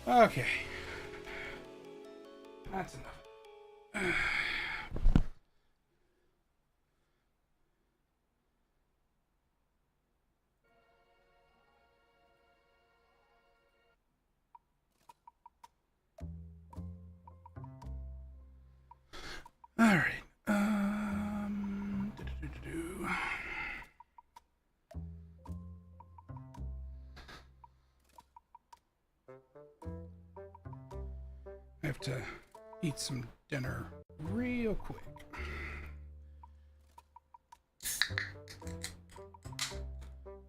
Okay. That's enough. All right. Do-do-do-do-do. I have to eat some dinner real quick.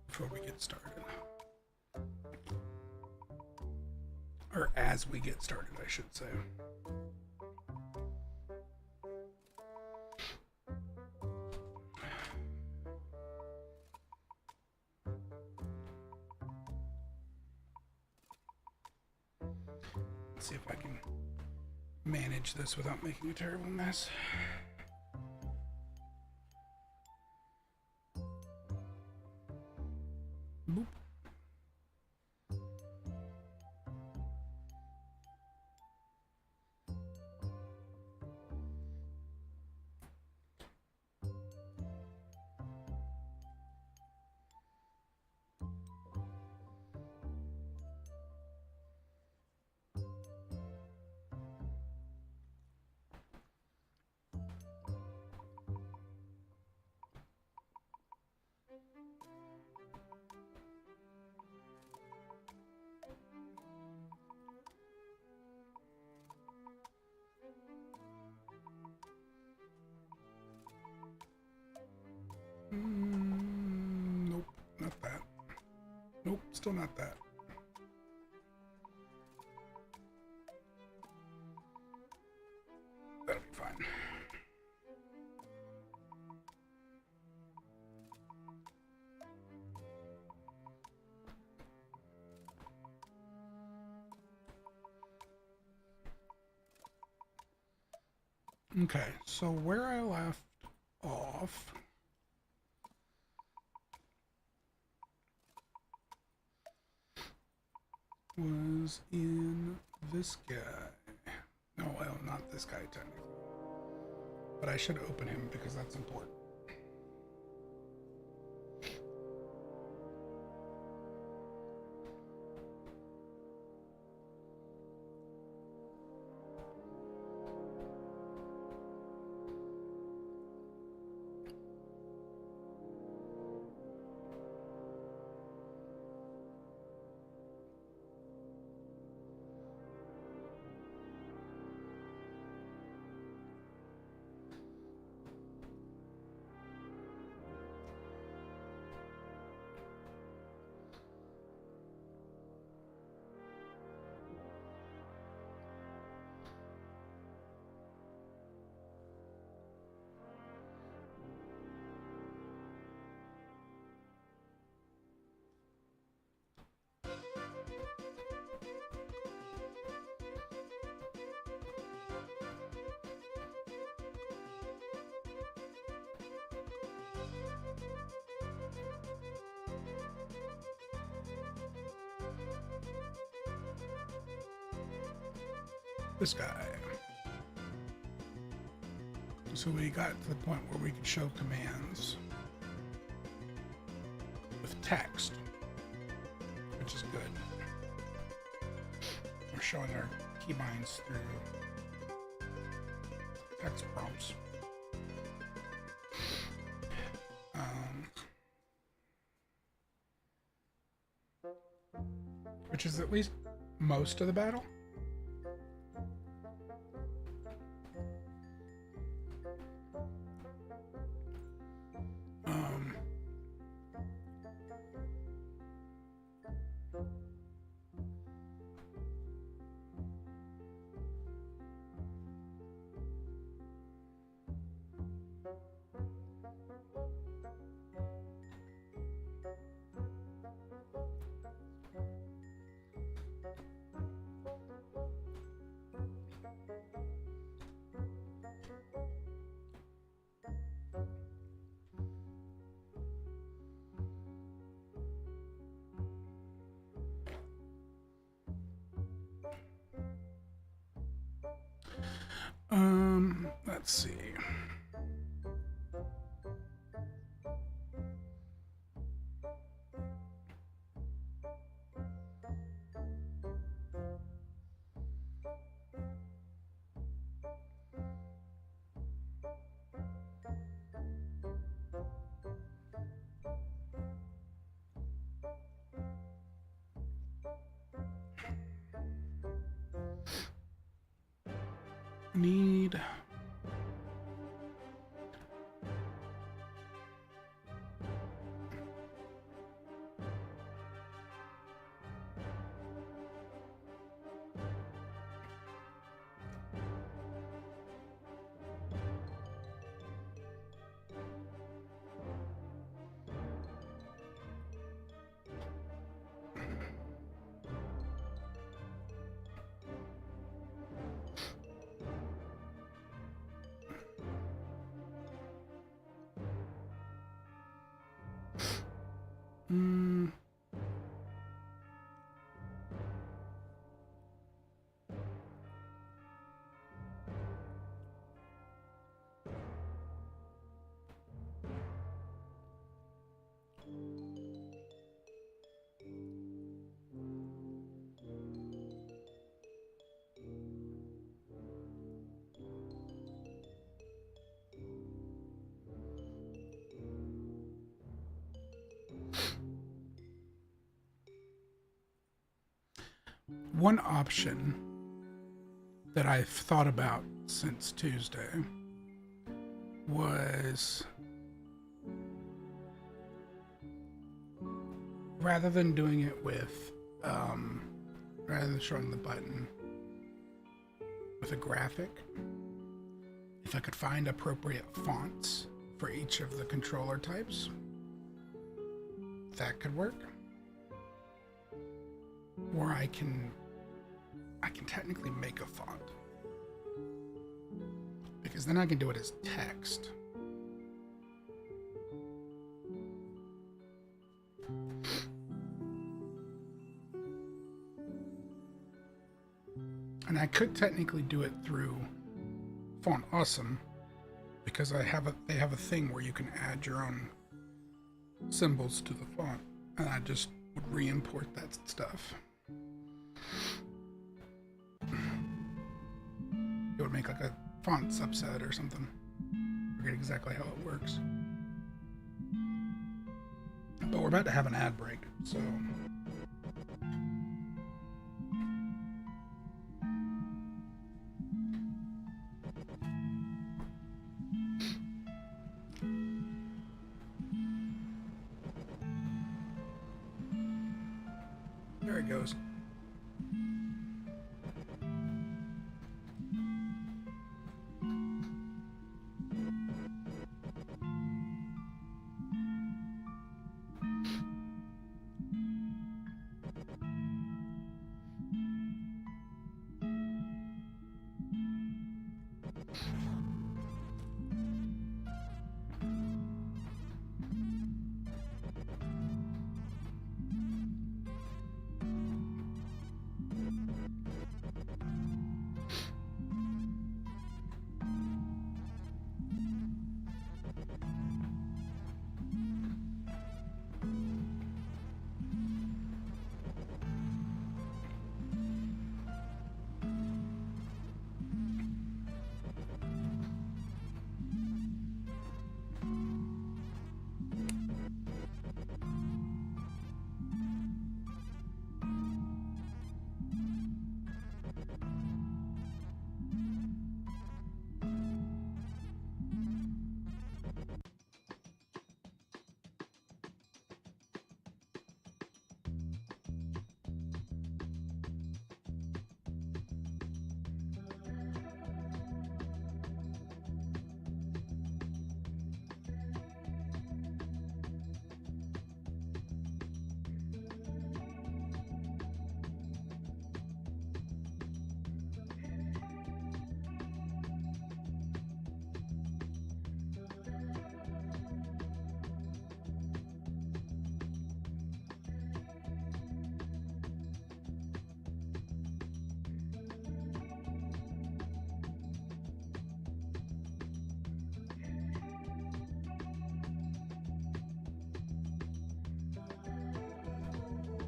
Before we get started. Or as we get started, I should say. Let's see if I can manage this without making a terrible mess. Boop. Nope, not that. Nope, still not that. That'll be fine. Okay, so where I left off was in this guy. No, well, not this guy technically. But I should open him because that's important. This guy. So we got to the point where we could show commands with text, which is good. We're showing our keybinds through text prompts. Which is at least most of the battle. need... One option that I've thought about since Tuesday was, rather than doing it with, rather than showing the button with a graphic, if I could find appropriate fonts for each of the controller types, that could work. Or I can technically make a font, because then I can do it as text. And I could technically do it through Font Awesome, because they have a thing where you can add your own symbols to the font, and I just would re-import that stuff. It would make like a font subset or something. I forget exactly how it works. But we're about to have an ad break, so... There it goes.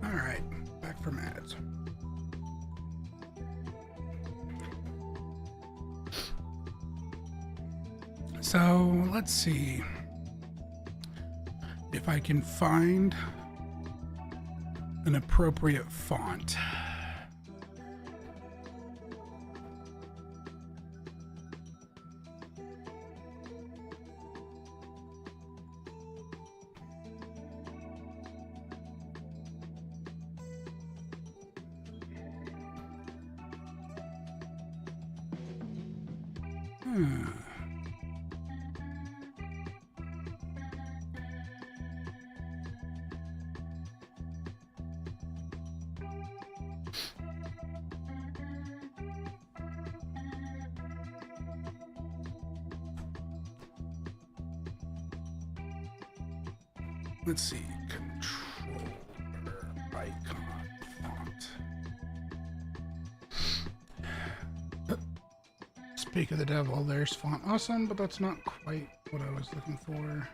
All right, back from ads. So let's see if I can find an appropriate font. Let's see, controller icon font. Speak of the devil, there's font awesome, but that's not quite what I was looking for.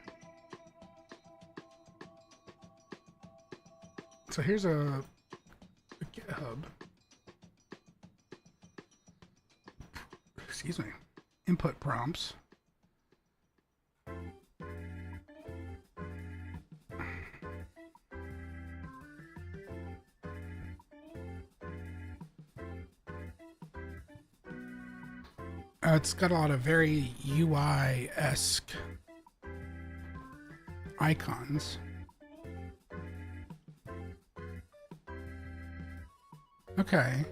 So here's a GitHub. Excuse me. Input prompts. It's got a lot of very UI-esque icons. Okay.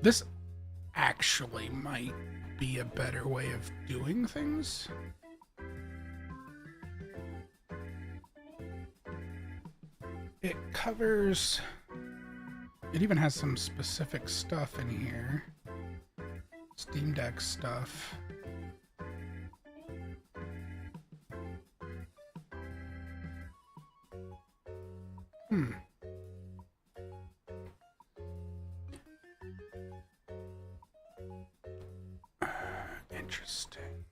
This actually might be a better way of doing things. It covers... It even has some specific stuff in here. Steam Deck stuff. Interesting.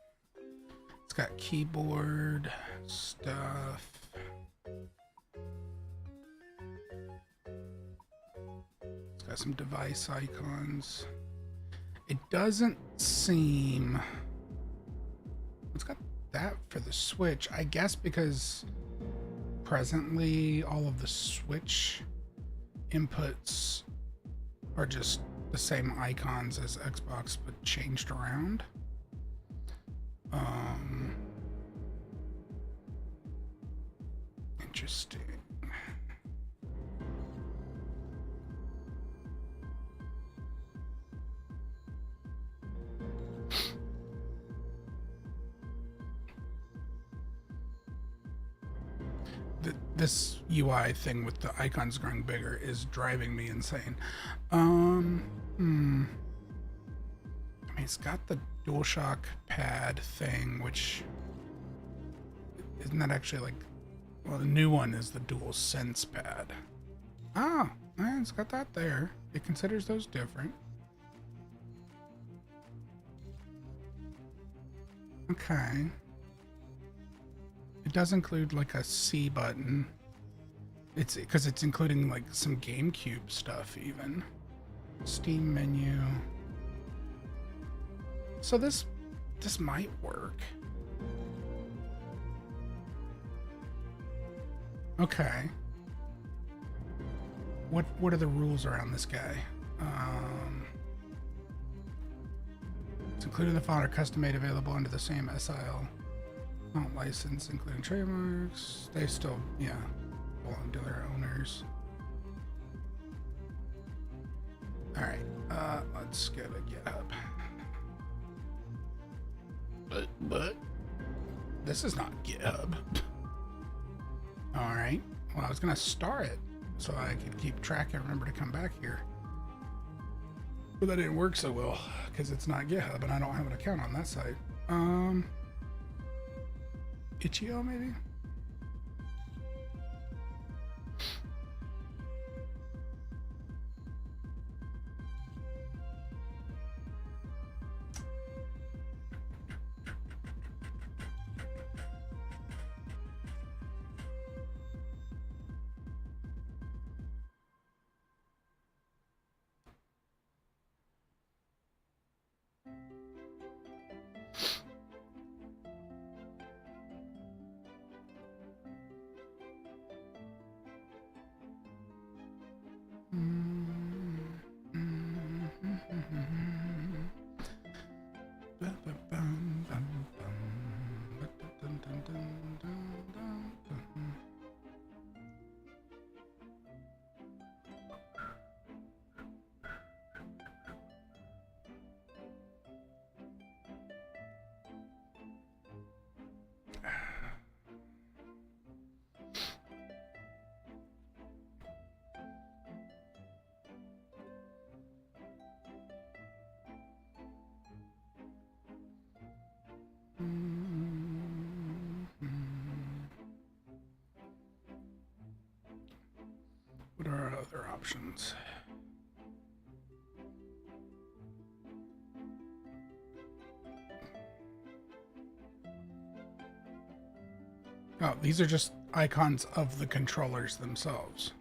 It's got keyboard stuff. It's got some device icons. It doesn't seem... It's got that for the Switch, I guess, because presently all of the Switch inputs are just the same icons as Xbox, but changed around. Interesting. This UI thing with the icons growing bigger is driving me insane. I mean, it's got the DualShock pad thing, which isn't that actually like, well, the new one is the DualSense pad. Ah, it's got that there. It considers those different. Okay. It does include like a C button. It's because it's including like some GameCube stuff even. Steam menu. So this might work. Okay. What are the rules around this guy? It's including the font or custom made available under the same SIL. Not licensed, including trademarks. They still, yeah, belong to their owners. All right, let's go to GitHub. But this is not GitHub. All right. Well, I was gonna start it so I could keep track and remember to come back here, but that didn't work so well because it's not GitHub and I don't have an account on that site. Itch.io maybe? options. Oh, these are just icons of the controllers themselves.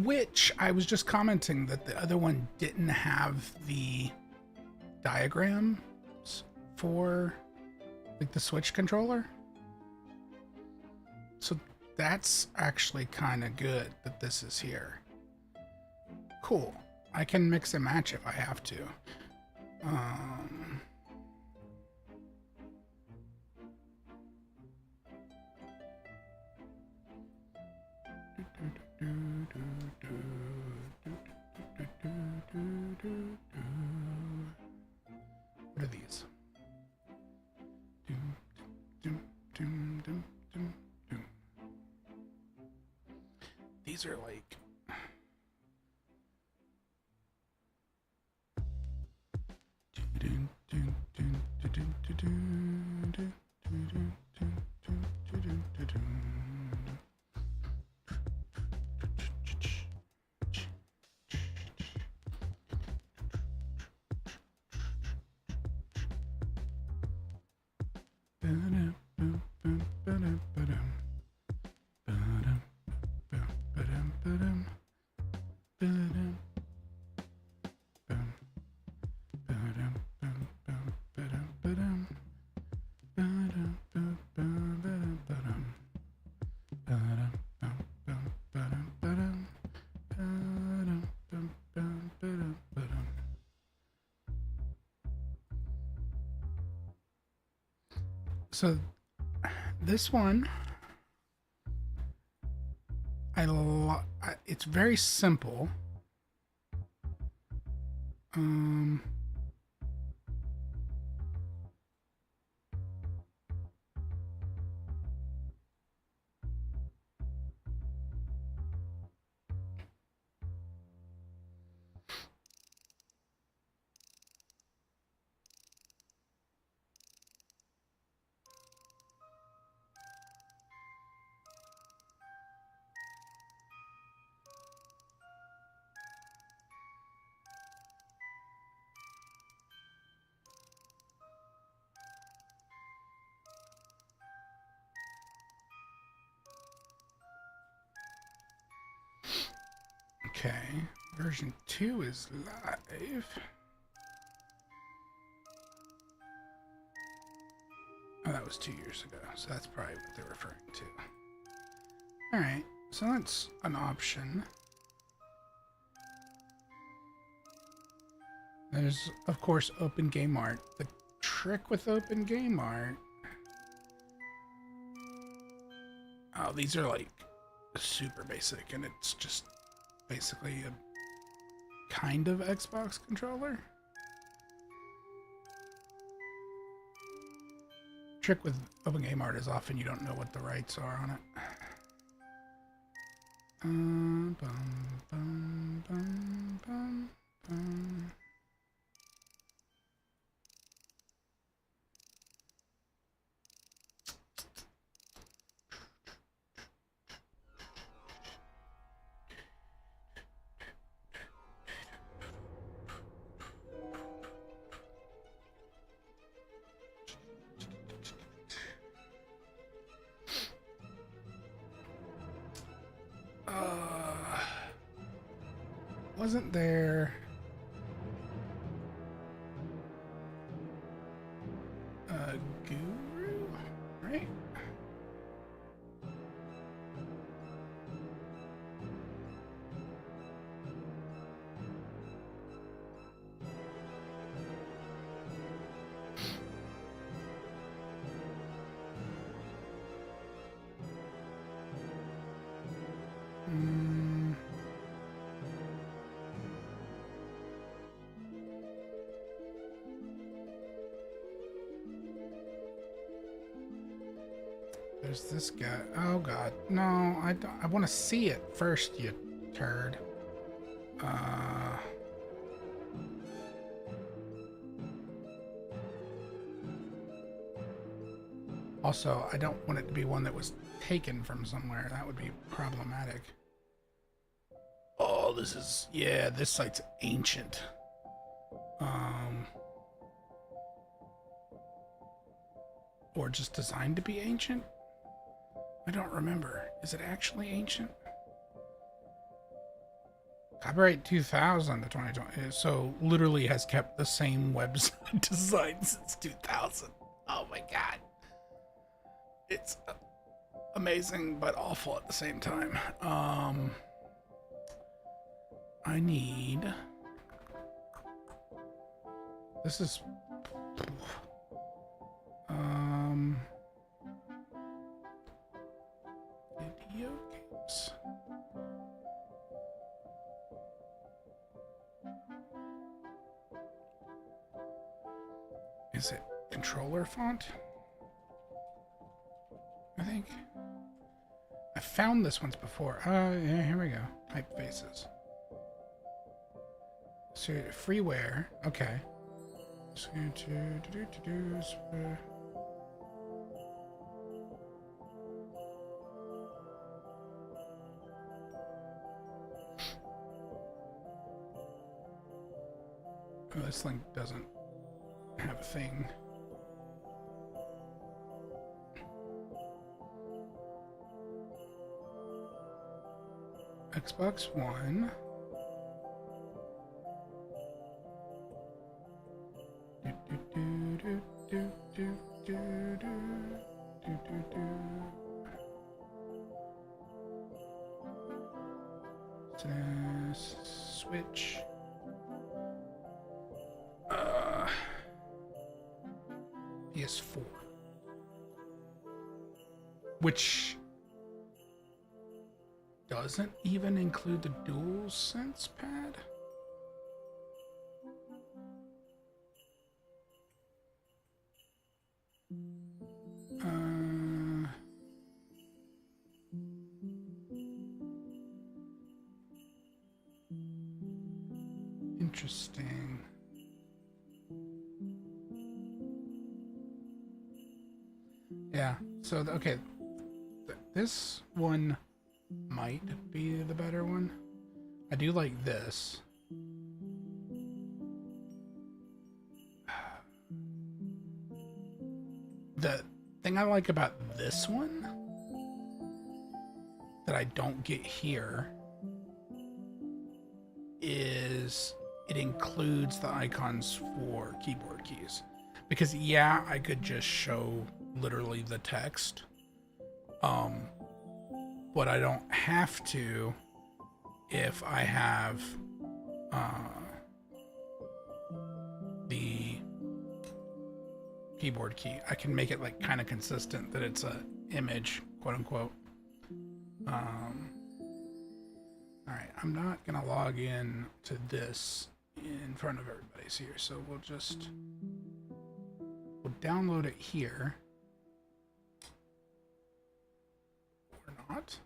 Which I was just commenting that the other one didn't have the diagrams for like the Switch controller. So that's actually kind of good that this is here. Cool. I can mix and match if I have to. What are these? These are like so this one, it's very simple. Okay, version 2 is live. Oh, that was 2 years ago, so that's probably what they're referring to. Alright, so that's an option. There's, of course, Open Game Art. The trick with Open Game Art... Oh, these are like super basic, and it's just basically a kind of Xbox controller. Trick with Open Game Art is often you don't know what the rights are on it. Bum, bum, bum, bum, bum. Wasn't there a guru, right? There's this guy. Oh god, no! I don't, I want to see it first, you turd. Also, I don't want it to be one that was taken from somewhere. That would be problematic. Oh, this is, yeah, this site's ancient. Or just designed to be ancient? I don't remember. Is it actually ancient? Copyright 2000 to 2020. So literally has kept the same website design since 2000. Oh my god. It's amazing but awful at the same time. I need... This is... Video games. Is it controller font? I think. I found this once before. Yeah, here we go. Typefaces. So freeware. Okay. Just going to do. Oh, this link doesn't have a thing. Xbox One. Switch. PS4. Which doesn't even include the DualSense pad? Interesting. Yeah, so, okay. This one might be the better one. I do like this. The thing I like about this one that I don't get here is it includes the icons for keyboard keys. Because yeah, I could just show literally the text. But I don't have to if I have the keyboard key. I can make it like kind of consistent that it's a image, quote unquote. All right, I'm not gonna log in to this in front of everybody's here, so we'll download it here. Or not.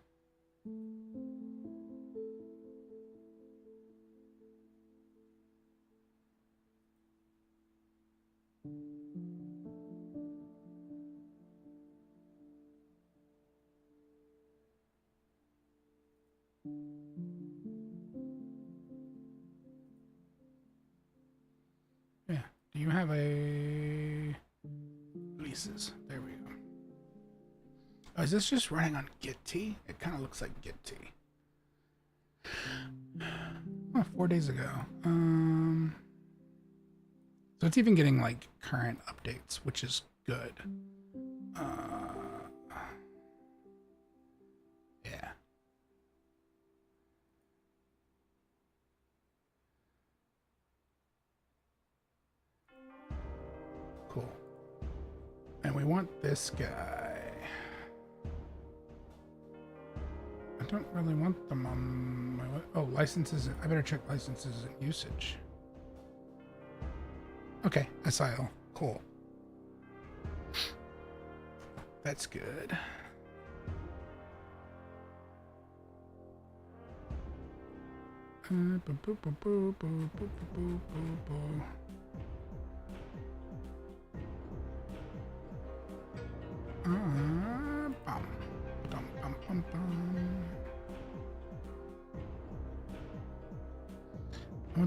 Yeah, do you have a releases? There we go. Oh, is this just running on Git-T? It kind of looks like Git-T. Oh, 4 days ago. So it's even getting like current updates, which is good. Yeah. Cool. And we want this guy. I don't really want them on my... Oh, licenses. I better check licenses and usage. Okay, SIL. Cool. That's good.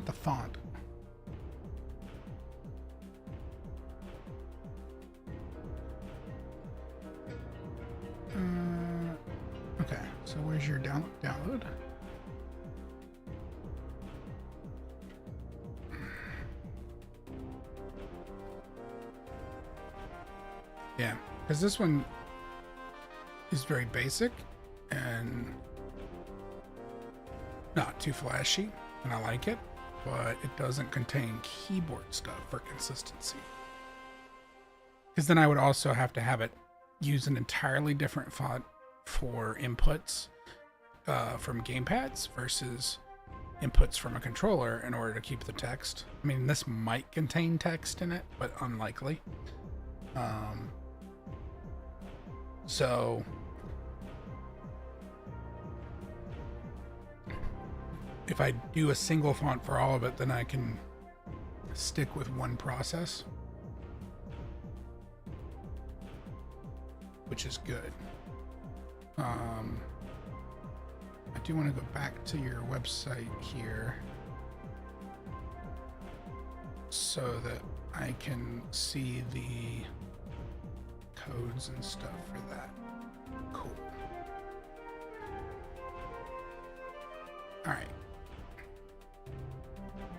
with the font. Okay, so where's your download? Yeah, because this one is very basic and not too flashy, and I like it, but it doesn't contain keyboard stuff for consistency. Because then I would also have to have it use an entirely different font for inputs from gamepads versus inputs from a controller in order to keep the text. I mean, this might contain text in it, but unlikely. So if I do a single font for all of it, then I can stick with one process, which is good. I do want to go back to your website here so that I can see the codes and stuff for that. Cool. All right.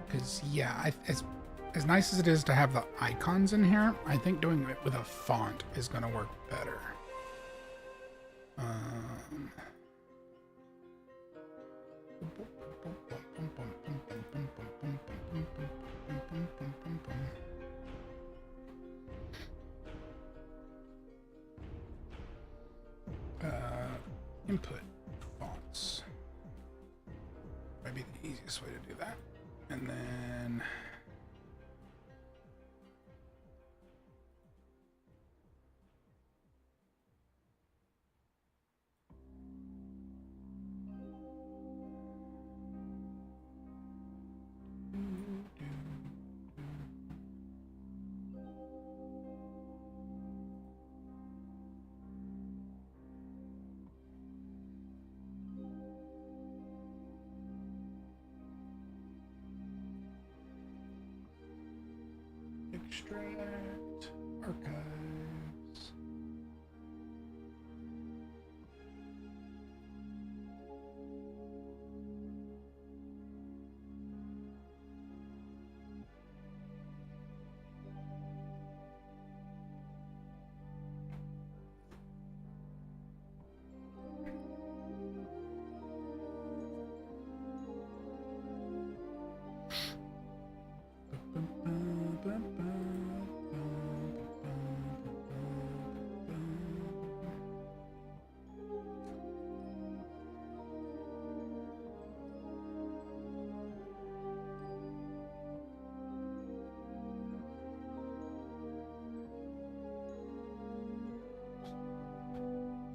Because, yeah, as nice as it is to have the icons in here, I think doing it with a font is going to work better. Input fonts might be the easiest way to do that. And then extract archives.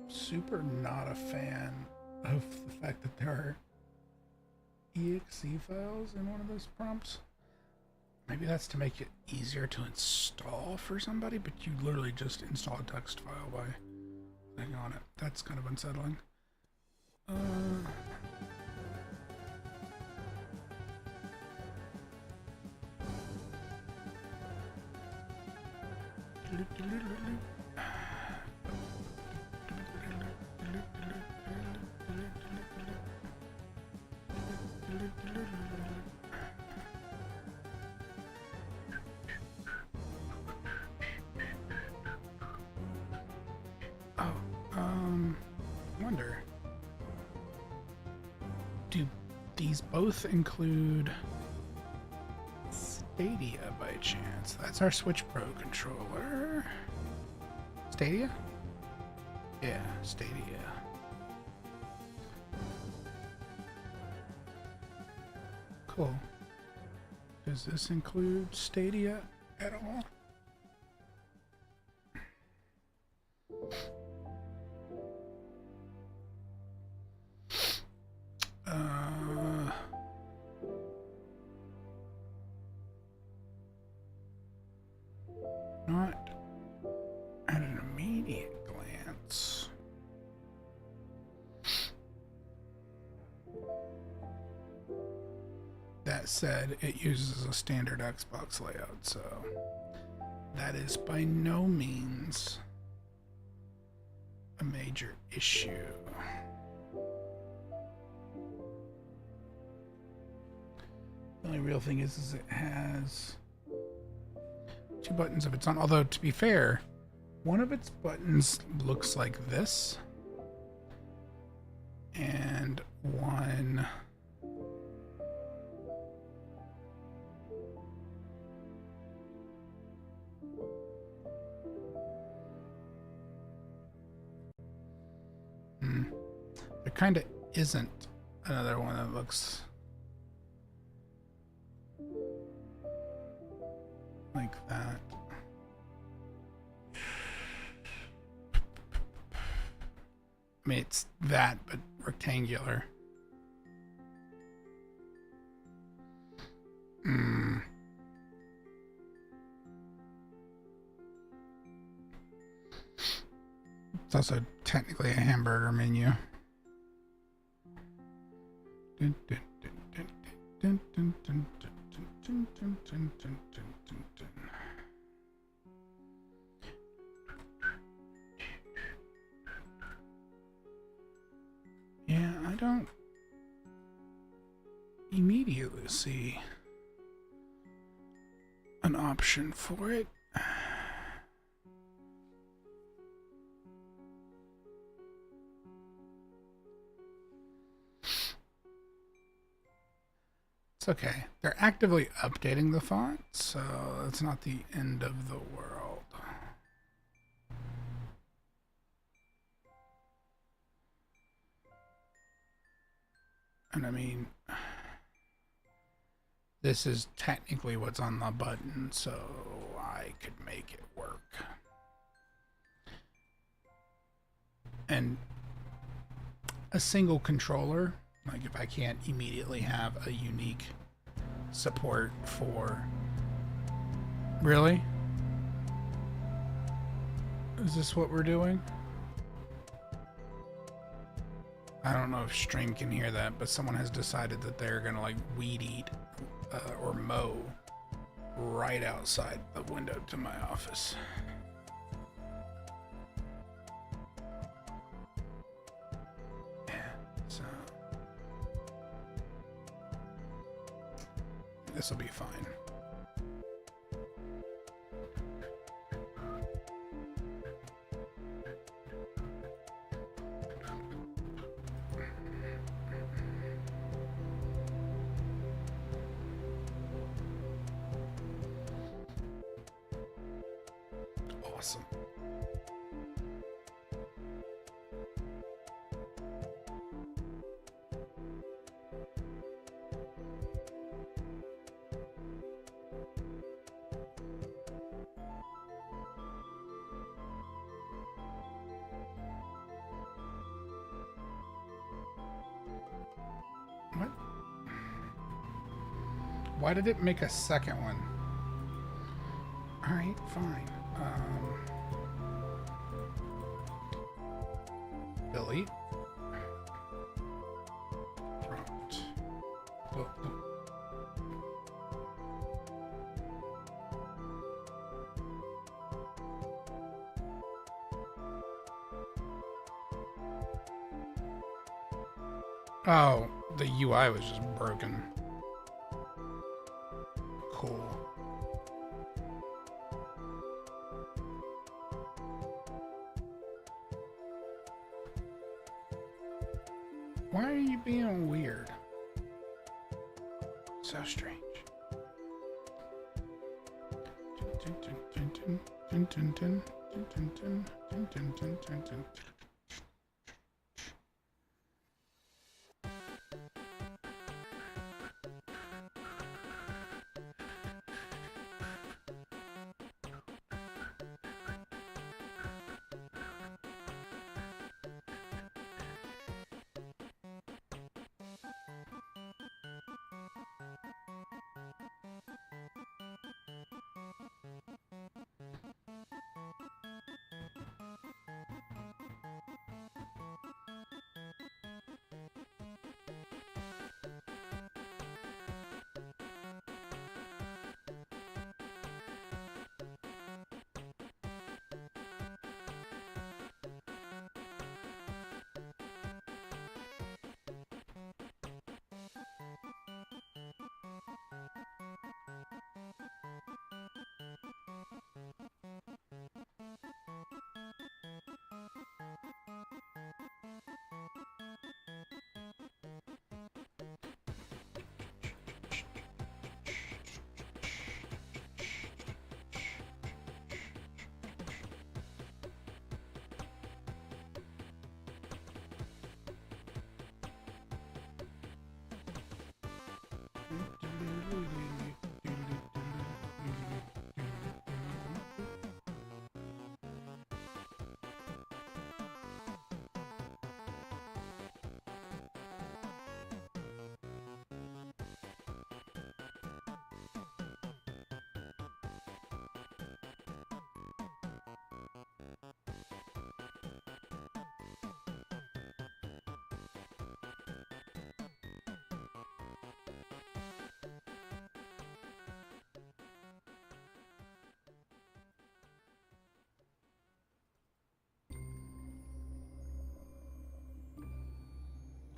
Super not a fan of the fact that there are exe files in one of those prompts. Maybe that's to make it easier to install for somebody, but you literally just install a text file by clicking on it. That's kind of unsettling. Wonder, do these both include Stadia by chance? That's our Switch Pro controller. Stadia? Yeah, Stadia. Cool. Does this include Stadia at all? Not at an immediate glance. That That said, it uses a standard Xbox layout, so that is by no means a major issue. The only real thing is it has 2 buttons of its own. Although, to be fair, one of its buttons looks like this, and one there kind of isn't another one that looks like that. I mean, it's that, but rectangular. It's also technically a hamburger menu. Yeah, I don't immediately see an option for it. It's okay. They're actively updating the font, so it's not the end of the world. And I mean, this is technically what's on the button, so I could make it work. And a single controller, like if I can't immediately have a unique support for... Really? Is this what we're doing? I don't know if stream can hear that, but someone has decided that they're gonna like weed eat or mow right outside the window to my office. Yeah, so this will be fine. Awesome. What? Why did it make a second one? All right, fine. Delete. Prompt. Oh, oh. Oh, the UI was just broken. Cool. Why are you being weird? So strange.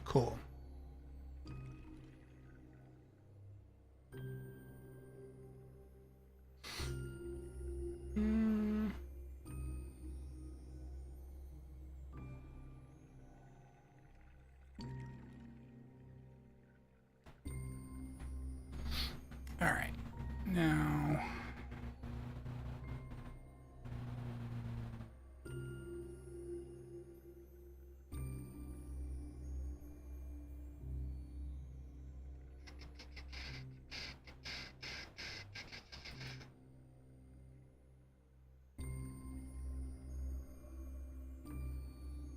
Cool. All right. Now,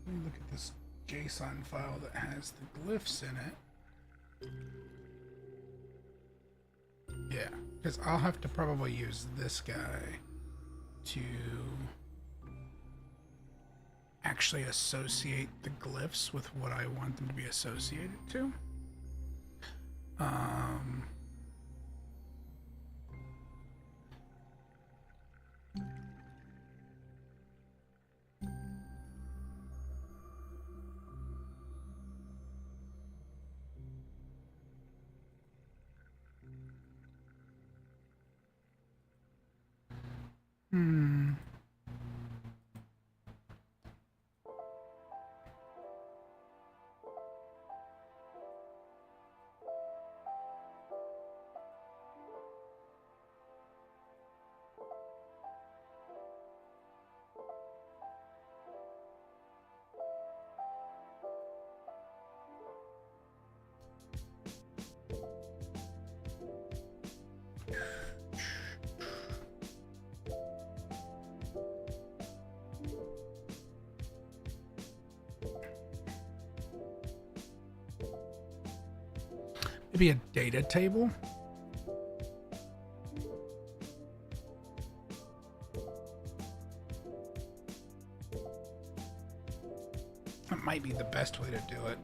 let me look at this JSON file that has the glyphs in it. Yeah, because I'll have to probably use this guy to actually associate the glyphs with what I want them to be associated to. Maybe a data table. That might be the best way to do it.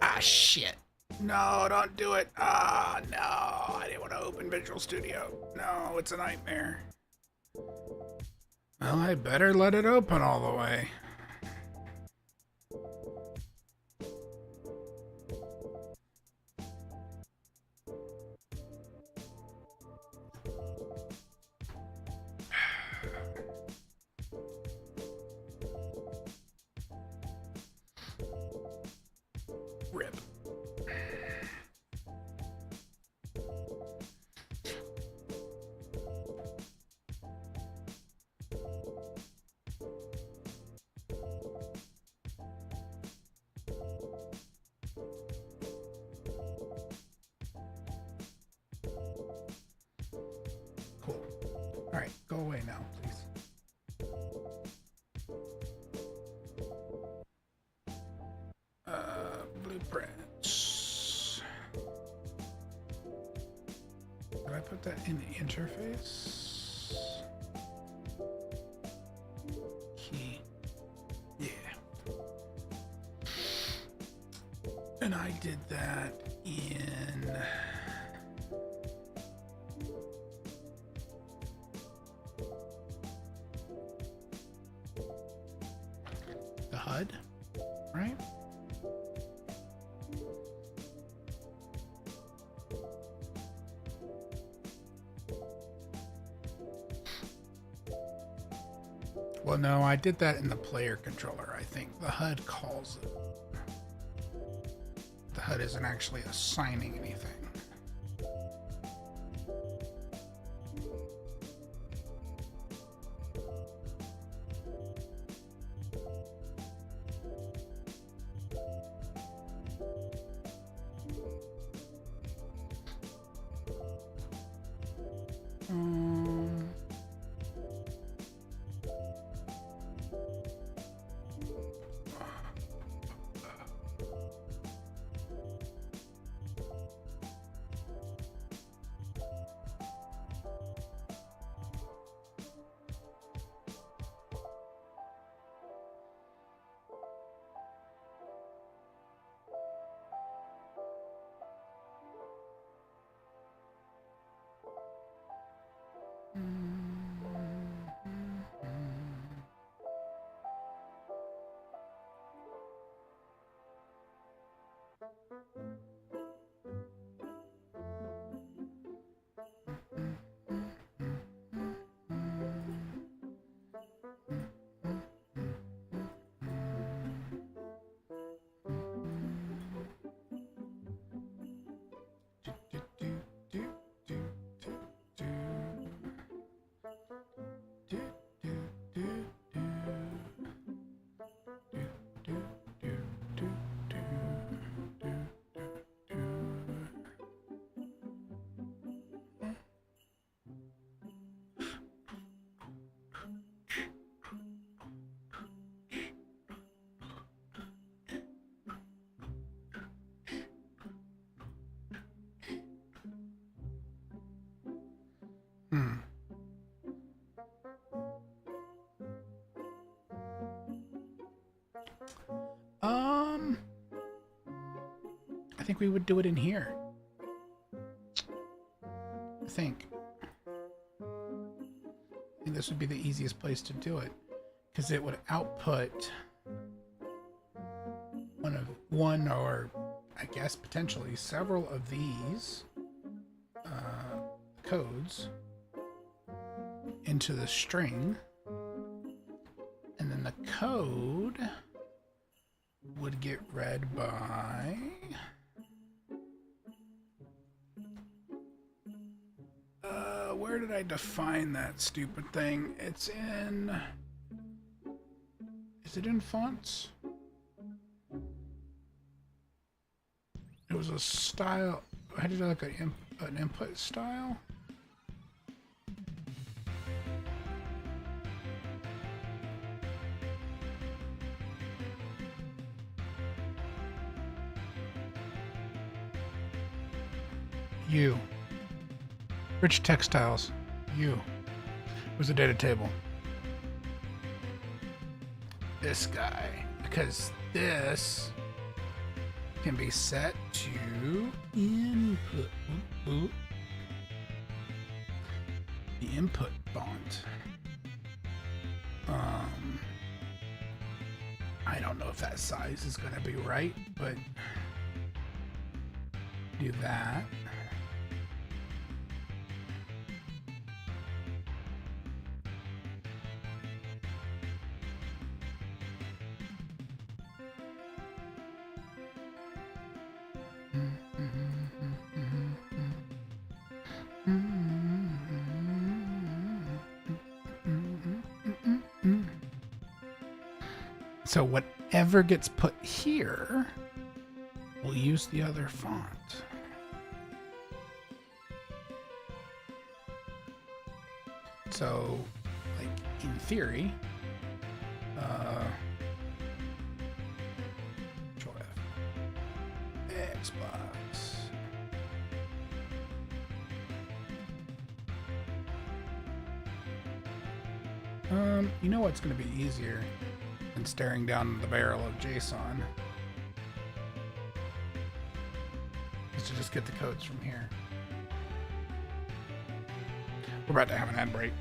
Ah, shit. No, don't do it. Ah, no. I didn't want to open Visual Studio. No, it's a nightmare. Well, I better let it open all the way. Rip. Cool. All right, go away now, please. Blueprints. Did I put that in the interface? Key. Yeah. And I did that in the HUD, right? Well, no, I did that in the player controller, I think. The HUD calls it. The HUD isn't actually assigning anything. Hmm. I think we would do it in here. I think this would be the easiest place to do it because it would output one or I guess potentially several of these codes into the string, and then the code would get read by where did I define that stupid thing? It's in, is it in fonts? It was a style. I did like an input style. U. Rich textiles. U. Was a data table. This guy, because this can be set to input. The input font. I don't know if that size is going to be right, but do that. So whatever gets put here, we'll use the other font. So, like, in theory, Xbox. You know what's going to be easier than staring down the barrel of JSON? Is to just get the codes from here. We're about to have an ad break.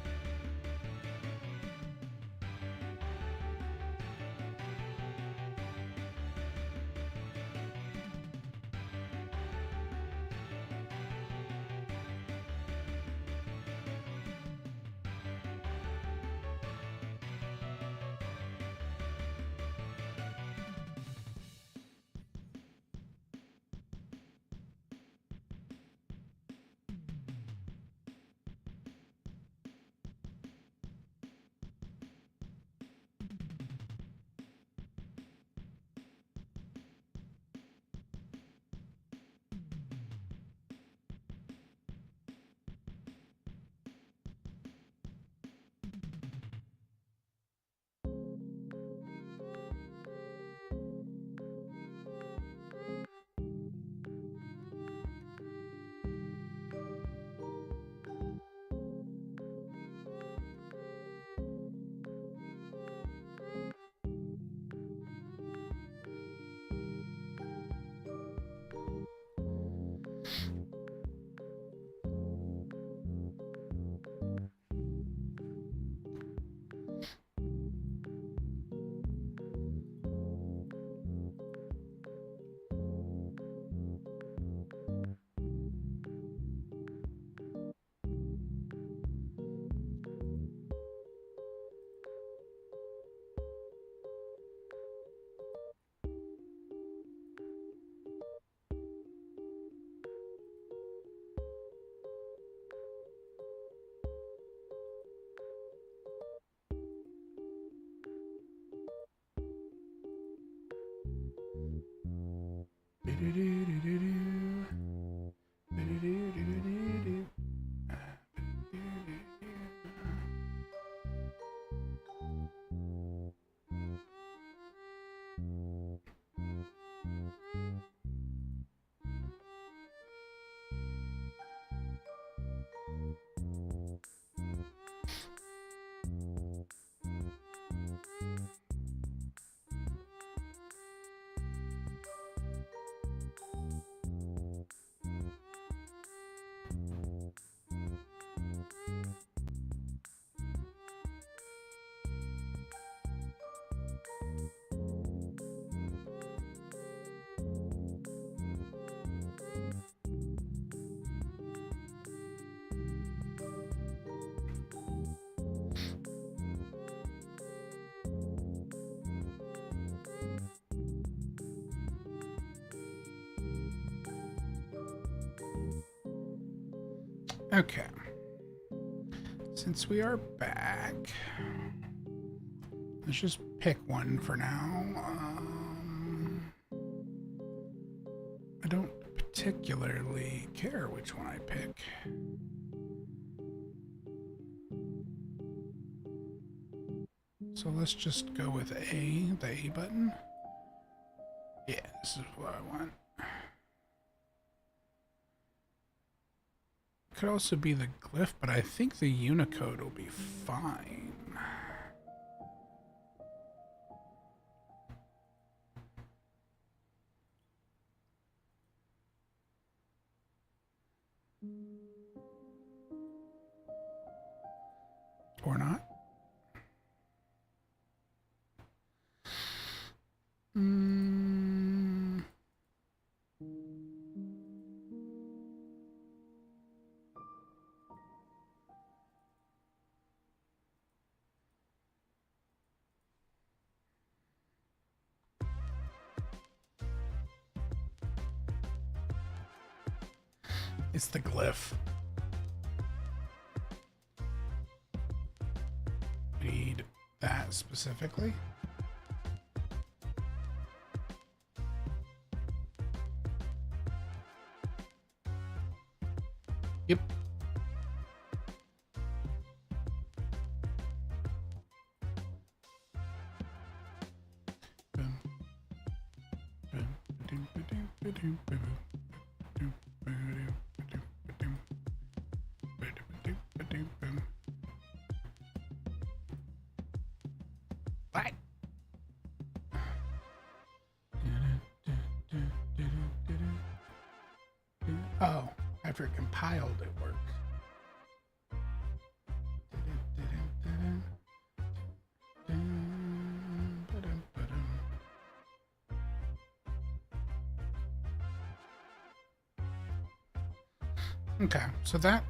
Okay. Since we are back, let's just pick one for now. I don't particularly care which one I pick. So let's just go with A, the A button. Yeah, this is what I want. Could also be the glyph, but I think the Unicode will be fine. Or not. It's the glyph. Need that specifically. Yep. What? Oh, after it compiled, it worked. Okay, so that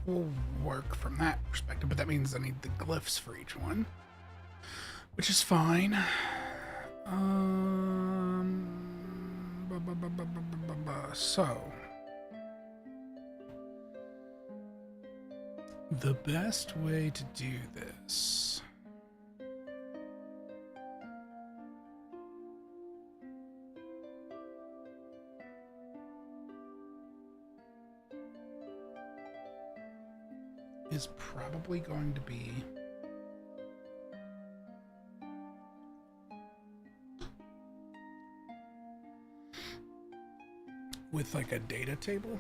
will work from that perspective, but that means I need the glyphs for each one, which is fine. So the best way to do this is probably going to be with like a data table.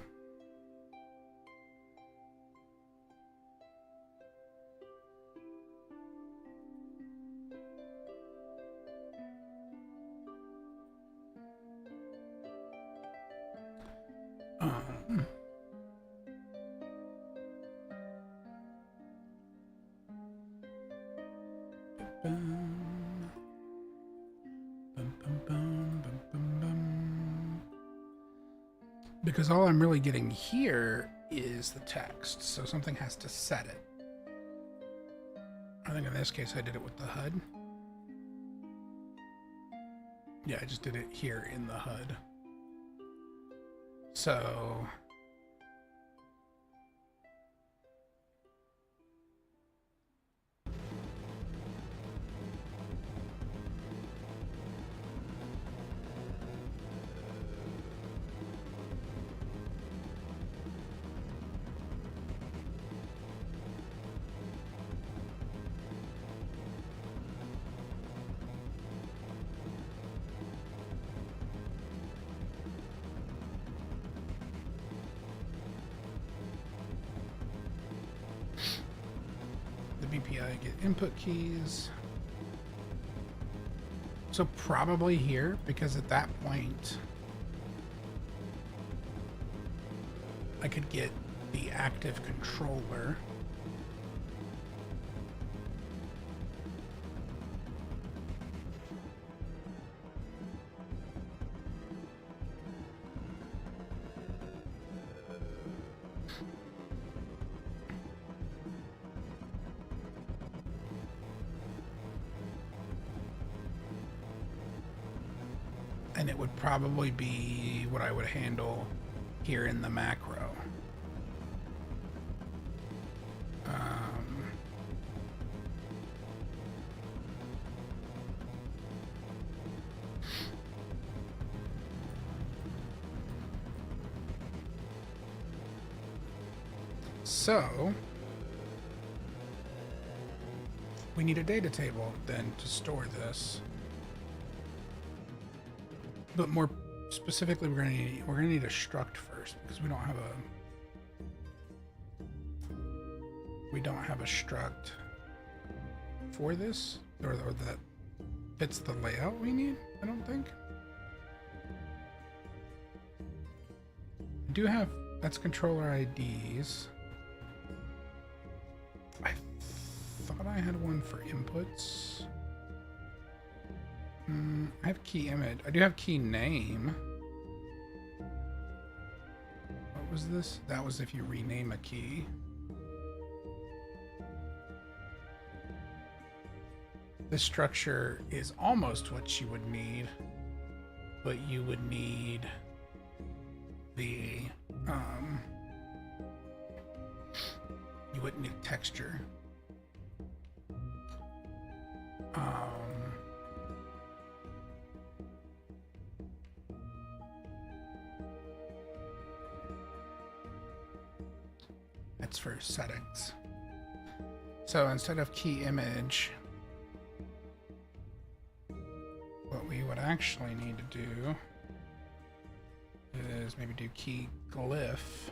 Because all I'm really getting here is the text, so something has to set it. I think in this case I did it with the HUD. Yeah, I just did it here in the HUD. So BPI get input keys. So probably here, because at that point I could get the active controller. And it would probably be what I would handle here in the macro. So we need a data table then to store this. But more specifically, we're gonna need a struct first because we don't have a struct for this or that fits the layout we need. I don't think. I do have that's controller IDs. I thought I had one for inputs. I have key image. I do have key name. What was this? That was if you rename a key. This structure is almost what you would need, but you would need the you wouldn't need texture. That's for settings. So instead of key image, what we would actually need to do is maybe do key glyph.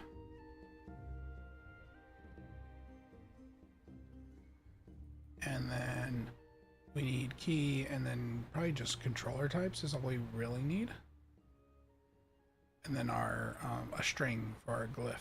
And then we need key, and then probably just controller types is all we really need. And then our a string for our glyph.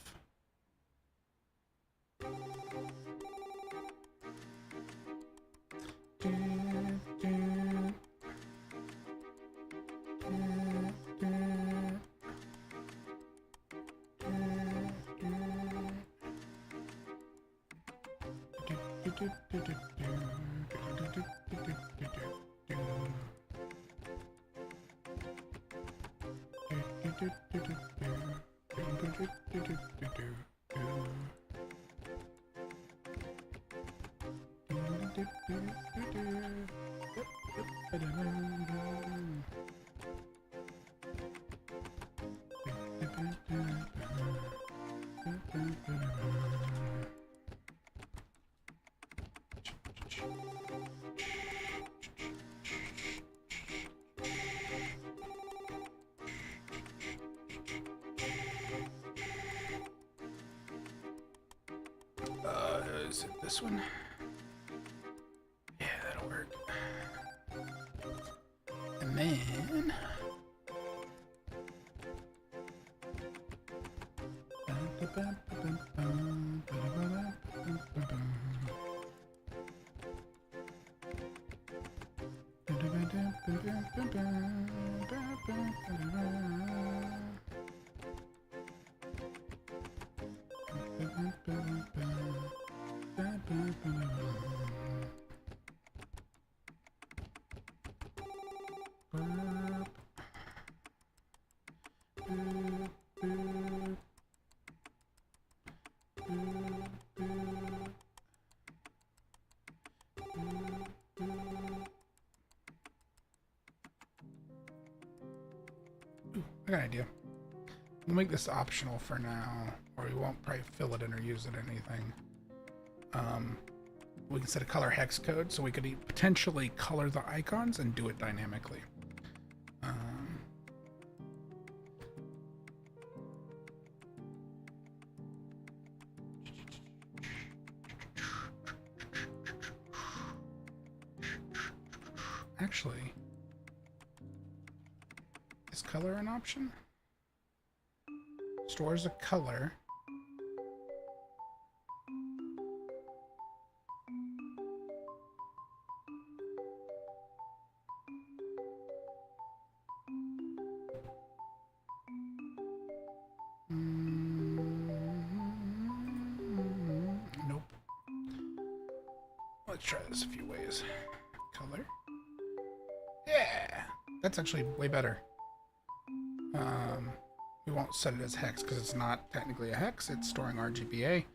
Is it this one? Yeah, that'll work. And then I got an idea. We'll make this optional for now, or we won't probably fill it in or use it in anything. We can set a color hex code, so we could potentially color the icons and do it dynamically. Actually, is color an option? Stores a color. Nope. Let's try this a few ways. Color. Yeah, that's actually way better. We won't set it as hex because it's not technically a hex. It's storing RGBA.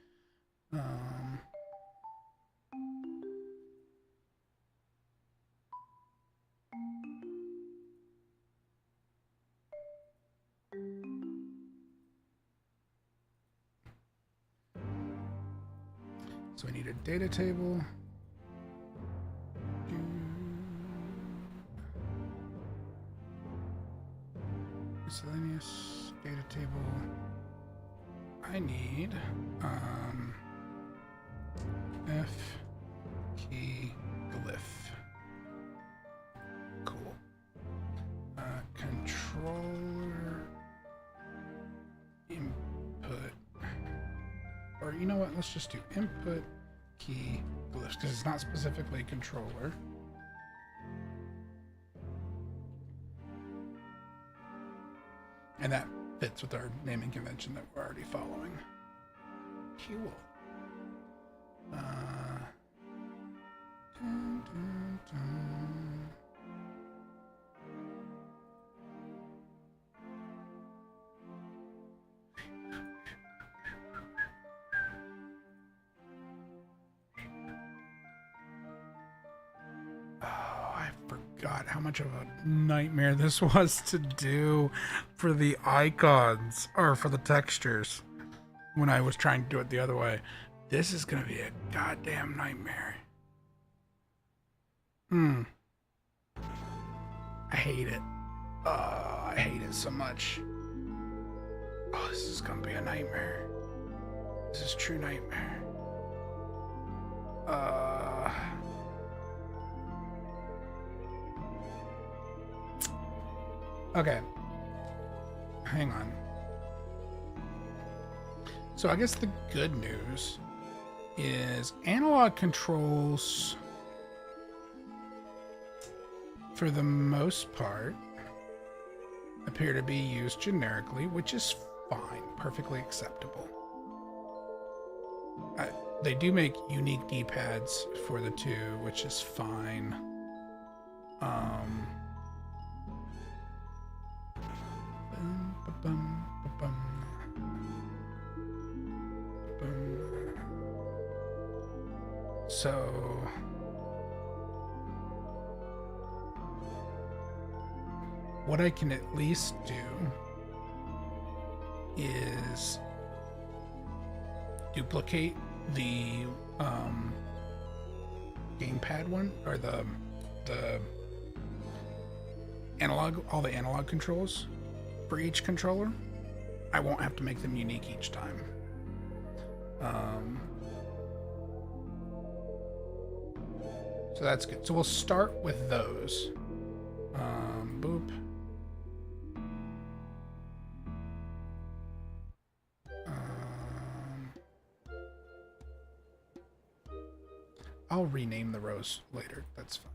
So we need a data table. Miscellaneous data table. I need F key glyph. Cool. Controller input. Or you know what? Let's just do input key glyphs because it's not specifically controller. And that fits with our naming convention that we're already following. Cool. Dun, dun, dun. God, how much of a nightmare this was to do for the icons or for the textures when I was trying to do it the other way. This is gonna be a goddamn nightmare. I hate it. I hate it so much. Oh, this is gonna be a nightmare. This is true nightmare. Okay. Hang on. So I guess the good news is analog controls, for the most part, appear to be used generically, which is fine, perfectly acceptable. They do make unique D-pads for the two, which is fine. So what I can at least do is duplicate the gamepad one, or the analog, all the analog controls for each controller. I won't have to make them unique each time. So that's good. So we'll start with those. Boop. I'll rename the rows later. That's fine.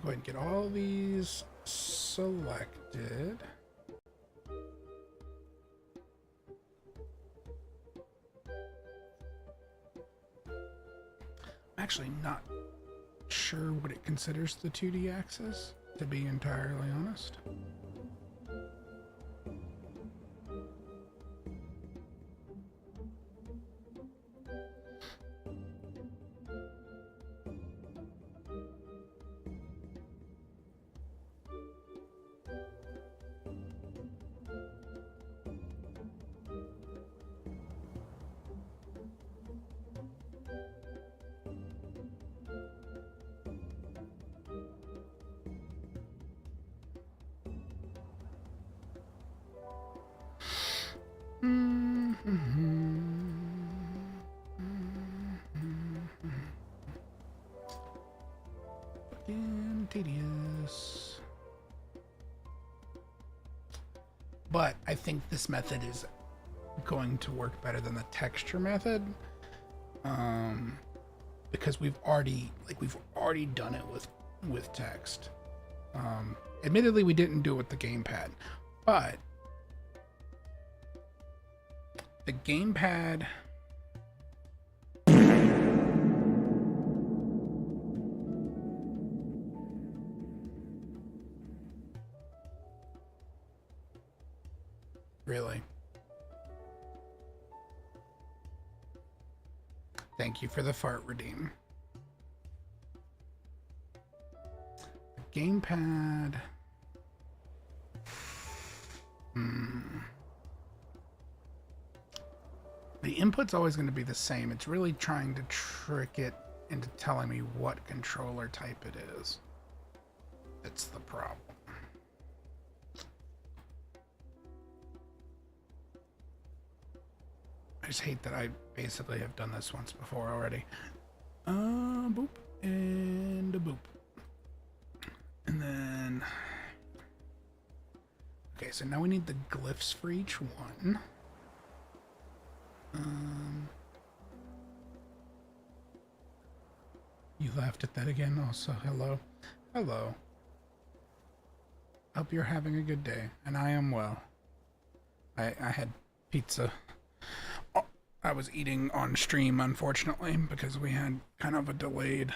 Go ahead and get all these selected. I'm actually not sure what it considers the 2D axis, to be entirely honest. Fucking tedious. But I think this method is going to work better than the texture method, because we've already done it with text. Admittedly, we didn't do it with the gamepad, but the gamepad really. Thank you for the fart redeem. The gamepad The input's always going to be the same. It's really trying to trick it into telling me what controller type it is. That's the problem. I just hate that I basically have done this once before already. Boop and a boop. And then... Okay, so now we need the glyphs for each one. You laughed at that again also. Hello. Hello. Hope you're having a good day. And I am well. I had pizza. Oh, I was eating on stream, unfortunately, because we had kind of a delayed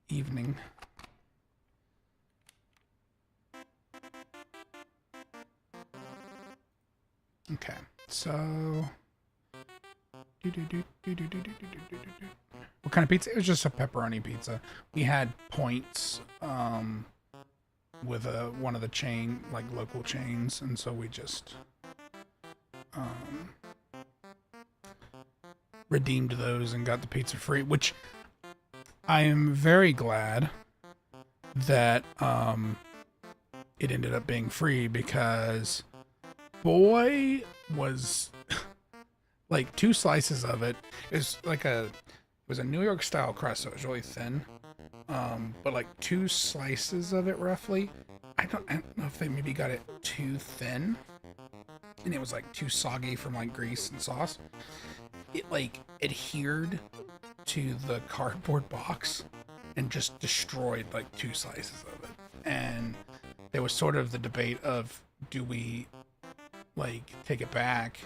evening. Okay, so... What kind of pizza? It was just a pepperoni pizza. We had points with one of the chain, like local chains, and so we just redeemed those and got the pizza free, which I am very glad that it ended up being free, because boy, was like 2 slices of it. It was a New York style crust, so it was really thin. But like 2 slices of it roughly. I don't know if they maybe got it too thin, and it was like too soggy from like grease and sauce. It like adhered to the cardboard box and just destroyed like 2 slices of it. And there was sort of the debate of, do we like take it back?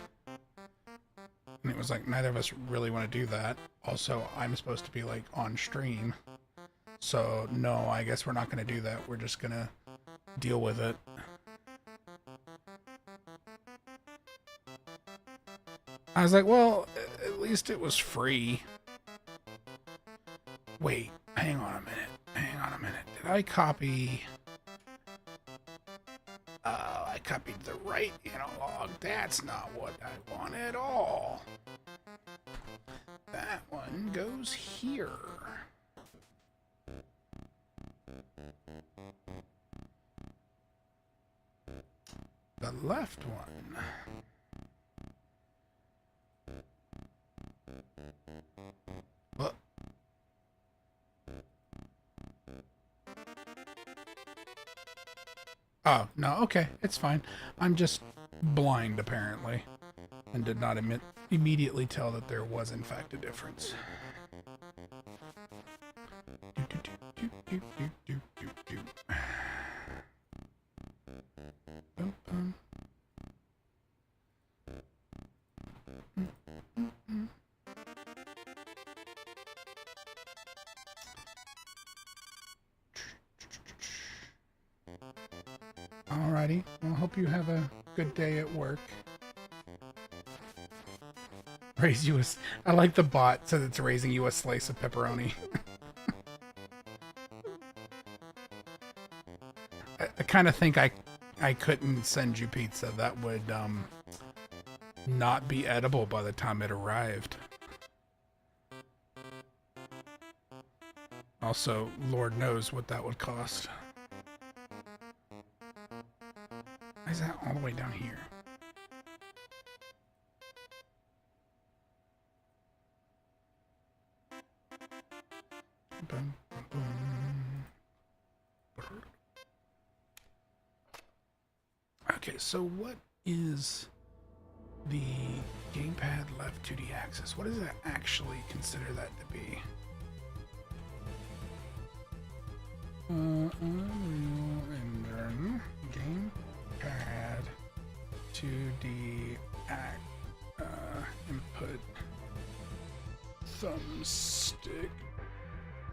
And it was like, neither of us really want to do that. Also, I'm supposed to be like on stream. So no, I guess we're not going to do that. We're just going to deal with it. I was like, well, at least it was free. Wait, hang on a minute. Did I copy... I copied the right analog. That's not what I want at all. That one goes here. The left one. What? Oh, no, okay, it's fine. I'm just blind, apparently, and did not immediately tell that there was, in fact, a difference. Alrighty, well, hope you have a good day at work. Raise you I like the bot says it's raising you a slice of pepperoni. I kind of think I couldn't send you pizza. That would not be edible by the time it arrived. Also, Lord knows what that would cost. Why is that all the way down here? Boom, boom. Okay, so what is the gamepad left 2D axis? What does that actually consider that to be? Unreal Engine gamepad 2D input thumbstick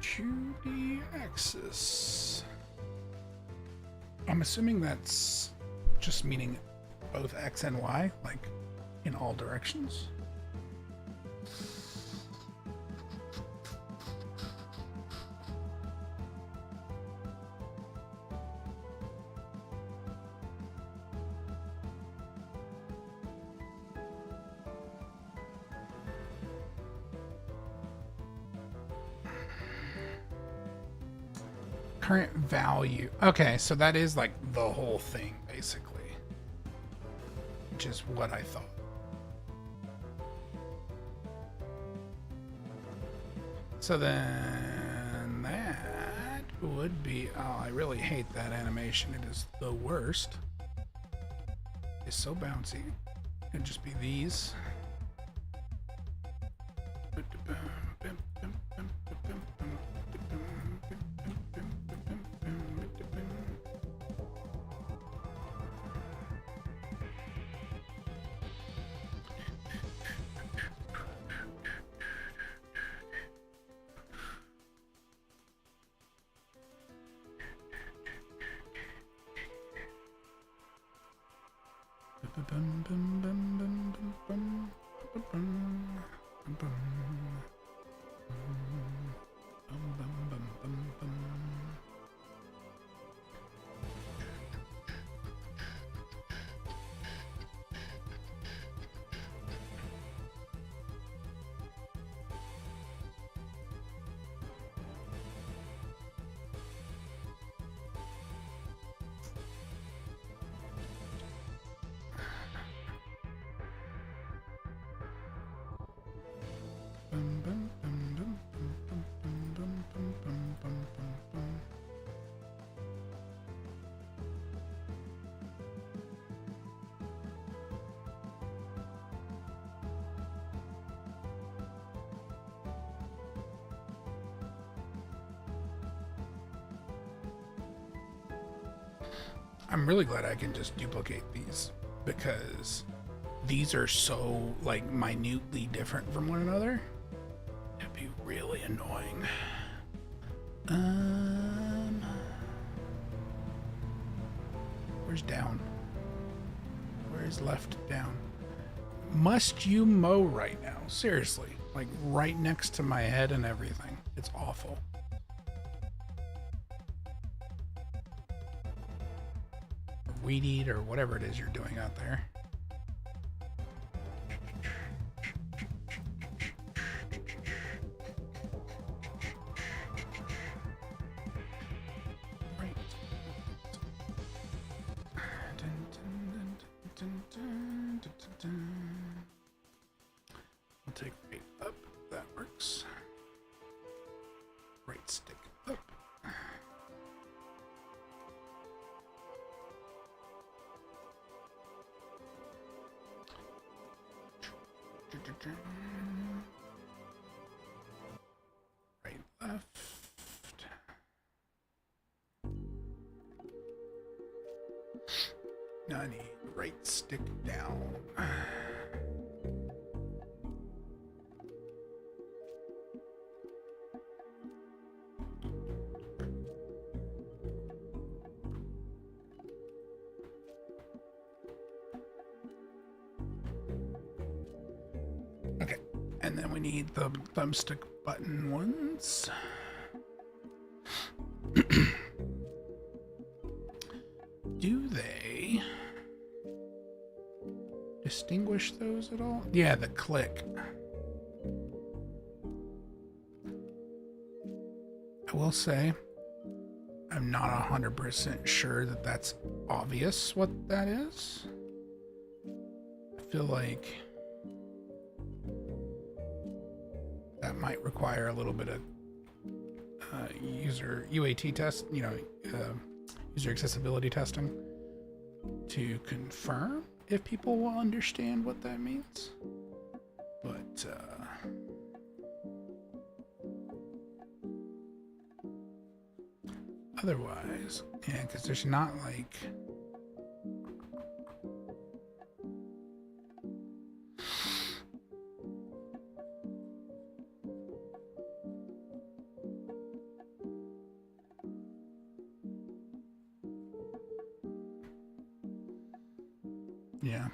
2D axis. I'm assuming that's just meaning both X and Y, like in all directions. Current value. Okay, so that is like the whole thing, basically. Which is what I thought. So then that would be... Oh, I really hate that animation. It is the worst. It's so bouncy. It'd just be these. I'm really glad I can just duplicate these because these are so like minutely different from one another. It'd be really annoying. Where's down? Where's left down? Must you mow right now? Seriously, like right next to my head and everything. It's awful. Weed eat or whatever it is you're doing out there. Right. I'll take right up. That works. Right stick up. Right, left. Now I need right stick down. Okay, and then we need the thumbstick button ones. Do they distinguish those at all? Yeah, the click. I will say, I'm not 100% sure that that's obvious what that is. I feel like that might require a little bit of user UAT test, user accessibility testing to confirm if people will understand what that means. But otherwise, yeah, because there's not like yeah.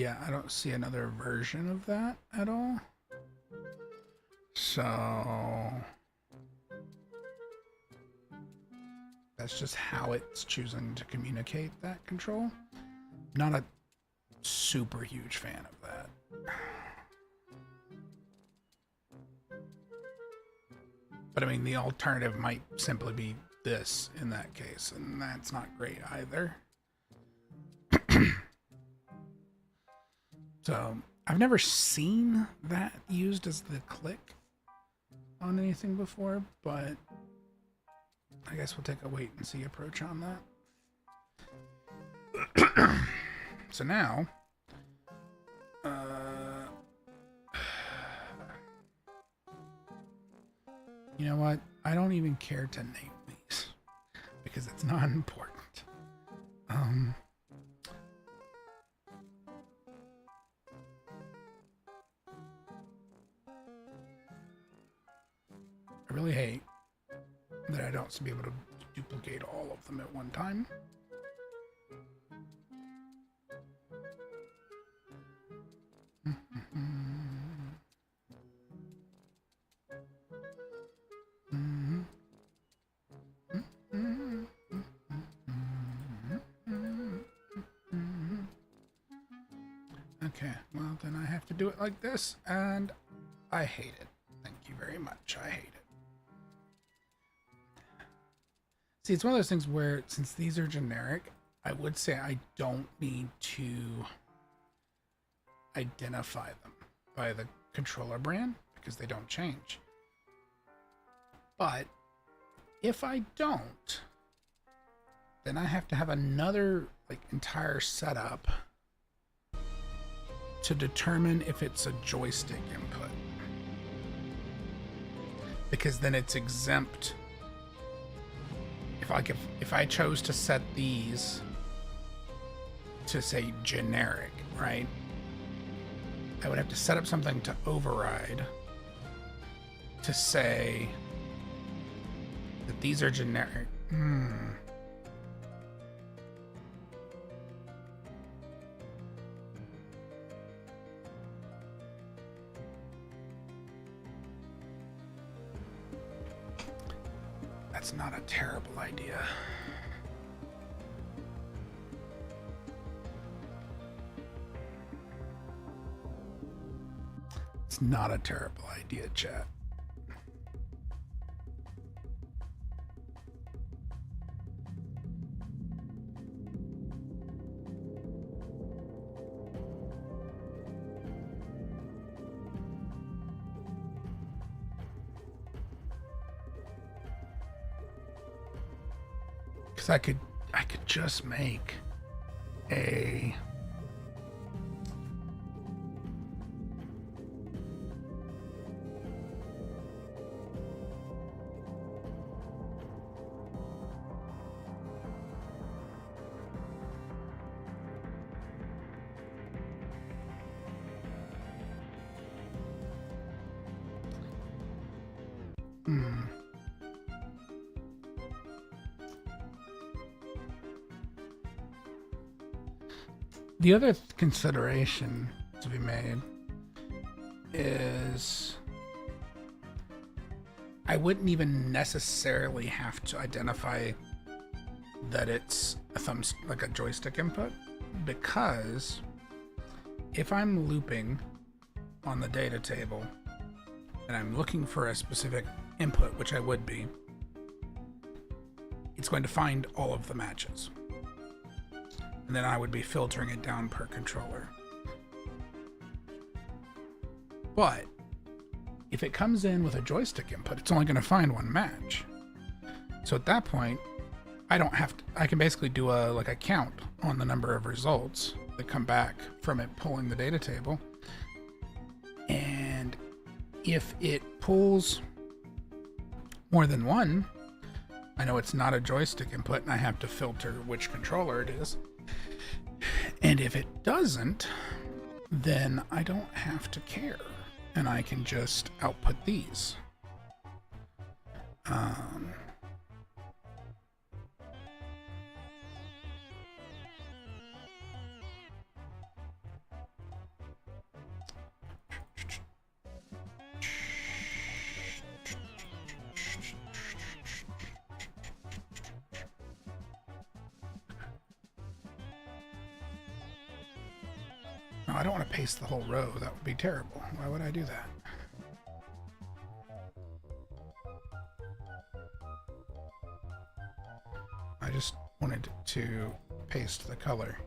Yeah, I don't see another version of that at all. So that's just how it's choosing to communicate that control. Not a super huge fan of that. But I mean, the alternative might simply be this in that case, and that's not great either. So I've never seen that used as the click on anything before, but I guess we'll take a wait and see approach on that. So now, you know what? I don't even care to name these because it's not important. I really hate that I don't be able to duplicate all of them at one time. Okay, well then I have to do it like this, and I hate it. Thank you very much. I hate it. See, it's one of those things where, since these are generic, I would say I don't need to identify them by the controller brand because they don't change. But if I don't, then I have to have another entire setup to determine if it's a joystick input, because then it's exempt. If I chose to set these to say generic, right? I would have to set up something to override to say that these are generic. That's not a terrible idea. It's not a terrible idea, chat. Because I could just make a The other consideration to be made is I wouldn't even necessarily have to identify that it's a joystick input, because if I'm looping on the data table and I'm looking for a specific input, which I would be, it's going to find all of the matches. And then I would be filtering it down per controller. But if it comes in with a joystick input, it's only going to find one match. So at that point, I don't have to, I can basically do a count on the number of results that come back from it pulling the data table. And if it pulls more than one, I know it's not a joystick input and I have to filter which controller it is. And if it doesn't, then I don't have to care, and I can just output these. No, I don't want to paste the whole row. That would be terrible. Why would I do that? I just wanted to paste the color.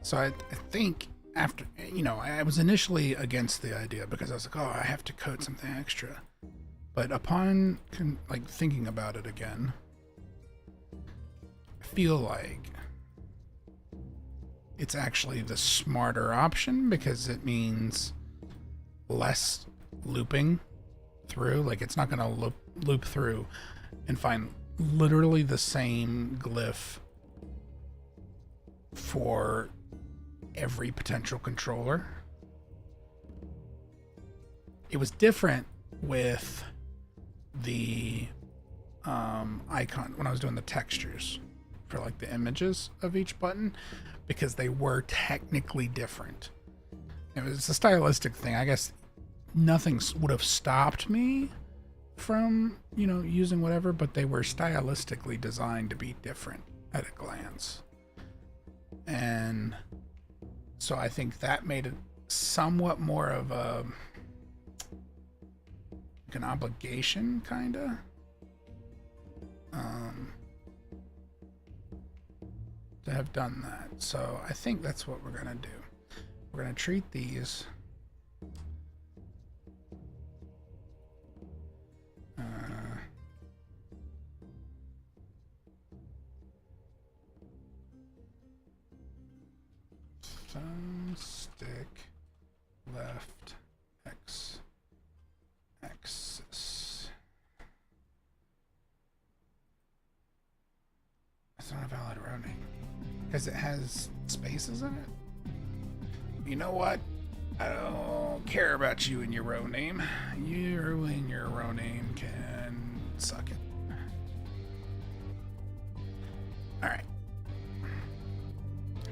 So I think after, I was initially against the idea because I was like, oh, I have to code something extra. But upon thinking about it again, I feel like it's actually the smarter option because it means less looping through. Like, it's not going to loop through and find literally the same glyph for every potential controller. It was different with the icon when I was doing the textures for like the images of each button, because they were technically different. It was a stylistic thing. I guess nothing would have stopped me from, using whatever, but they were stylistically designed to be different at a glance. And so I think that made it somewhat more of an obligation, kind of. To have done that. So I think that's what we're going to do. We're going to treat these thumbstick left x axis. That's not a valid row name because it has spaces in it. You know what? I don't care about you and your row name. You and your row name can suck it. All right.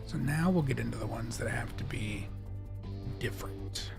So now we'll get into the ones that have to be different.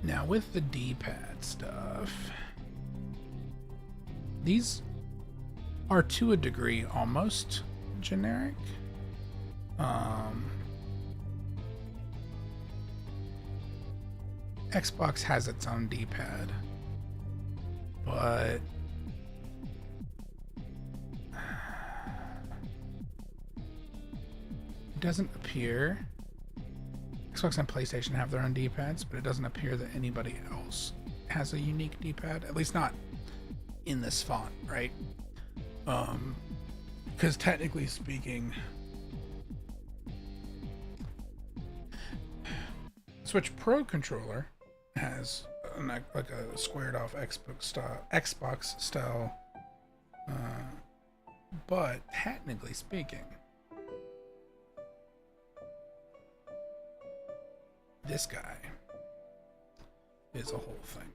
Now with the D-pad stuff, these are to a degree almost generic. Xbox has its own D-pad, but it doesn't appear. Xbox and PlayStation have their own D-pads, but it doesn't appear that anybody else has a unique D-pad, at least not in this font, right? Because technically speaking, Switch Pro controller has like a squared off Xbox style, but technically speaking, this guy is a whole thing.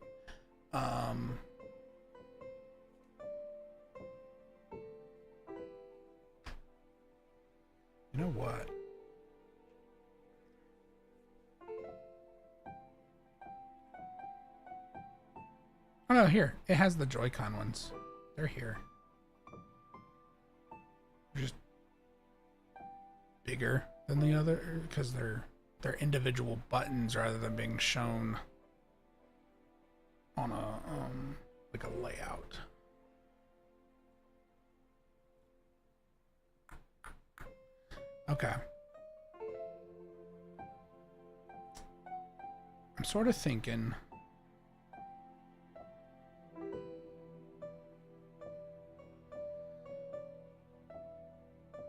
You know what? Oh no, here. It has the Joy-Con ones. They're here. bigger than the other because they're individual buttons rather than being shown on a like a layout. Okay. I'm sort of thinking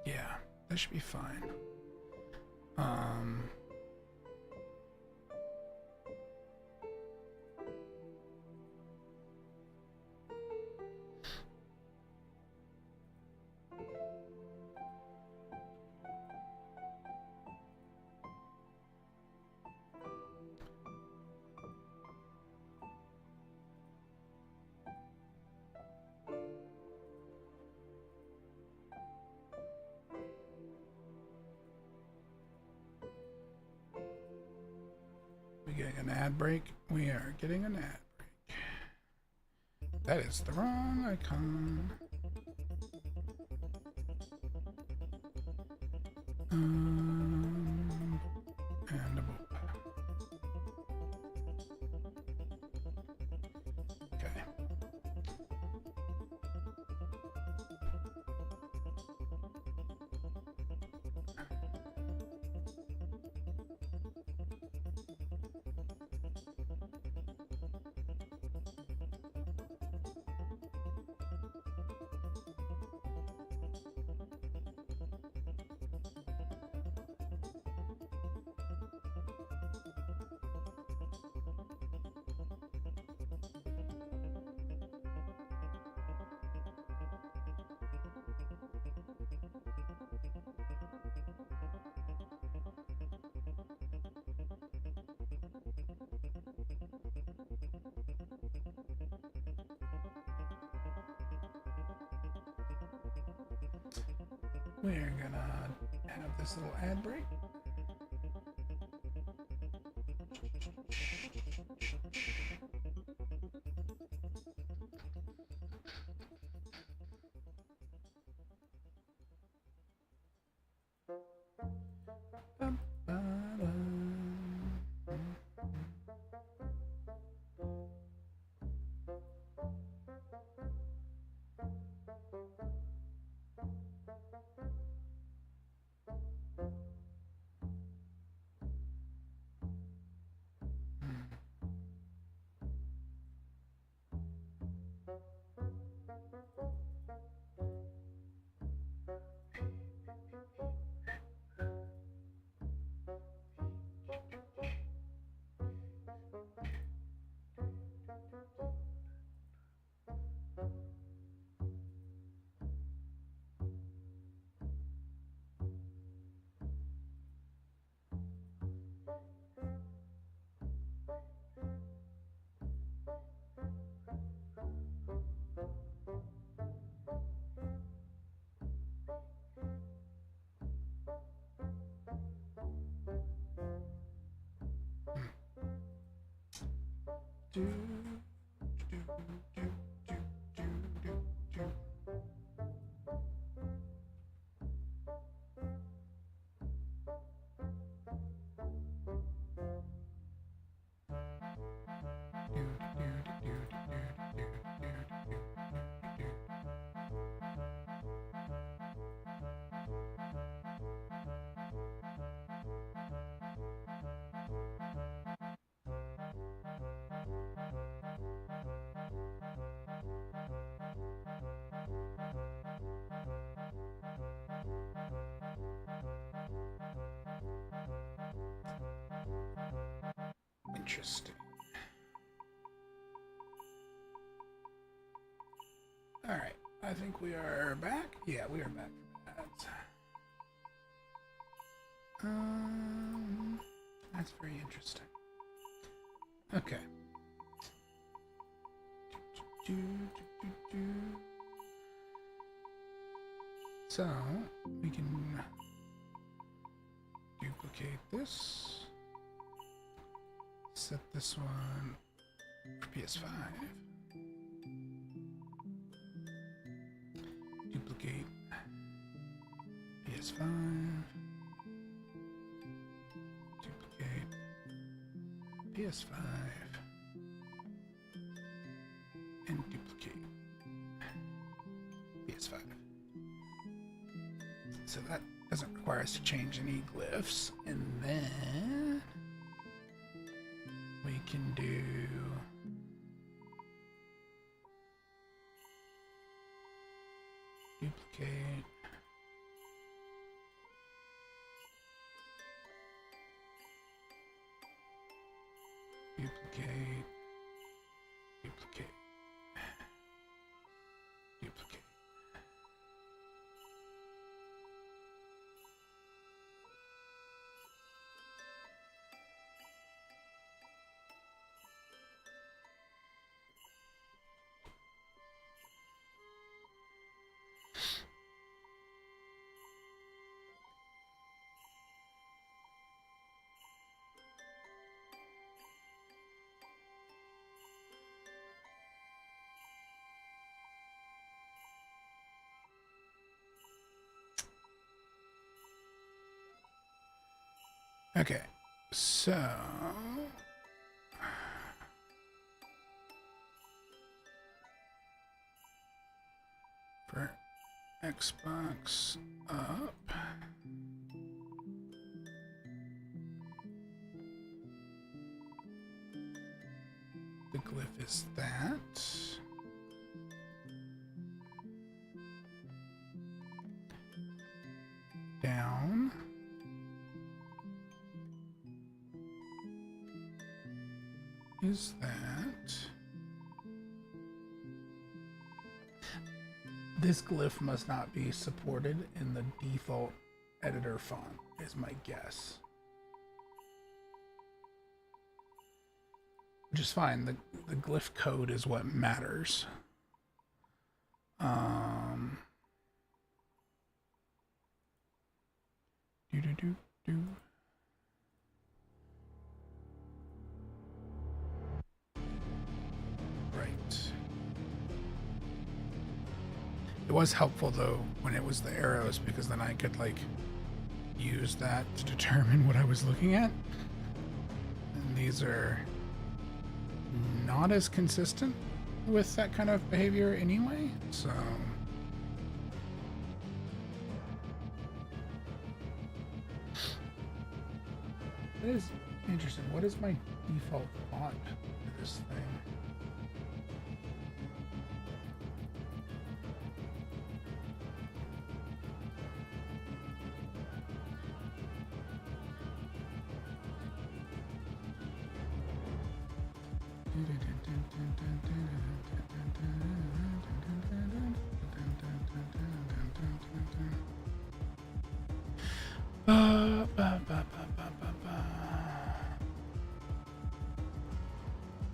yeah, that should be fine. We getting an ad break? We are getting an ad break. That is the wrong icon. And a boop. Okay. We're gonna have this little ad break. Interesting. All right, I think we are back. Yeah, we are back from that. That's very interesting. Okay. So we can duplicate this. Set this one for PS5. Duplicate PS5. PS5 and duplicate PS5. So that doesn't require us to change any glyphs. And then we can do duplicate. Duplicate, duplicate, duplicate. Okay, so for Xbox up, the glyph is that. Down. Is that this glyph must not be supported in the default editor font is my guess, which is fine. The glyph code is what matters. Do. It was helpful though when it was the arrows, because then I could like use that to determine what I was looking at. And these are not as consistent with that kind of behavior anyway, so that is interesting. What is my default font for this thing?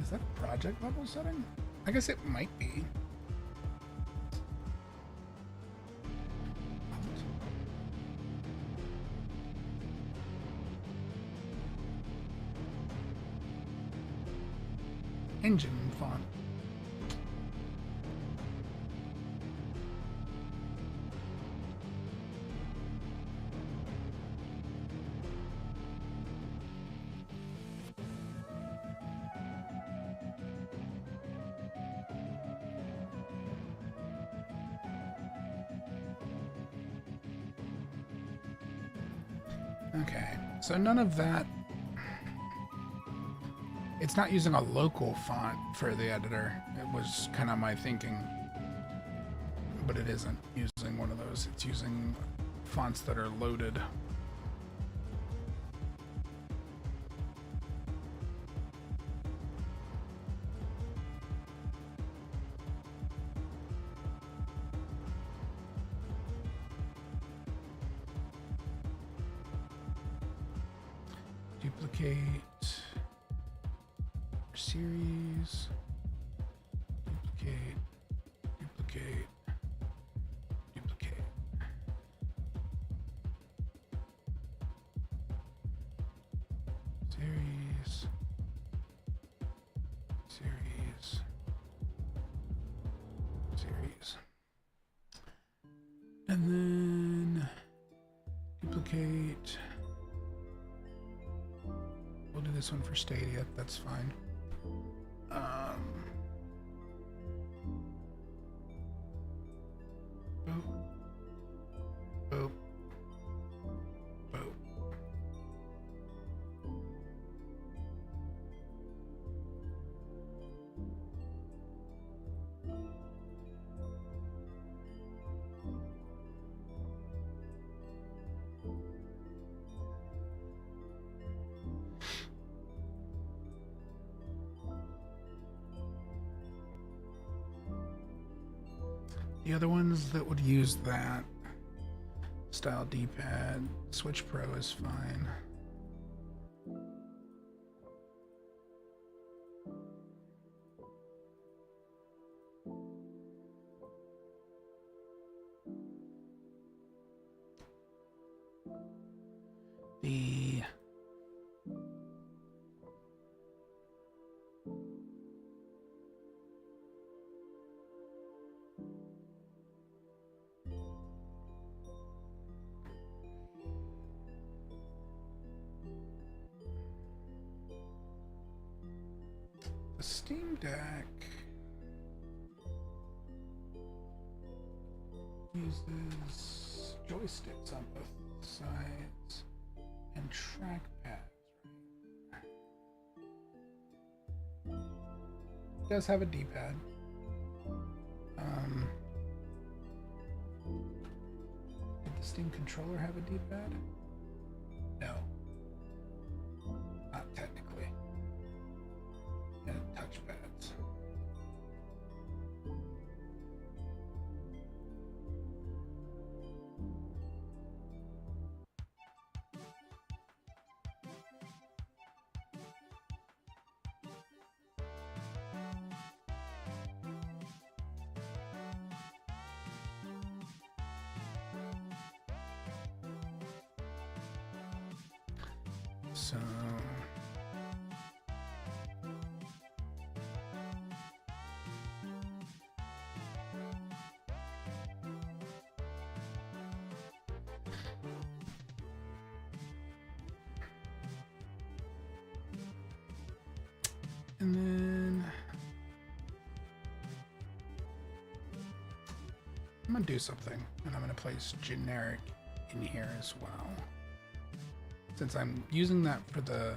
Is that a project level setting? I guess it might be. Engine font. Okay, so none of that. It's not using a local font for the editor. It was kind of my thinking, but it isn't using one of those. It's using fonts that are loaded. Duplicate. Series, duplicate, duplicate, duplicate. Series, series, series. And then duplicate. We'll do this one for Stadia. That's fine. Boop. Boop. Boop. The other ones that would use that style D-pad, Switch Pro is fine. The Steam Deck uses joysticks on both sides and trackpads. It does have a D-pad. Did the Steam controller have a D-pad? No. Not technically. It had touchpads. So and then I'm gonna do something, and I'm gonna place generic in here as well, since I'm using that for the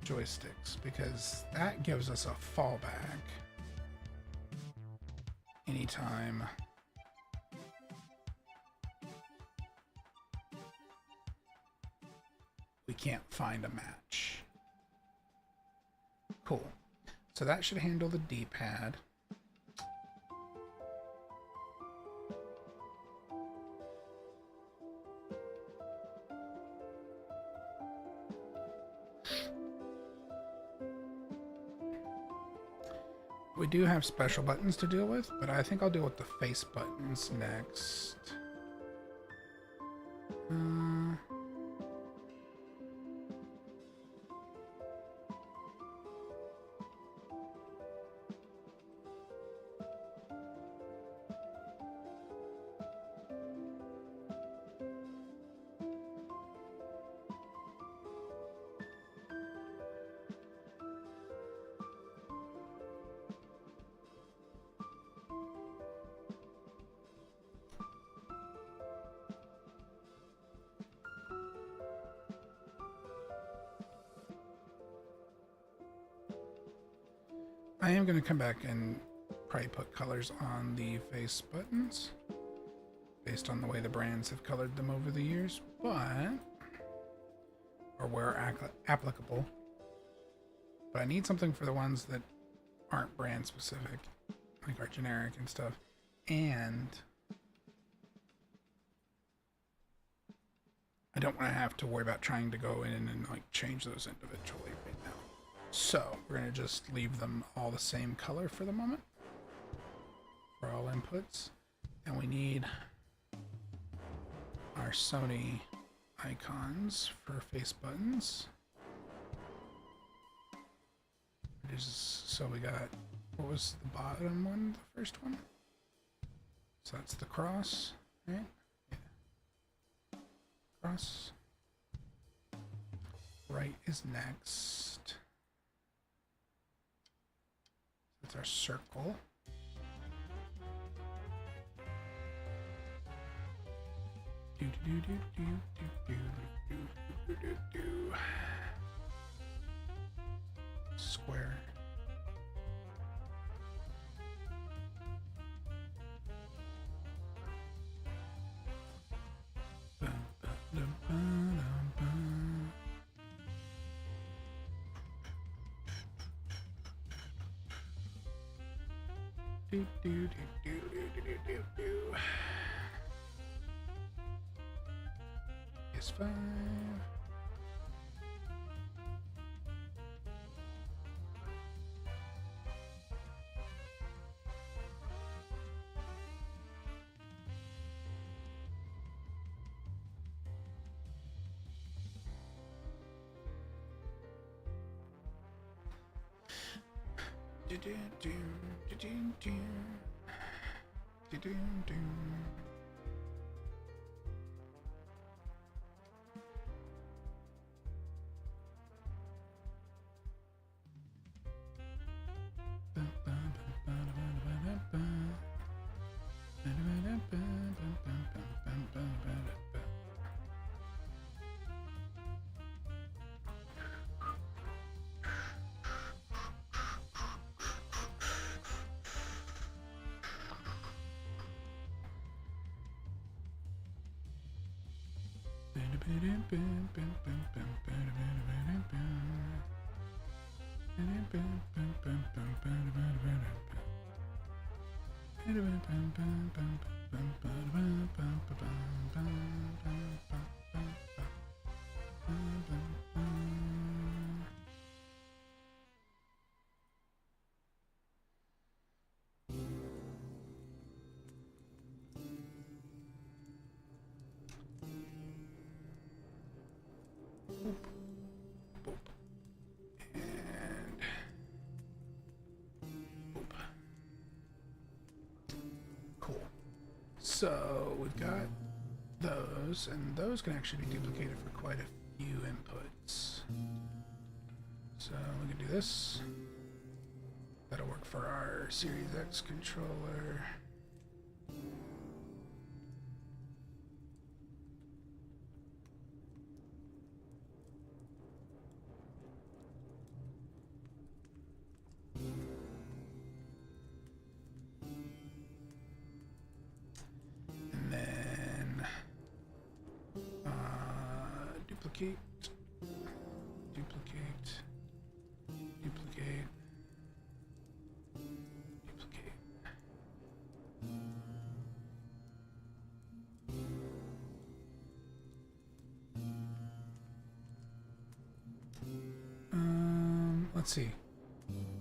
joysticks, because that gives us a fallback anytime we can't find a match. Cool. So that should handle the D-pad. We do have special buttons to deal with, but I think I'll deal with the face buttons next. I am going to come back and probably put colors on the face buttons based on the way the brands have colored them over the years, but or where applicable. But I need something for the ones that aren't brand specific, like our generic and stuff. And I don't want to have to worry about trying to go in and like change those individually right now. So we're going to just leave them all the same color for the moment for all inputs. And we need our Sony icons for face buttons. So we got, what was the bottom one, the first one? So that's the cross, right? Yeah. Cross. Right is next. That's our circle. Do do do do do do do do do. Square. Do do do do do do do do. Is 5. Do do do do do do do do do. Cool. So we've got those, and those can actually be duplicated for quite a few inputs. So we can do this. That'll work for our Series X controller. Duplicate, duplicate, duplicate, duplicate. Let's see.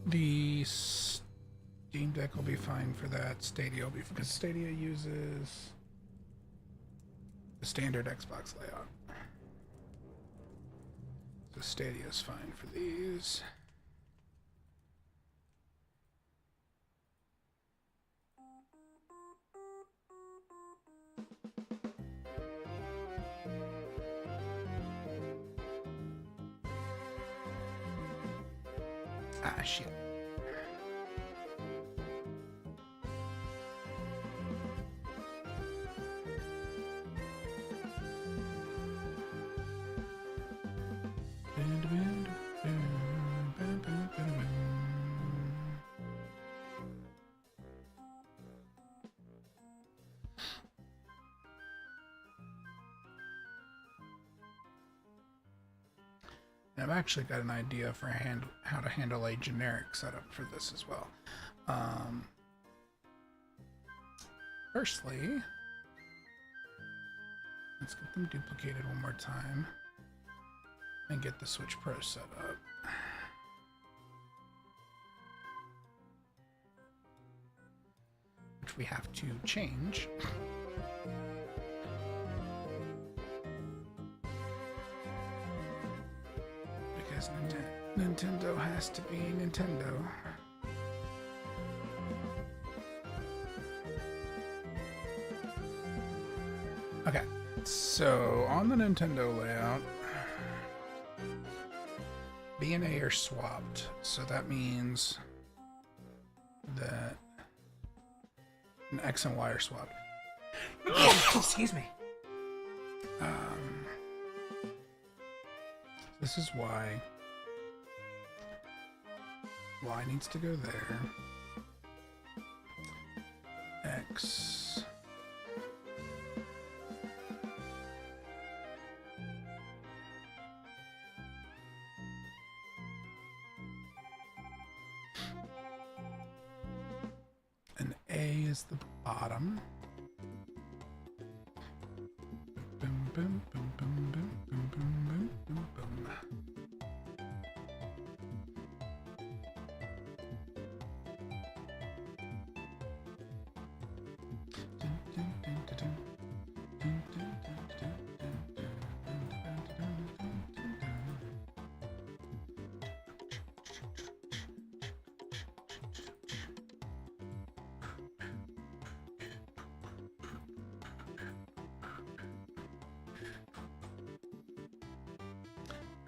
The Steam Deck will be fine for that. Stadia will be, because Stadia uses the standard Xbox layout. So Stadia is fine for these. Ah, shit. I've actually got an idea for how to handle a generic setup for this as well. Firstly, let's get them duplicated one more time and get the Switch Pro set up. Which we have to change. Because Nintendo has to be Nintendo. Okay, so on the Nintendo layout, B and A are swapped, so that means that an X and Y are swapped. Excuse me. This is why Y needs to go there. X. And A is the bottom. Boom, boom, boom, boom, boom, boom, boom, boom, boom, boom.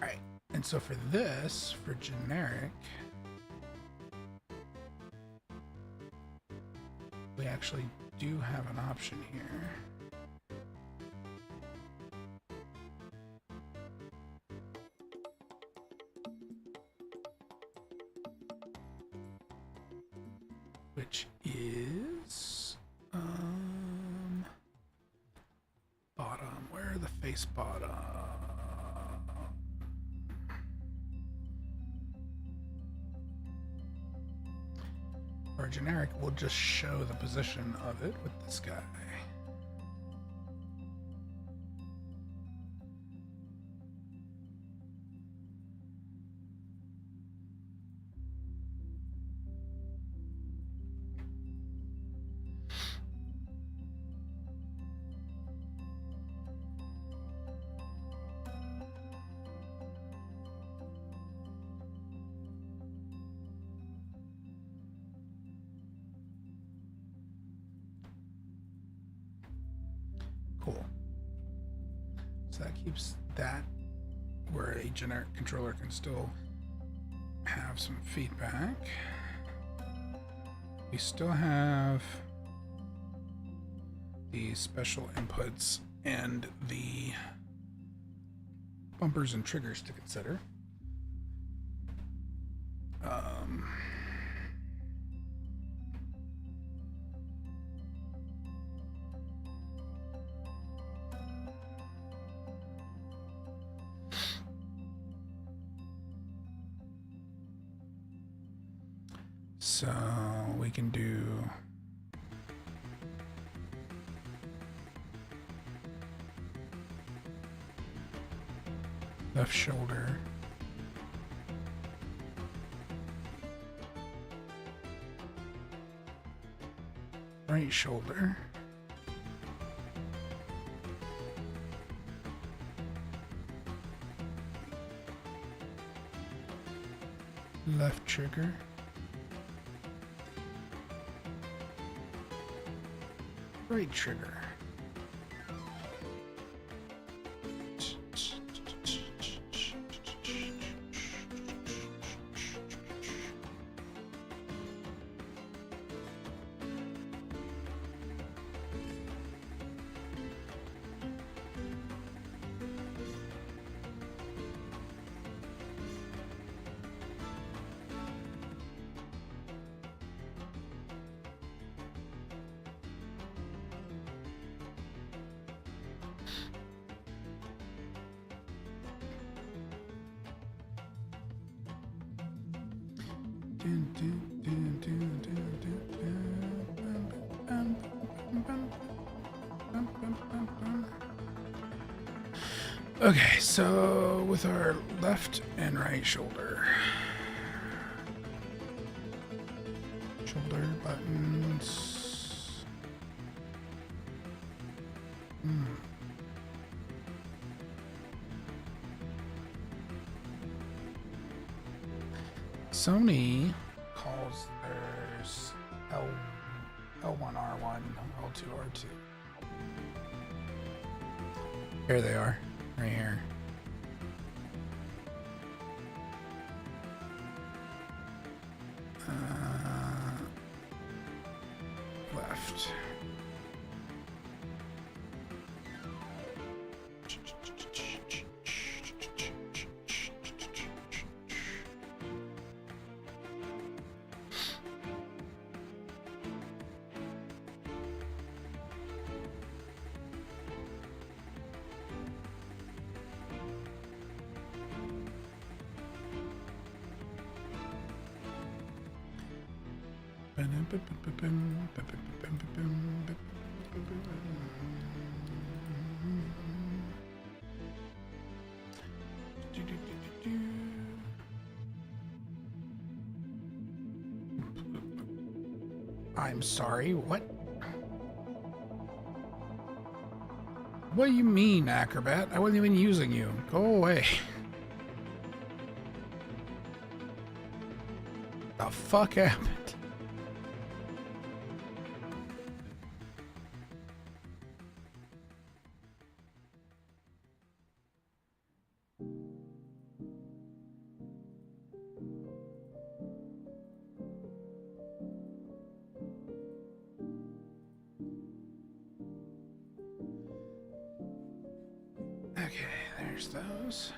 Alright, and so for this, for generic, we actually do have an option here. Which is bottom. Where are the face bottom? For a generic, we'll just show the position of it with this guy. Cool. So that keeps that where a generic controller can still have some feedback. We still have the special inputs and the bumpers and triggers to consider. So we can do left shoulder, right shoulder, left trigger, right trigger. Okay, so with our left and right shoulder buttons. Sony calls theirs L1R1, L2R2. Here they are, right here. left. I'm sorry, what? What do you mean, Acrobat? I wasn't even using you. Go away. The fuck happened? Okay, there's those.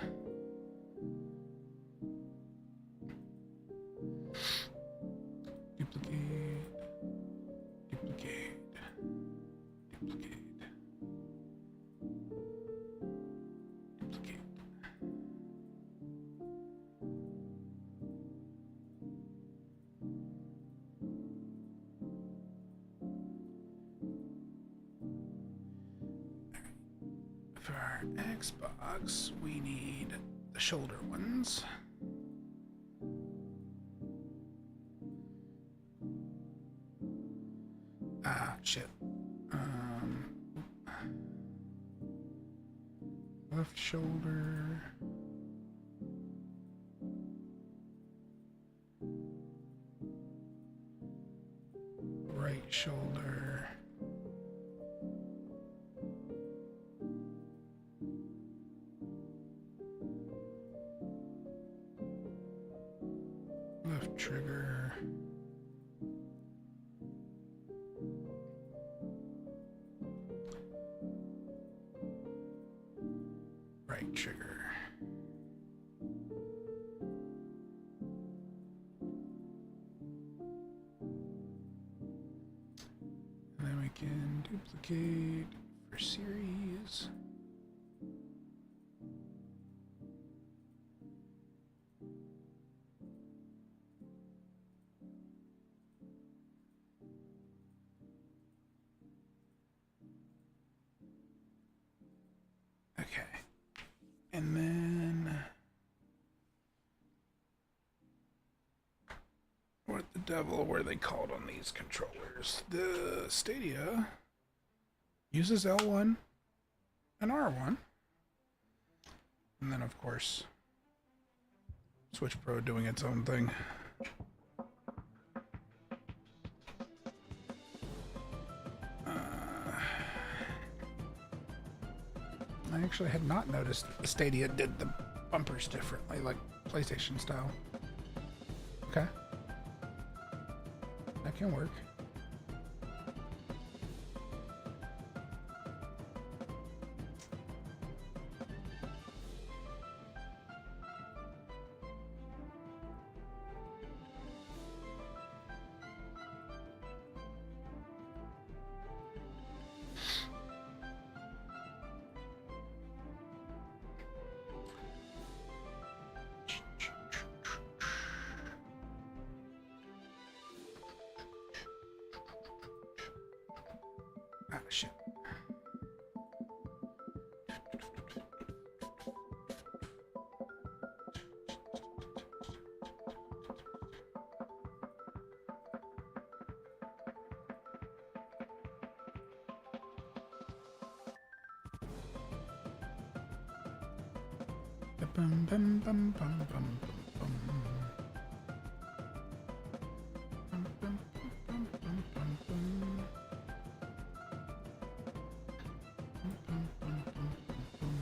Duplicate, duplicate, duplicate, duplicate. For our Xbox, we need the shoulder ones. Ah, shit. Left shoulder. Right shoulder. Left trigger. Right trigger. And then we can duplicate for series. Okay. And then what the devil were they called on these controllers? The Stadia uses L1 and R1. And then of course Switch Pro doing its own thing. I actually had not noticed that the Stadia did the bumpers differently, like PlayStation style. Okay. That can work. Ah, shit. Bum, bum, bum, bum, bum, bum, bum. Bum, bum, bum, bum, bum, bum. Bum, bum, bum, bum, bum.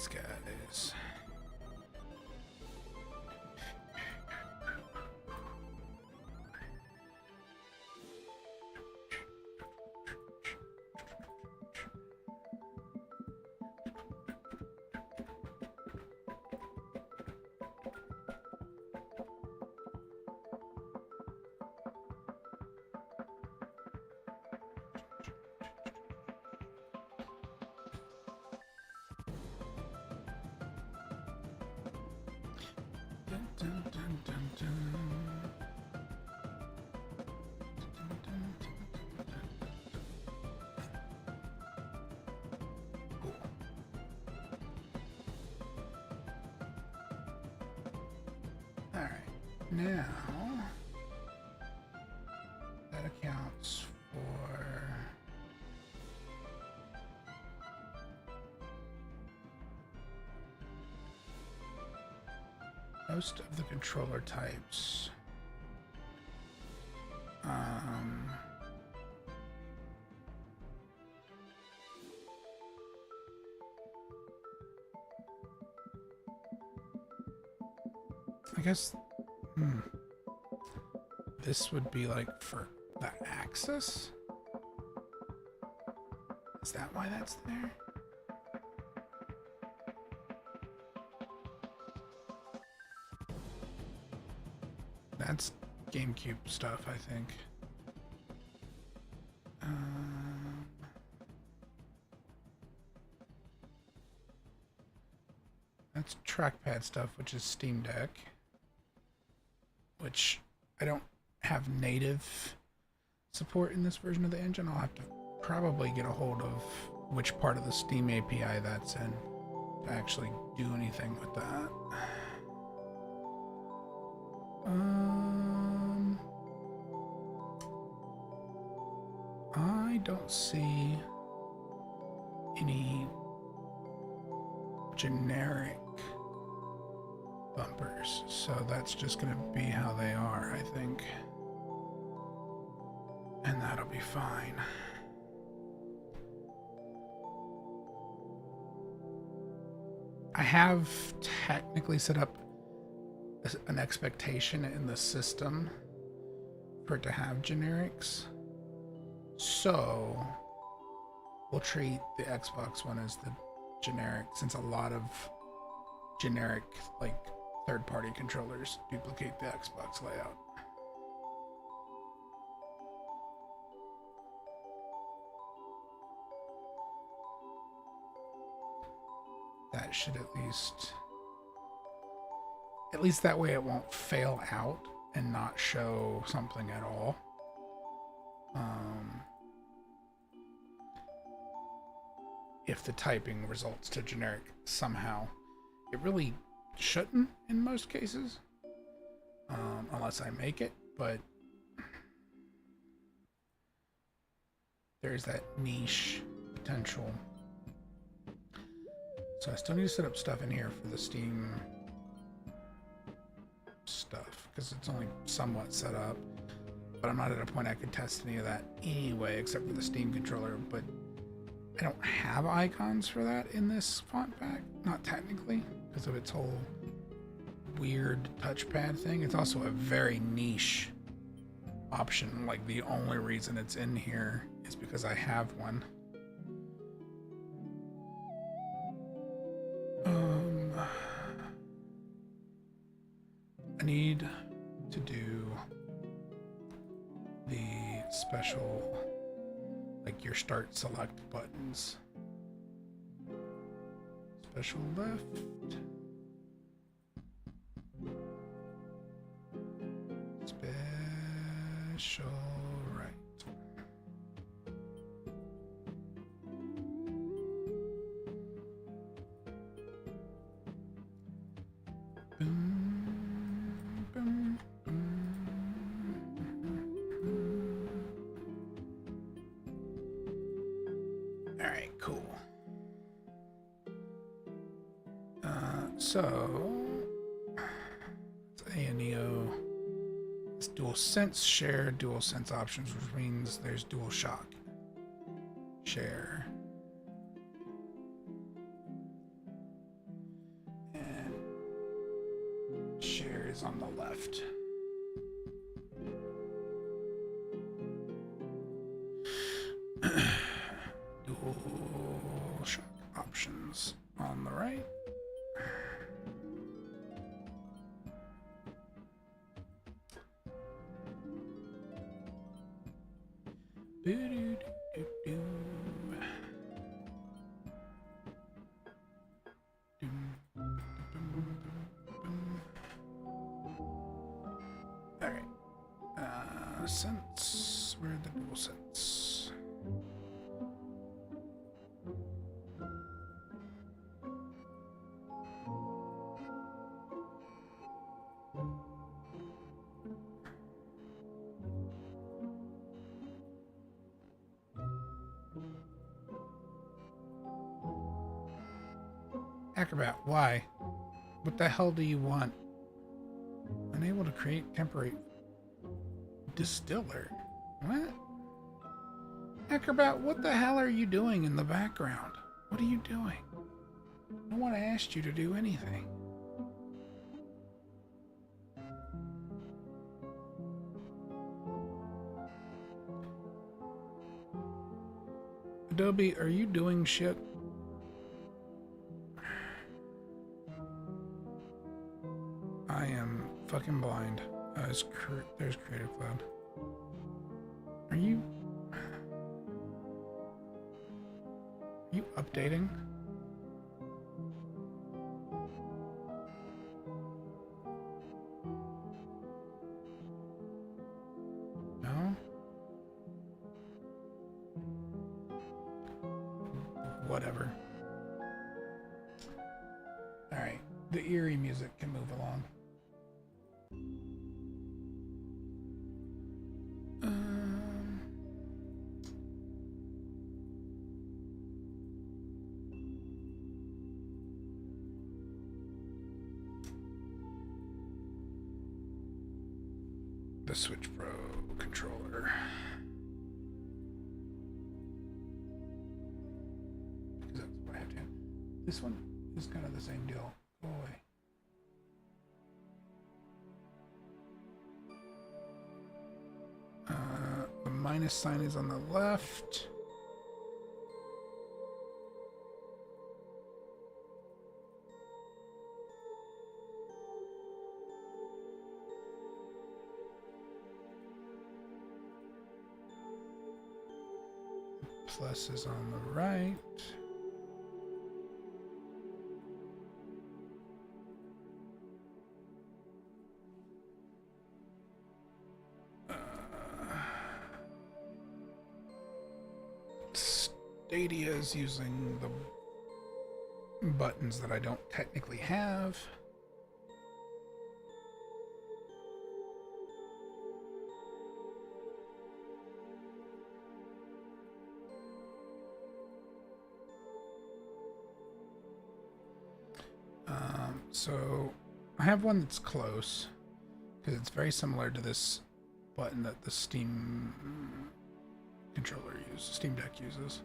these guys. Dun, dun, dun, dun. Dun, dun, dun, dun, dun. Cool. All right, now that accounts for most of the controller types. I guess this would be like for the axis. Is that why that's there? That's GameCube stuff, I think. That's trackpad stuff, which is Steam Deck, which I don't have native support in this version of the engine. I'll have to probably get a hold of which part of the Steam API that's in to actually do anything with that. I don't see any generic bumpers, so that's just going to be how they are, I think. And that'll be fine. I have technically set up an expectation in the system for it to have generics, so we'll treat the Xbox One as the generic, since a lot of generic, like, third-party controllers duplicate the Xbox layout. That should at least that way it won't fail out and not show something at all. If the typing results to generic somehow. It really shouldn't in most cases, unless I make it, but there's that niche potential. So I still need to set up stuff in here for the Steam stuff, because it's only somewhat set up, but I'm not at a point I could test any of that anyway, except for the Steam controller. But I don't have icons for that in this font pack, not technically, because of its whole weird touchpad thing. It's also a very niche option. Like, the only reason it's in here is because I have one. I need to do the special, like, your start select buttons. Special left. Special right. Boom, boom, All right, cool. So it's A and Neo. It's dual sense share, dual sense options, which means there's dual shock share. is on the left. Dual shock options on the right. Boo-doo-doo-doo-doo. Alright. Sense. Where are the dual sense? Acrobat, why? What the hell do you want? Unable to create temporary distiller. What? Acrobat, what the hell are you doing in the background? What are you doing? No one asked you to do anything. Adobe, are you doing shit? I am fucking blind. There's Creative Cloud. Are you updating? No? Whatever. Alright, the eerie music can move along. The Switch Pro controller. Because that's what I have to have. This one is kind of the same deal. Go away. The minus sign is on the left. Plus is on the right. Stadia is using the buttons that I don't technically have. So I have one that's close because it's very similar to this button that the Steam controller uses, Steam Deck uses.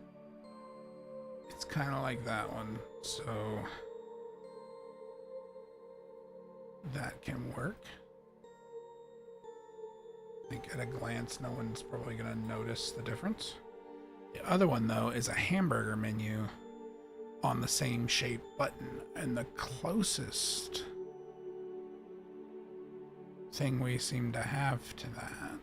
It's kind of like that one, so that can work. I think at a glance, no one's probably going to notice the difference. The other one, though, is a hamburger menu on the same shape button, and the closest thing we seem to have to that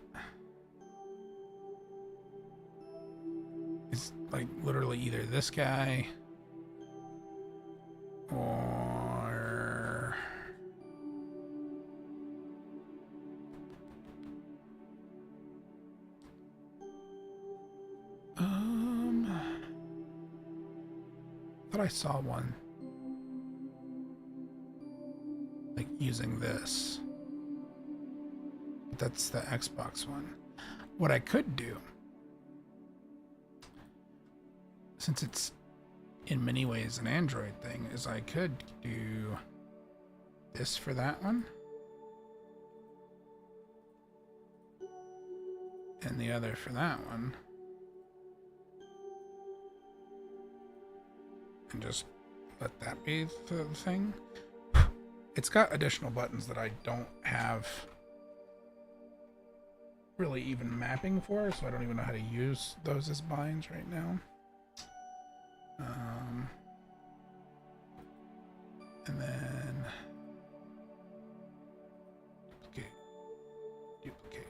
is like literally either this guy or I saw one like using this, but that's the Xbox one. What I could do, since it's in many ways an Android thing, is I could do this for that one and the other for that one. And just let that be the thing. it's got additional buttons that I don't have really even mapping for, so I don't even know how to use those as binds right now. And then duplicate.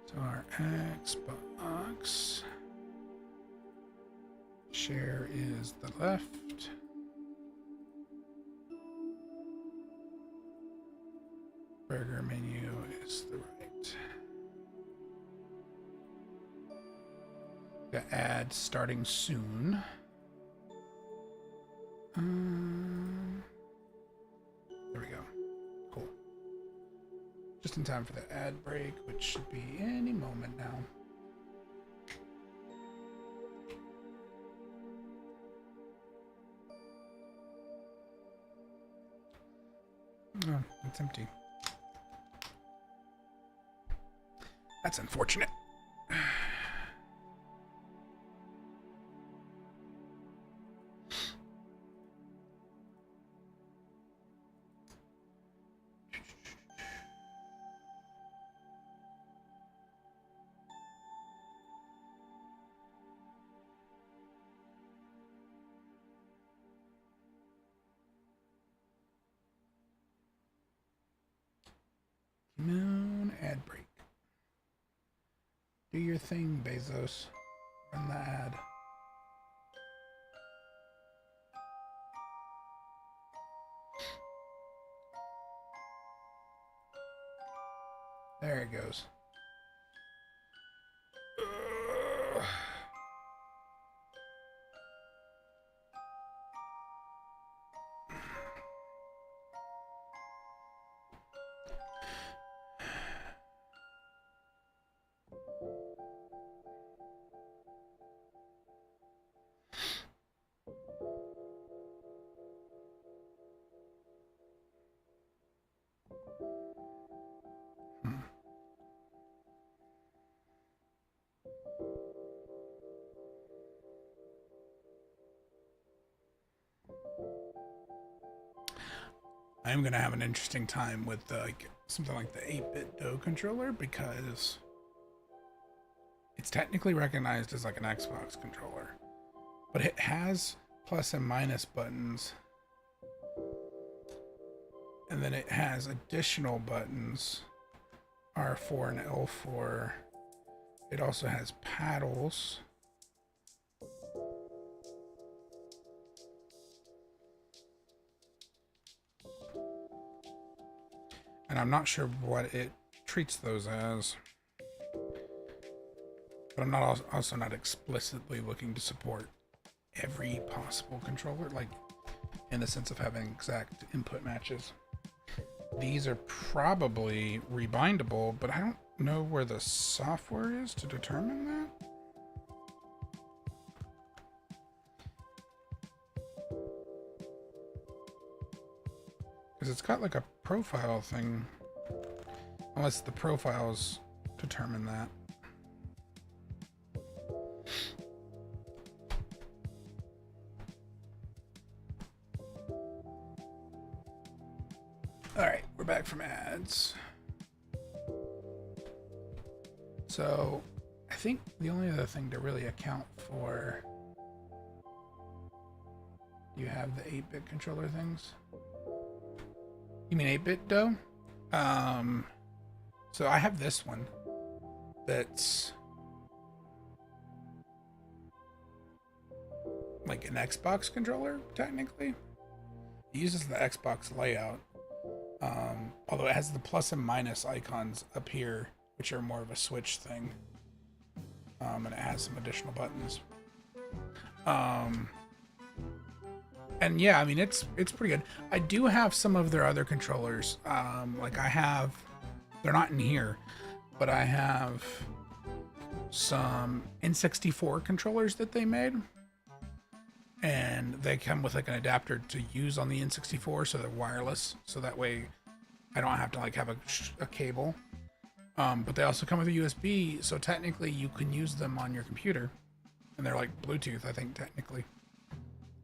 So our Xbox share is the left. Burger menu is the right. The ad starting soon. There we go. Cool. Just in time for the ad break, which should be any moment now. Oh, it's empty. That's unfortunate. Moon ad break. Do your thing, Bezos. Run the ad. There it goes. I'm going to have an interesting time with something like the 8-bit Do controller because it's technically recognized as like an Xbox controller, but it has plus and minus buttons, and then it has additional buttons, R4 and L4. It also has paddles. And I'm not sure what it treats those as. But I'm not also not explicitly looking to support every possible controller, like in the sense of having exact input matches. These are probably rebindable, but I don't know where the software is to determine that. Because it's got like a profile thing, unless the profiles determine that. All right, we're back from ads. So I think the only other thing to really account for, you have the 8-bit controller things. You mean 8-bit Do? So I have this one that's like an Xbox controller, technically. It uses the Xbox layout, although it has the plus and minus icons up here, which are more of a switch thing, and it has some additional buttons. And yeah, I mean, it's pretty good. I do have some of their other controllers. Like I have, they're not in here, but I have some N64 controllers that they made. And they come with like an adapter to use on the N64, so they're wireless. So that way I don't have to like have a cable. But they also come with a USB, so technically you can use them on your computer, and they're like Bluetooth, I think, technically.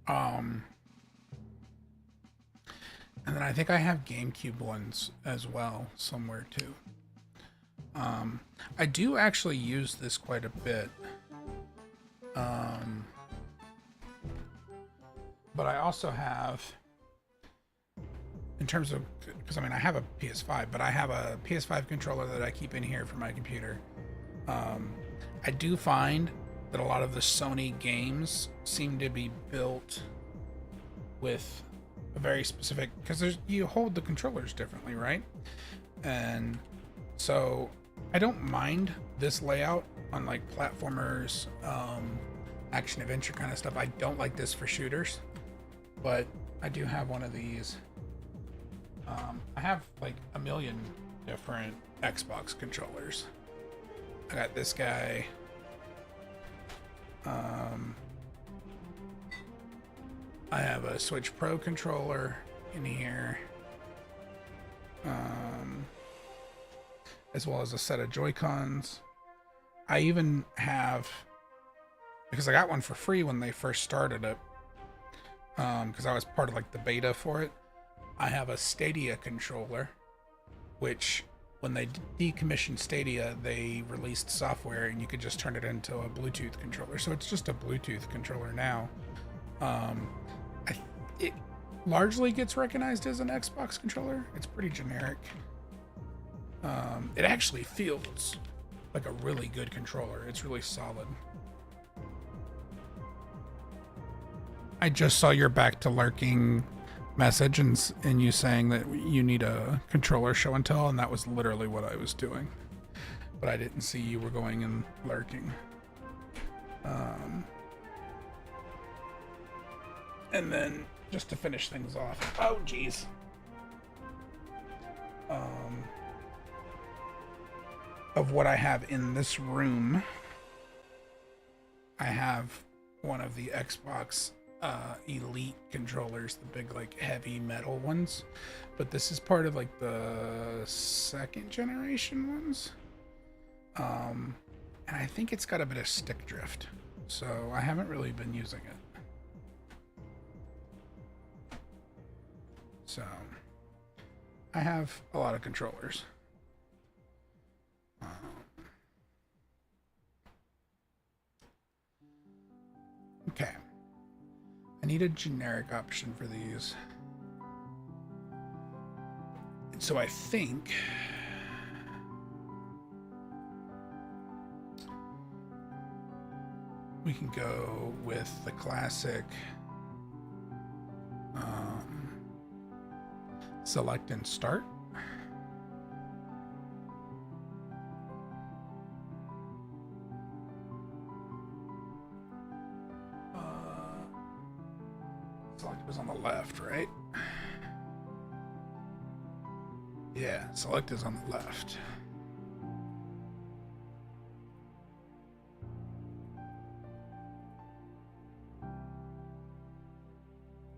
And then I think I have GameCube ones as well somewhere too. I do actually use this quite a bit. But I also have, in terms of, because I mean I have a PS5, but I have a PS5 controller that I keep in here for my computer. I do find that a lot of the Sony games seem to be built with a very specific, because you hold the controllers differently, right? And so I don't mind this layout on like platformers, action adventure kind of stuff. I don't like this for shooters, but I do have one of these. I have like a million different Xbox controllers. I got this guy. I have a Switch Pro controller in here, as well as a set of Joy-Cons. I even have, because I got one for free when they first started it, because I was part of like the beta for it. I have a Stadia controller, which when they decommissioned Stadia, they released software and you could just turn it into a Bluetooth controller. So it's just a Bluetooth controller now. It largely gets recognized as an Xbox controller. It's pretty generic. It actually feels like a really good controller. It's really solid. I just saw your back to lurking message and you saying that you need a controller show and tell, and that was literally what I was doing. But I didn't see you were going and lurking. And then just to finish things off. Oh, geez. Of what I have in this room, I have one of the Xbox Elite controllers, the big like heavy metal ones, but this is part of like the second generation ones. And I think it's got a bit of stick drift, so I haven't really been using it. So I have a lot of controllers. Okay. I need a generic option for these. So I think we can go with the classic select and start. Select was on the left, right? Yeah, select is on the left.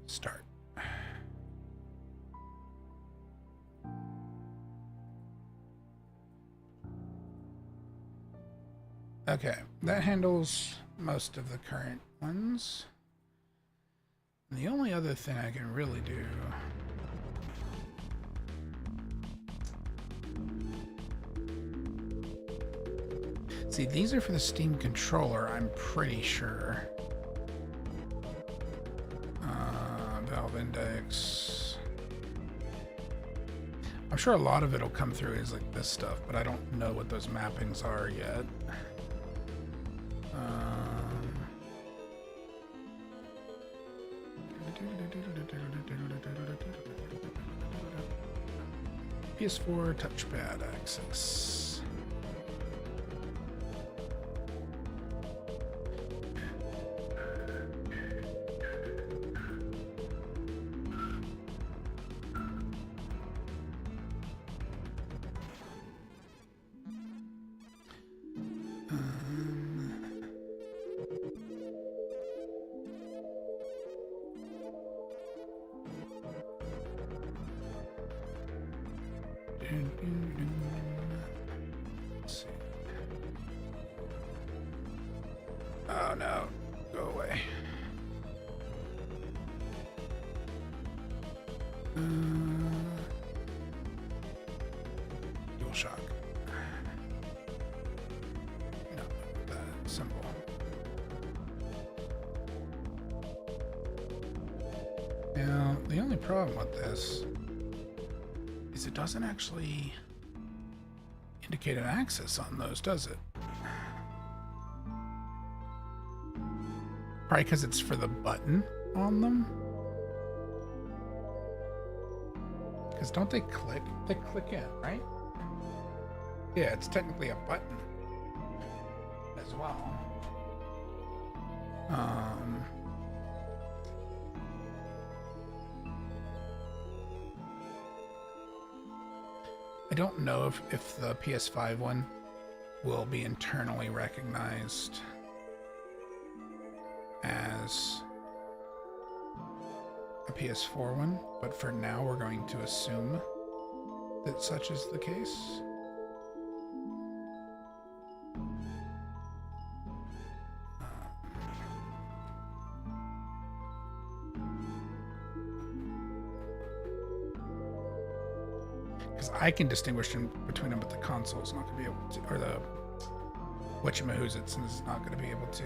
Start. Okay, that handles most of the current ones. And the only other thing I can really do see, these are for the Steam controller, I'm pretty sure. Valve Index. I'm sure a lot of it'll come through as like this stuff, but I don't know what those mappings are yet. PS4 touchpad access. no. Go away. Dual shock. No, the symbol. Now, the only problem with this is it doesn't actually indicate an axis on those, does it? Probably because it's for the button on them. Because don't they click? They click in, right? Yeah, it's technically a button as well. I don't know if the PS5 one will be internally recognized as a PS4 one, but for now we're going to assume that such is the case. Because I can distinguish between them, but the console is not going to be able to, or the whatchamahoots is not going to be able to.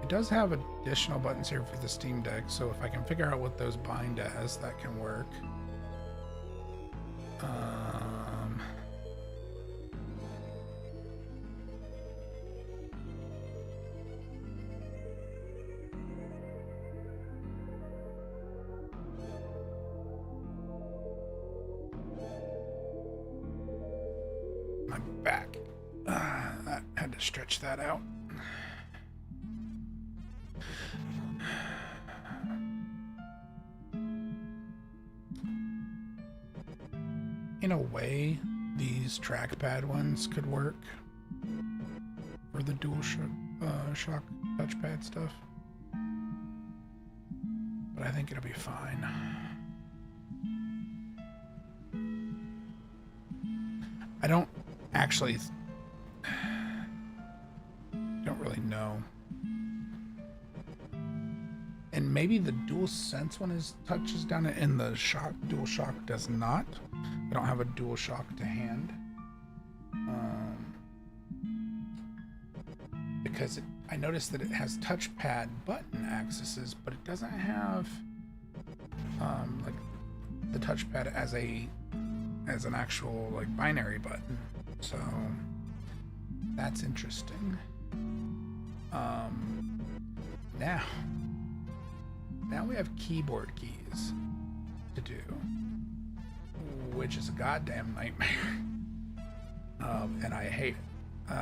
It does have additional buttons here for the Steam Deck, so if I can figure out what those bind as, that can work. My back. I had to stretch that out. In a way, these trackpad ones could work for the dual shock touchpad stuff, but I think it'll be fine. I don't actually don't really know. And maybe the DualSense one touches down it and the DualShock does not. I don't have a DualShock to hand. Because I noticed that it has touchpad button accesses, but it doesn't have like the touchpad as an actual like binary button. So that's interesting. Now we have keyboard keys to do, which is a goddamn nightmare. And I hate it.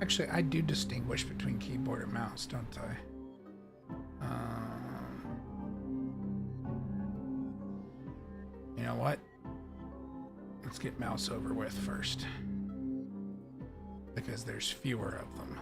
Actually, I do distinguish between keyboard and mouse, don't I? You know what? Let's get mouse over with first, because there's fewer of them.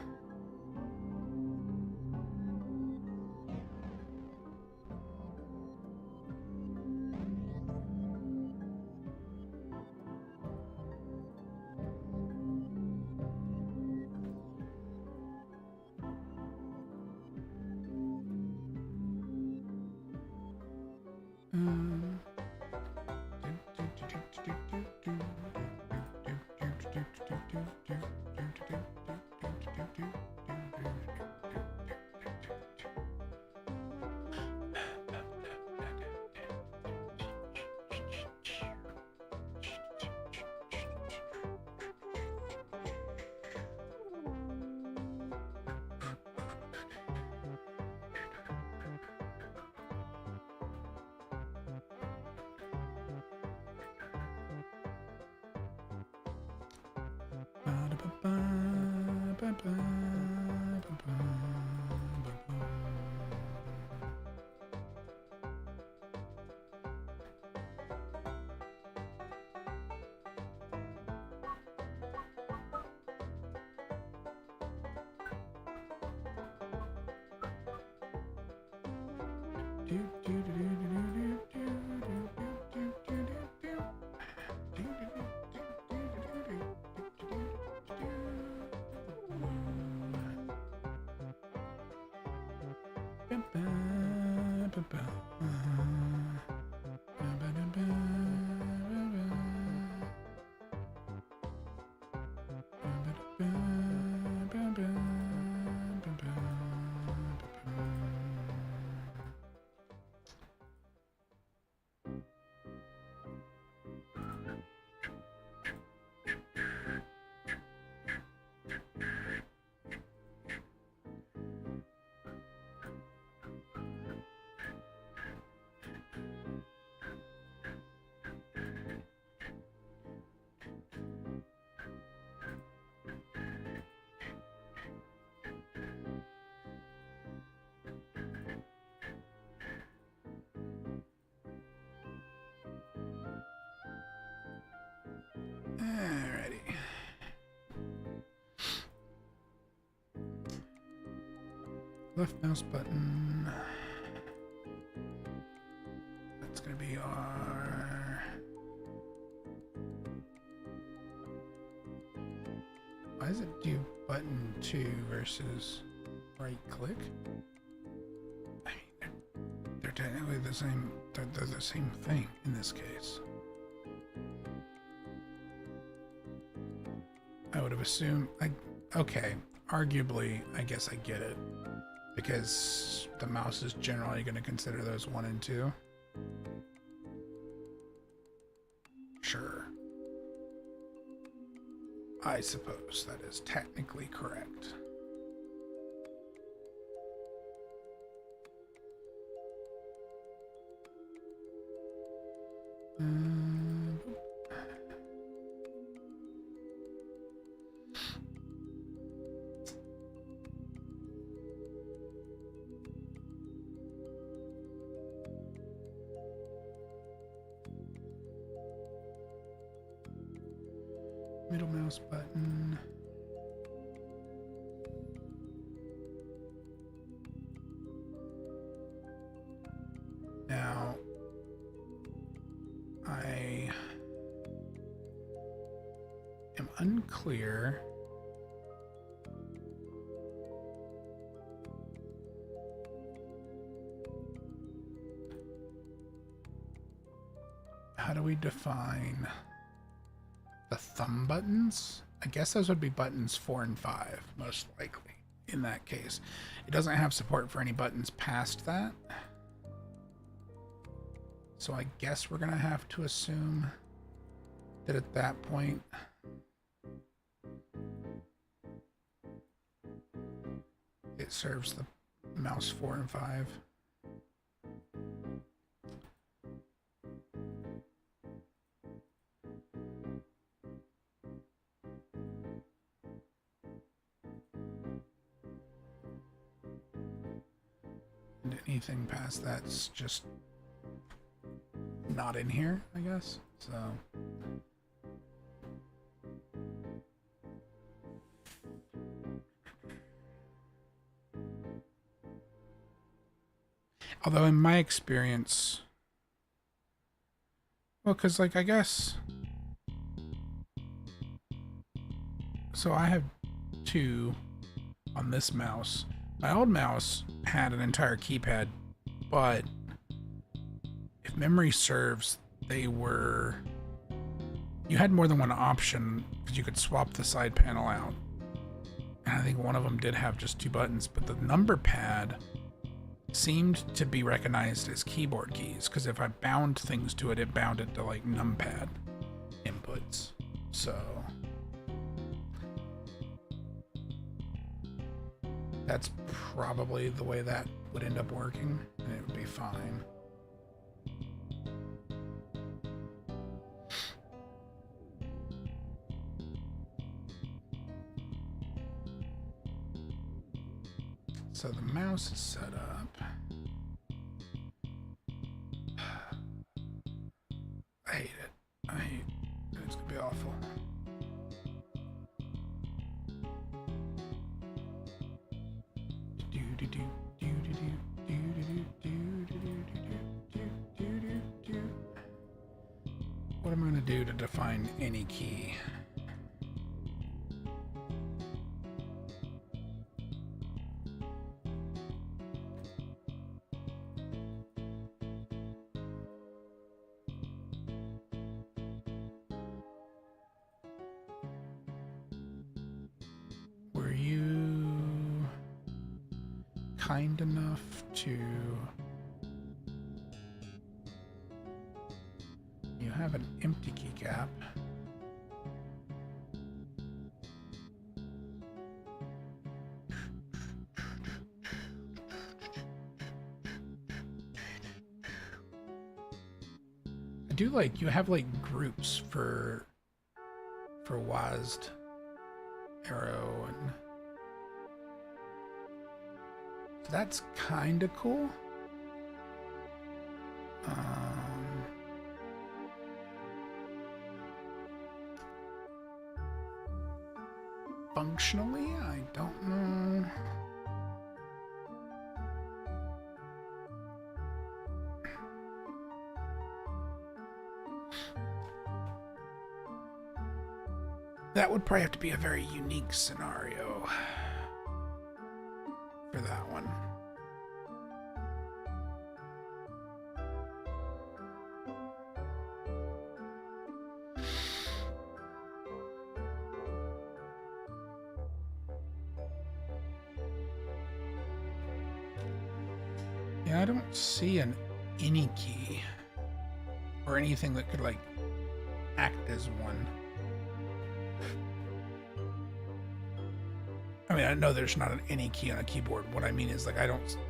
Alrighty. Left mouse button. That's going to be our... Why does it do button 2 versus right click? I mean, they're technically the same. They're the same thing in this case. I would have assumed, okay, arguably, I guess I get it. Because the mouse is generally going to consider those 1 and 2. Sure. I suppose that is technically correct. Middle mouse button. Now, I am unclear how do we define the thumb buttons? I guess those would be buttons 4 and 5, most likely, in that case. It doesn't have support for any buttons past that. So I guess we're going to have to assume that at that point, it serves the mouse 4 and 5. And anything past that's just not in here, I guess. So although in my experience, well, because like I guess, so I have 2 on this mouse. My old mouse had an entire keypad, but if memory serves, you had more than one option because you could swap the side panel out. And I think one of them did have just 2 buttons, but the number pad seemed to be recognized as keyboard keys because if I bound things to it, it bound it to like numpad inputs. So that's probably the way that would end up working, and it would be fine. So the mouse is set up. I hate it. I hate it. It's gonna be awful. What am I gonna do to define any key? Were you kind enough to... You have an empty keycap. I do like, you have like groups for WASD, Arrow, and so that's kind of cool. Functionally, I don't know. That would probably have to be a very unique scenario for that one. Yeah, I don't see an any key or anything that could like act as one. I mean, I know there's not an any key on a keyboard. What I mean is like,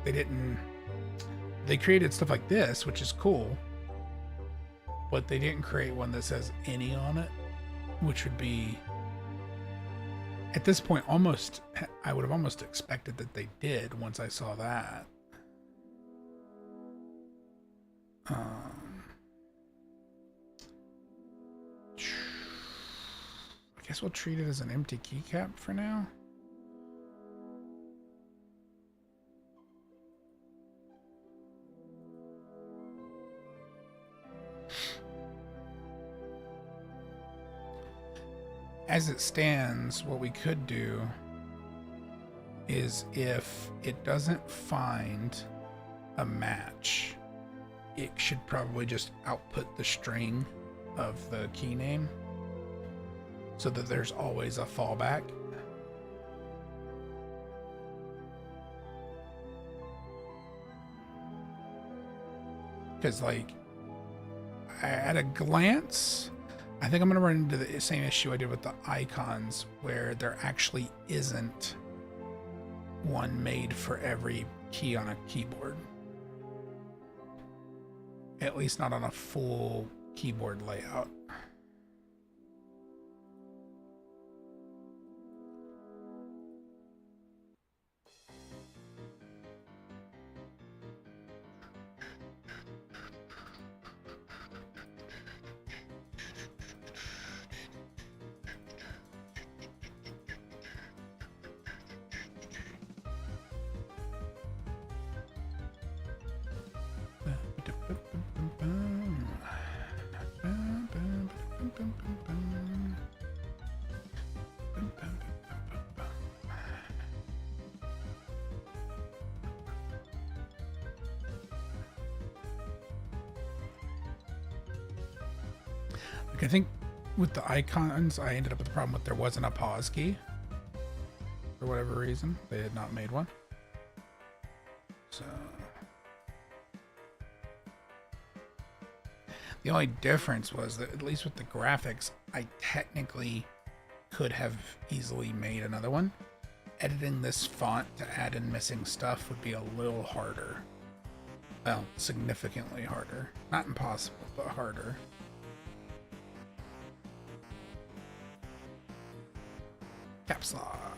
they created stuff like this, which is cool, but they didn't create one that says any on it, which would be, at this point, almost, I would have almost expected that they did once I saw that. I guess we'll treat it as an empty keycap for now. As it stands, what we could do is if it doesn't find a match, it should probably just output the string of the key name so that there's always a fallback. Because like, at a glance, I think I'm going to run into the same issue I did with the icons, where there actually isn't one made for every key on a keyboard. At least not on a full keyboard layout. Like, I think with the icons, I ended up with the problem with there wasn't a pause key. For whatever reason, they had not made one. So the only difference was that, at least with the graphics, I technically could have easily made another one. Editing this font to add in missing stuff would be a little harder. Well, significantly harder. Not impossible, but harder. Caps lock.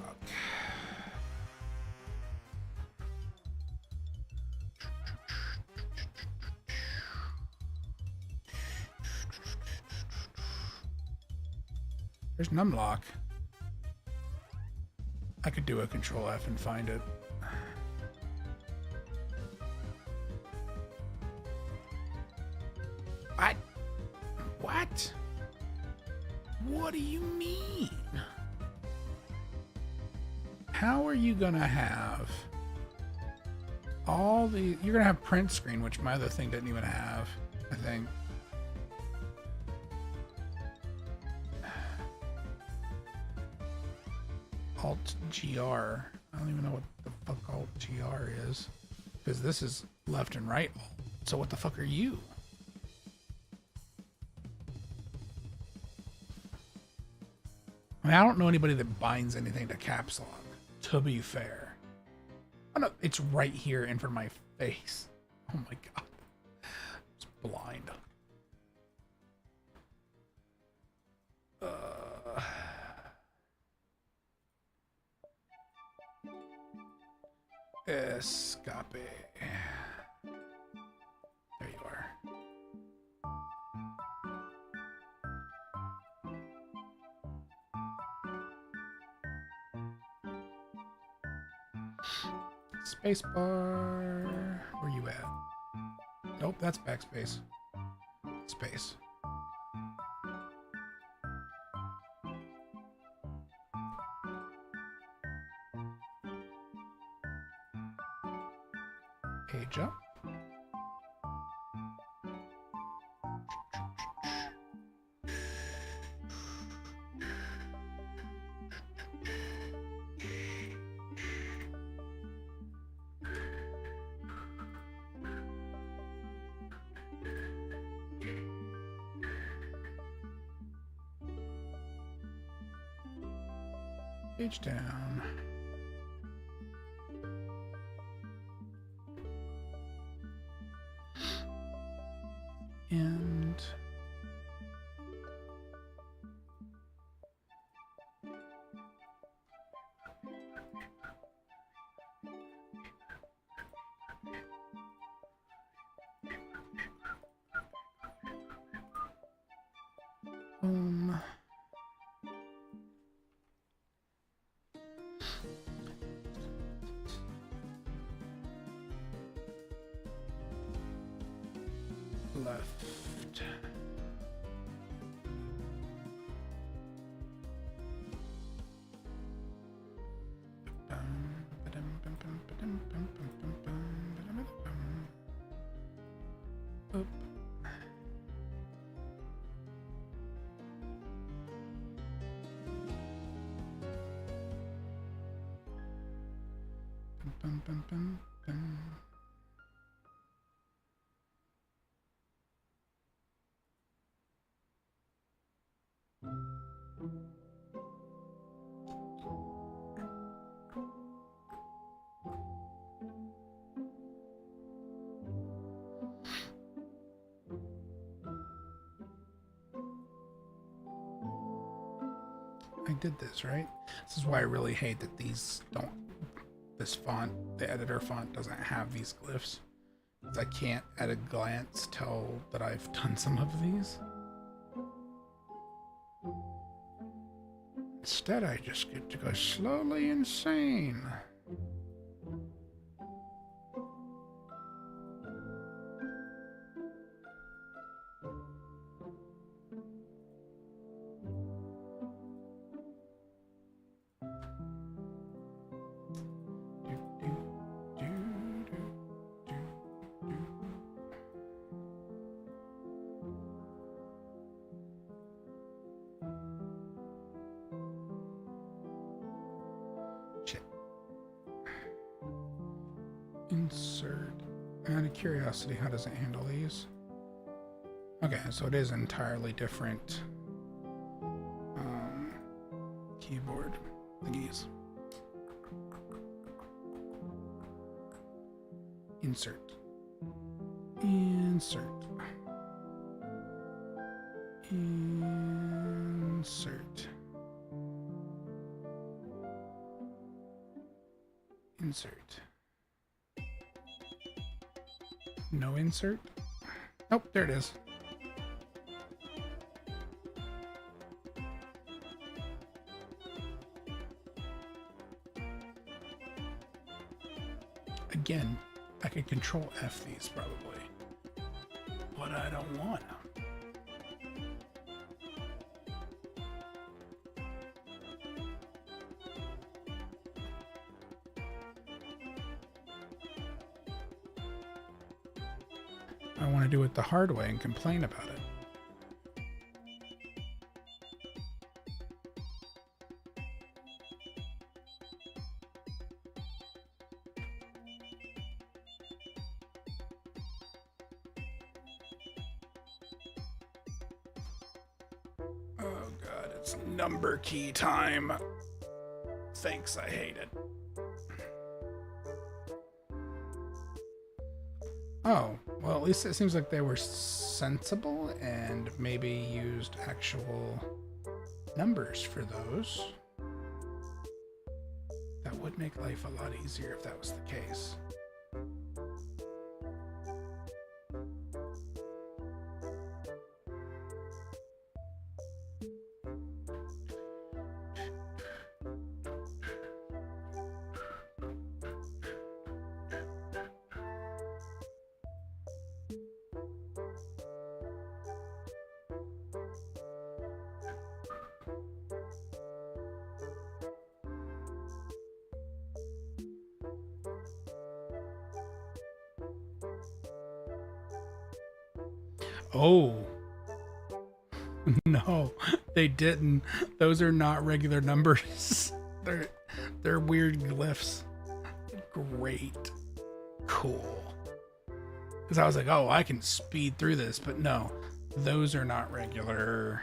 There's numlock. I could do a control F and find it. What? What do you mean? How are you gonna have all the... You're gonna have print screen, which my other thing didn't even have, I think. Alt-GR. I don't even know what the fuck Alt-GR is. Because this is left and right. So what the fuck are you? I mean, I don't know anybody that binds anything to caps lock, to be fair. Oh no, it's right here in front of my face. Oh my god. It's blind. Escape. There you are. Spacebar. Where you at? Nope, that's backspace. Space. Page up. Page down. And left. Up. Bum, bum, bum, bum. I did this, right? This is why I really hate that these don't... This font, the editor font, doesn't have these glyphs. I can't at a glance tell that I've done some of these. Instead, I just get to go slowly insane. Insert. Out of curiosity, how does it handle these? Okay, so it is entirely different keyboard thingies. Insert. Insert. Insert. Insert. No insert? Nope, there it is. Again, I could control F these probably, but I don't want to. I want to do it the hard way and complain about it. Oh god, it's number key time. Thanks, I hate it. Oh, well, at least it seems like they were sensible and maybe used actual numbers for those. That would make life a lot easier if that was the case. Oh. No, they didn't. Those are not regular numbers. They're weird glyphs. Great. Cool. Because I was like, oh, I can speed through this, but no, those are not regular.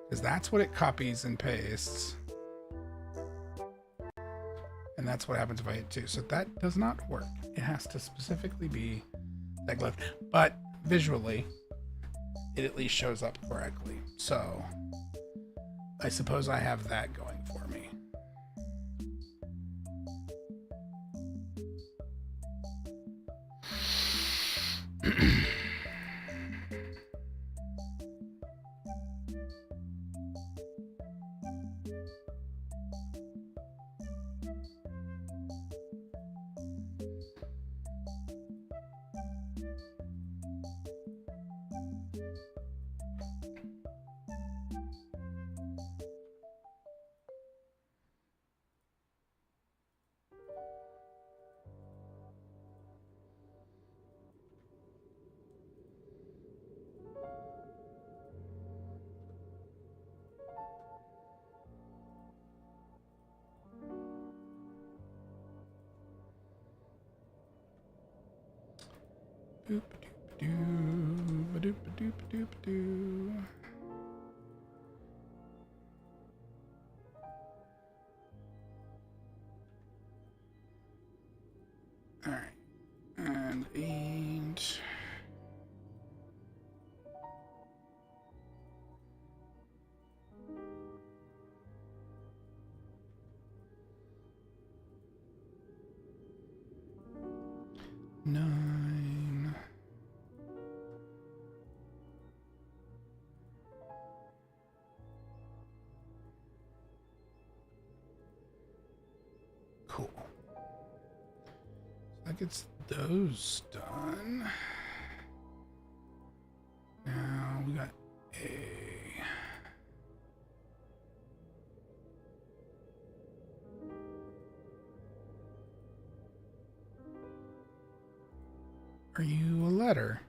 Because that's what it copies and pastes. And that's what happens if I hit 2. So that does not work. It has to specifically be that glyph. But visually, it at least shows up correctly. So I suppose I have that going for me. Doop-a-doop-a-doop-a-doop-a-doop-a-doo. All right, and 8. Nine. Cool. That gets those done. Now we got A. Are you a letter?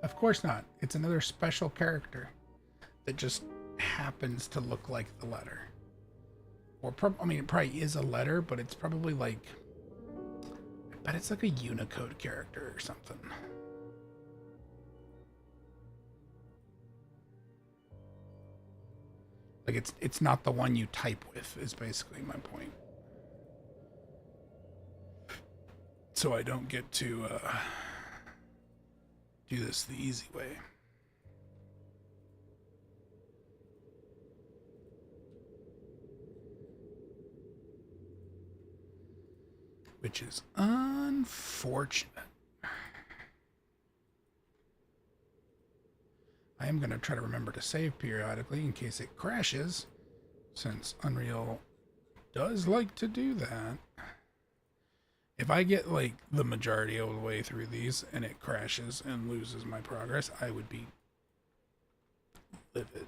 Of course not. It's another special character that just happens to look like the letter. Or, I mean, it probably is a letter, but it's probably like, I bet it's like a Unicode character or something. Like it's not the one you type with is basically my point. So I don't get to do this the easy way. Which is unfortunate. I am going to try to remember to save periodically in case it crashes, since Unreal does like to do that. If I get like the majority of the way through these and it crashes and loses my progress, I would be livid.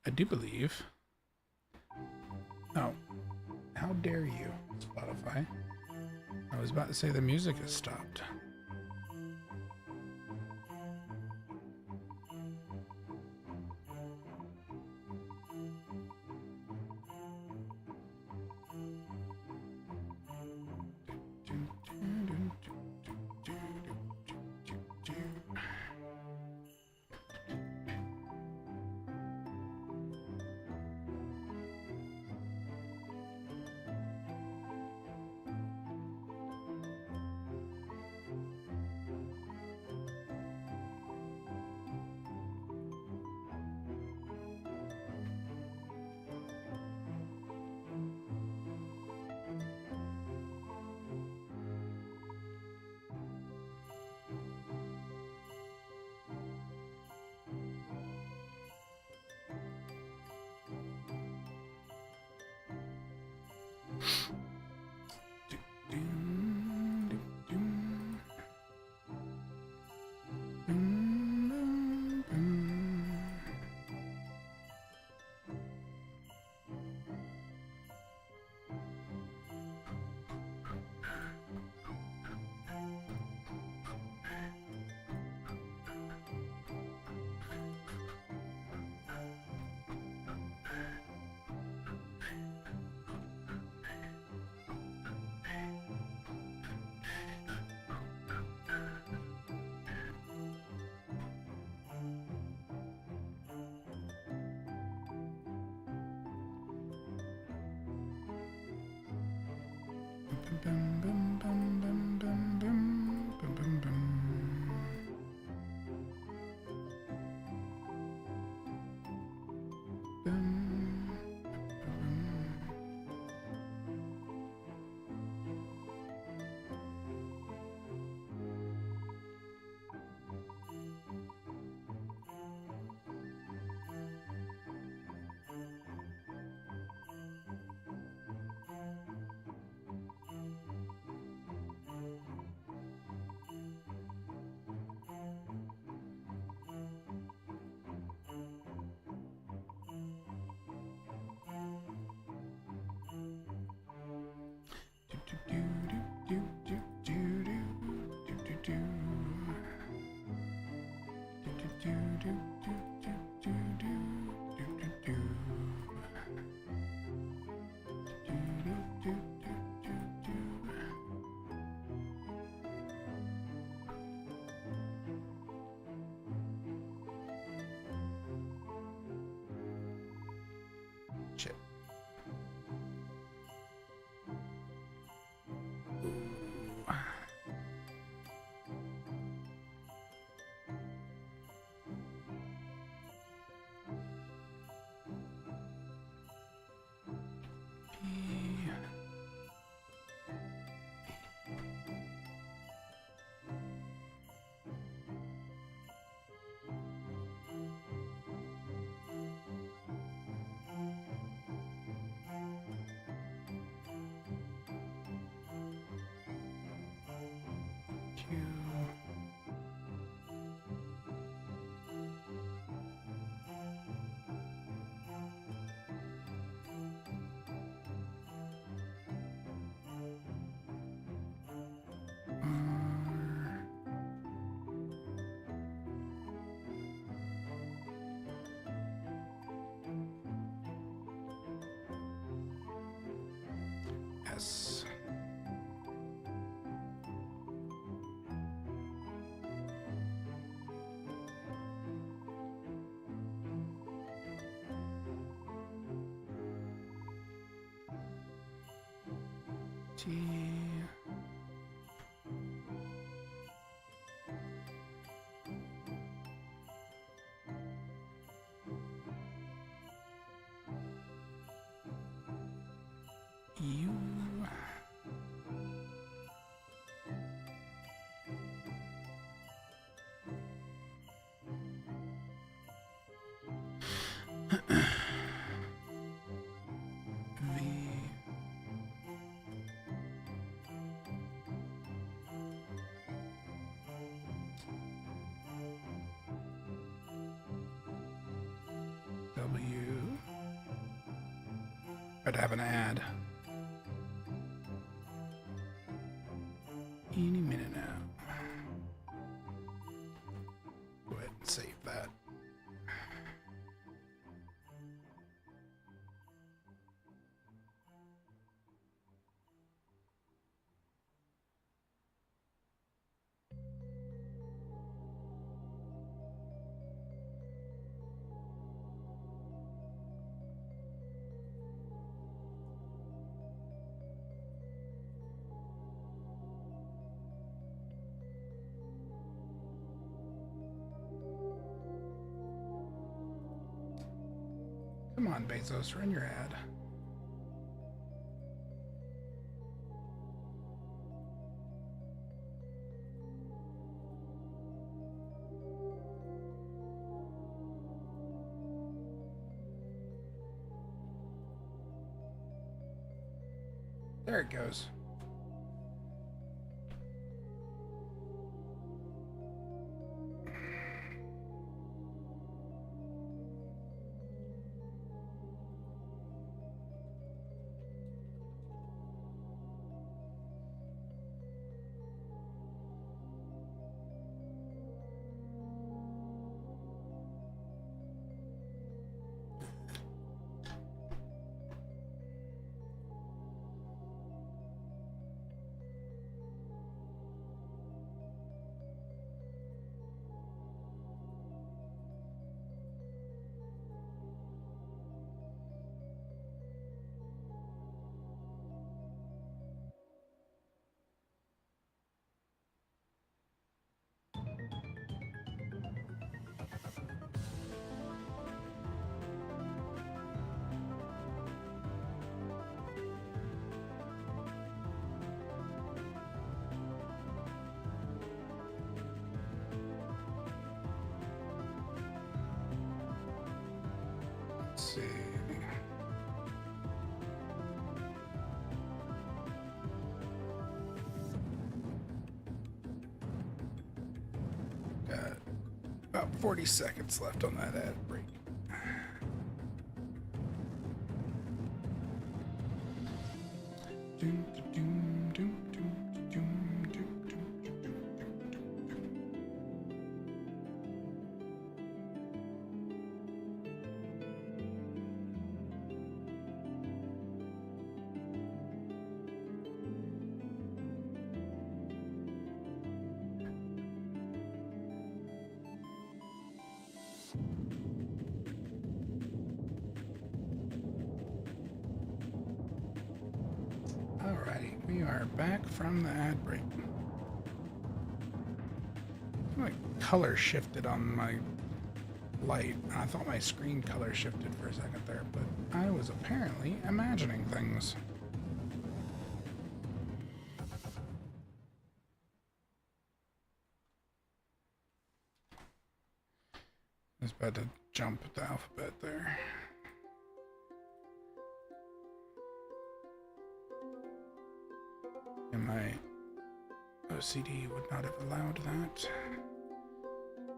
I do believe. Oh, how dare you, Spotify? I was about to say the music has stopped. Shit. Yes. T. U. to have an ad. Any minute now. Go ahead and save that. Come on, Bezos, run your ad. There it goes. Let's see. Got about 40 seconds left on that ad break. Doom, doom, doom, doom, doom, doom, doom, doom, doom. Alrighty, we are back from the ad break. My color shifted on my light. I thought my screen color shifted for a second there, but I was apparently imagining things. I was about to jump the alphabet there. And my OCD would not have allowed that.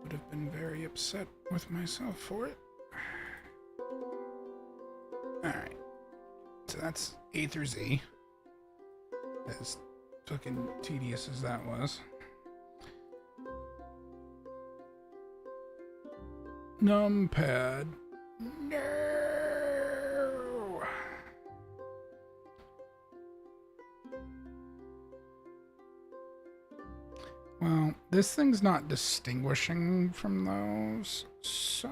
Would have been very upset with myself for it. Alright. So that's A through Z. As fucking tedious as that was. Numpad. No! Well, this thing's not distinguishing from those, so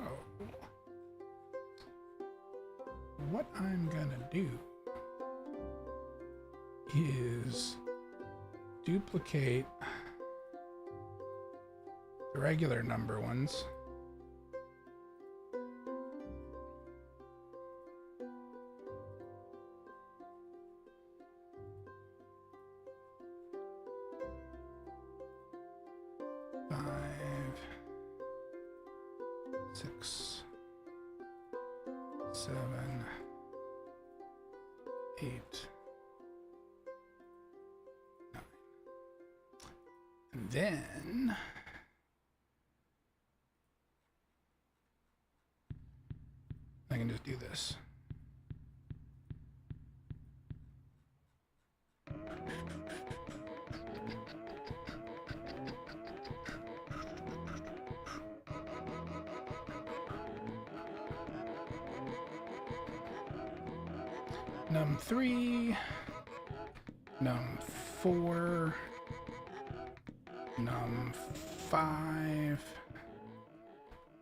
what I'm gonna do is duplicate the regular number ones. Six, 7, 8, 9. And then I can just do this. Num 3, num 4, num 5,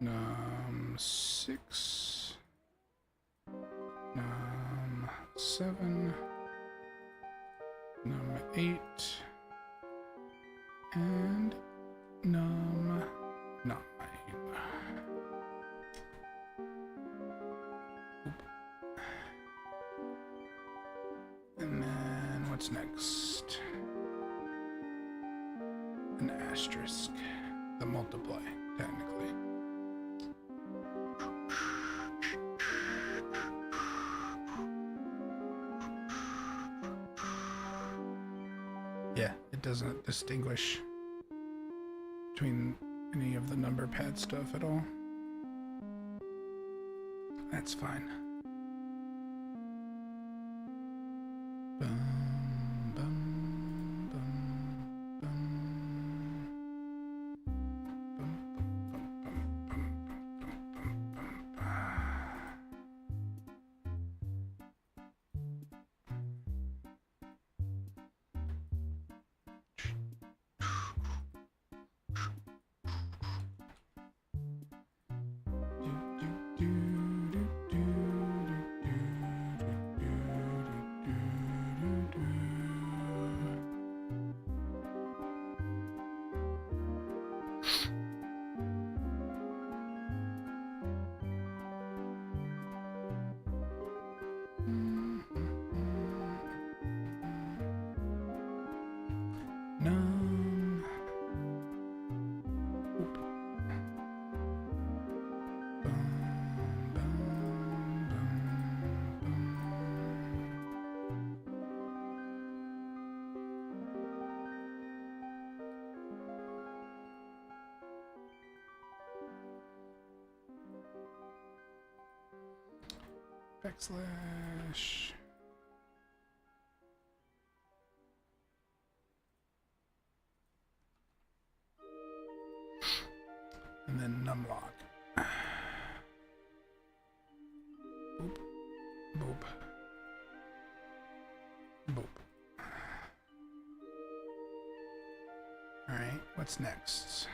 num 6, num 7, num 8, and num 9. And then what's next? An asterisk. The multiply, technically. Yeah, it doesn't distinguish between any of the number pad stuff at all. That's fine. Bum, bum, bum, bum. Num. Oop. Bum, bum, bum, bum. Backslash. And then numlock. Boop. Boop. Boop. Alright, what's next?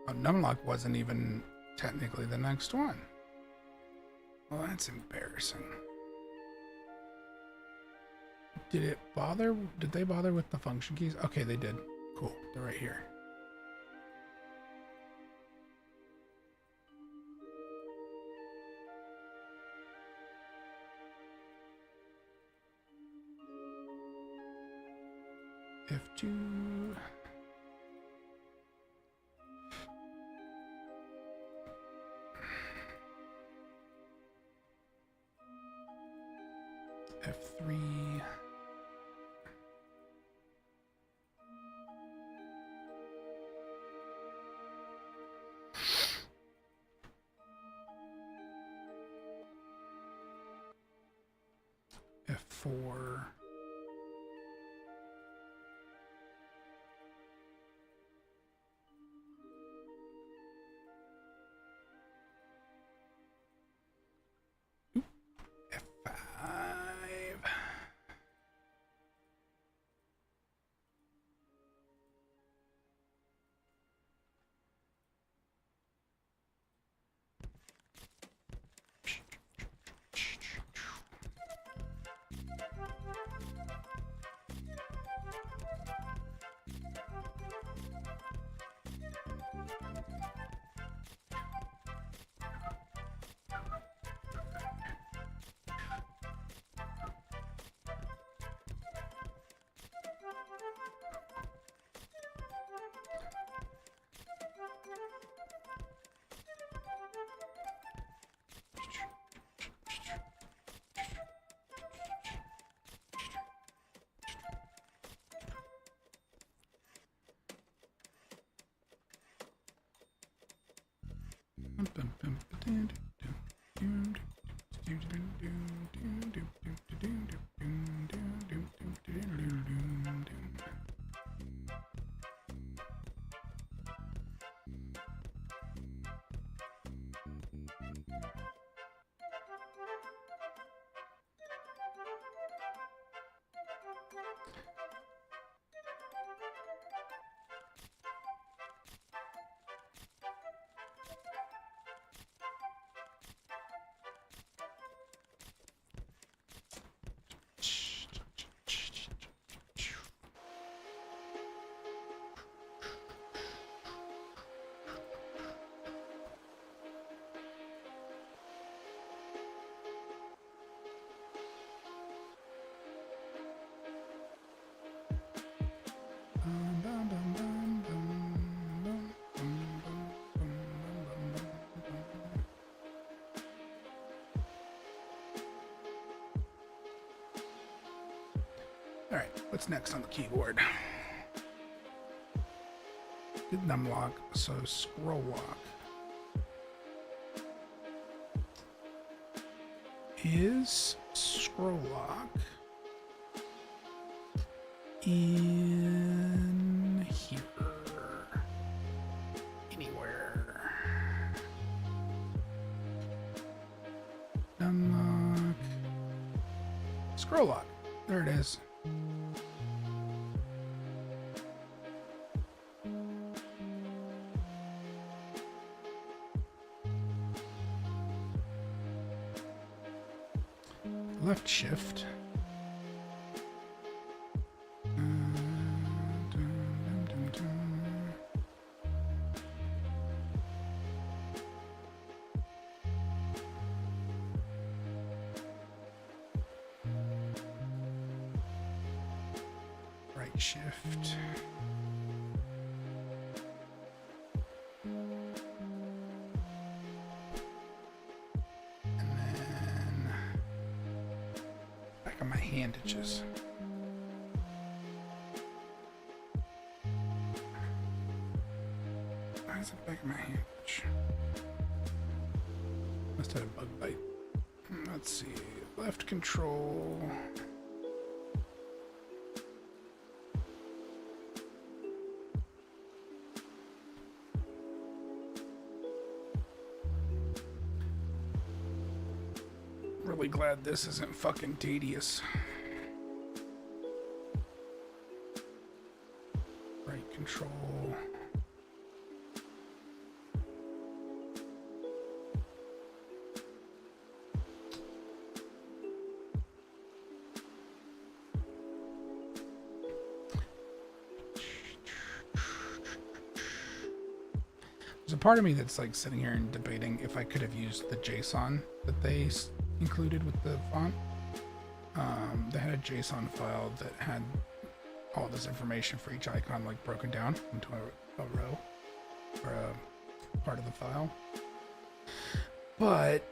Oh, numlock wasn't even technically the next one. Well, that's embarrassing. Did they bother with the function keys? Okay, they did. Cool, they're right here. F2. F3. F4. F5. what's next on the keyboard? Did numlock, so scroll lock. Is scroll lock in here? Anywhere. Unlock. Scroll lock. There it is. Left shift. Right shift. My handages. Why is it back in my handage? Must have a bug bite. Let's see. Left control. Really glad this isn't fucking tedious. Right control. There's a part of me that's like sitting here and debating if I could have used the JSON that they included with the font. They had a JSON file that had all this information for each icon like broken down into a row or a part of the file. But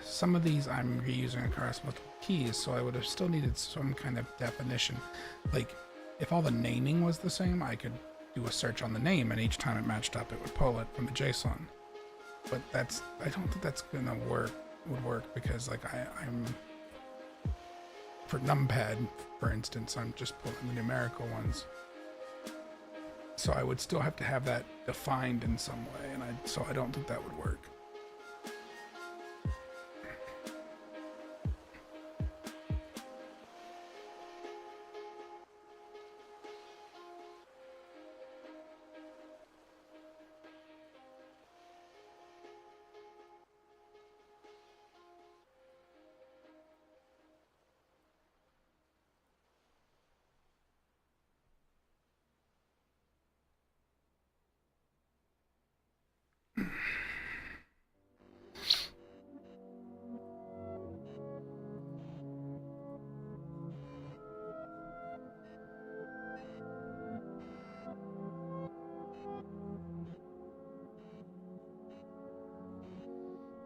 some of these I'm reusing across multiple keys, so I would have still needed some kind of definition. Like if all the naming was the same, I could do a search on the name and each time it matched up it would pull it from the JSON. But I don't think that's gonna would work because like I'm for numpad, for instance, I'm just pulling the numerical ones. So I would still have to have that defined in some way, and so I don't think that would work.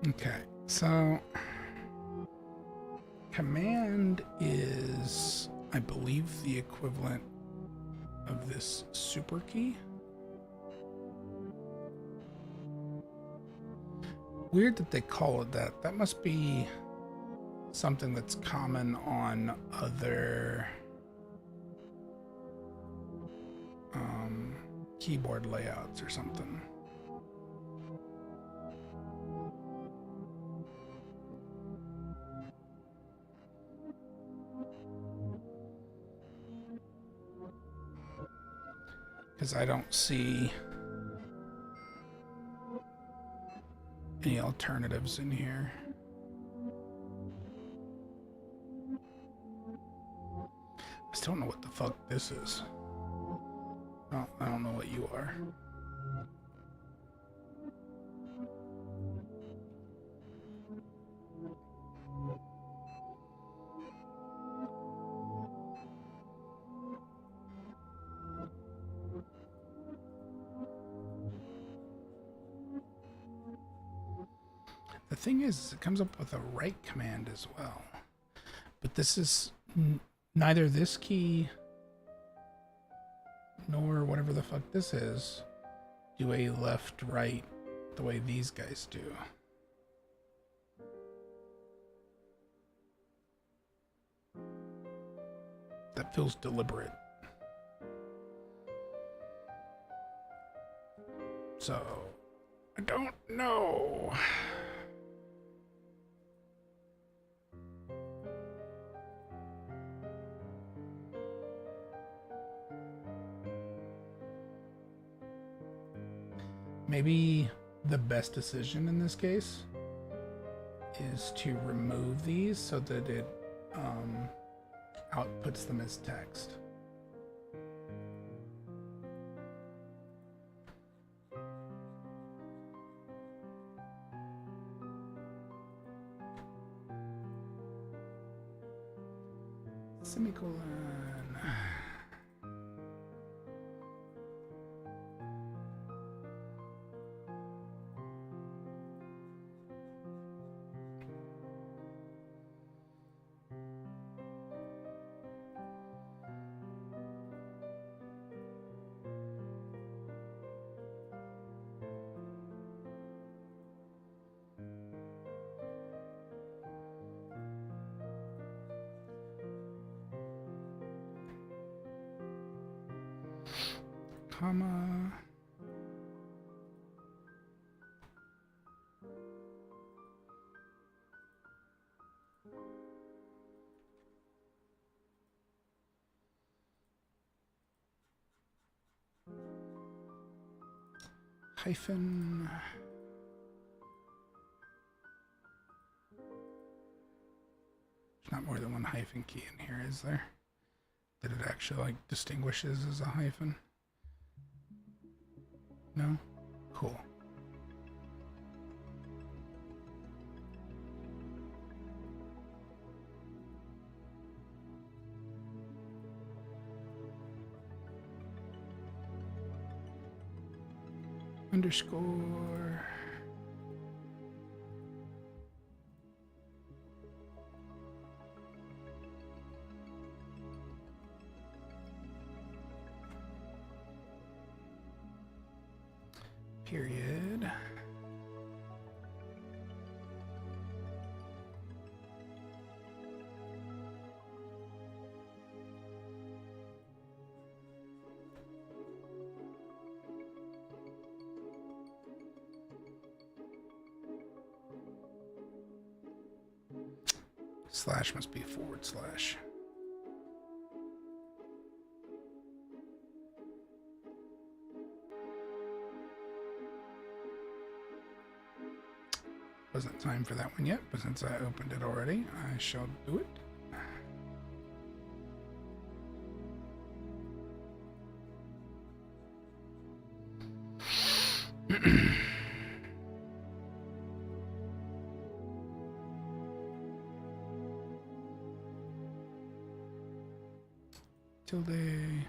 Okay, so command is, I believe, the equivalent of this super key. Weird that they call it that. That must be something that's common on other keyboard layouts or something. Because I don't see any alternatives in here. I still don't know what the fuck this is. Oh, I don't know what you are. The thing is, it comes up with a right command as well. But this is neither this key nor whatever the fuck this is do a left right the way these guys do. That feels deliberate. So, I don't know. Maybe the best decision in this case is to remove these so that it outputs them as text. Semicolon. Comma. Hyphen. There's not more than one hyphen key in here, is there? That it actually like distinguishes as a hyphen? No? Cool. Underscore. Period. Slash must be forward slash. Wasn't time for that one yet, but since I opened it already, I shall do it. Tilde.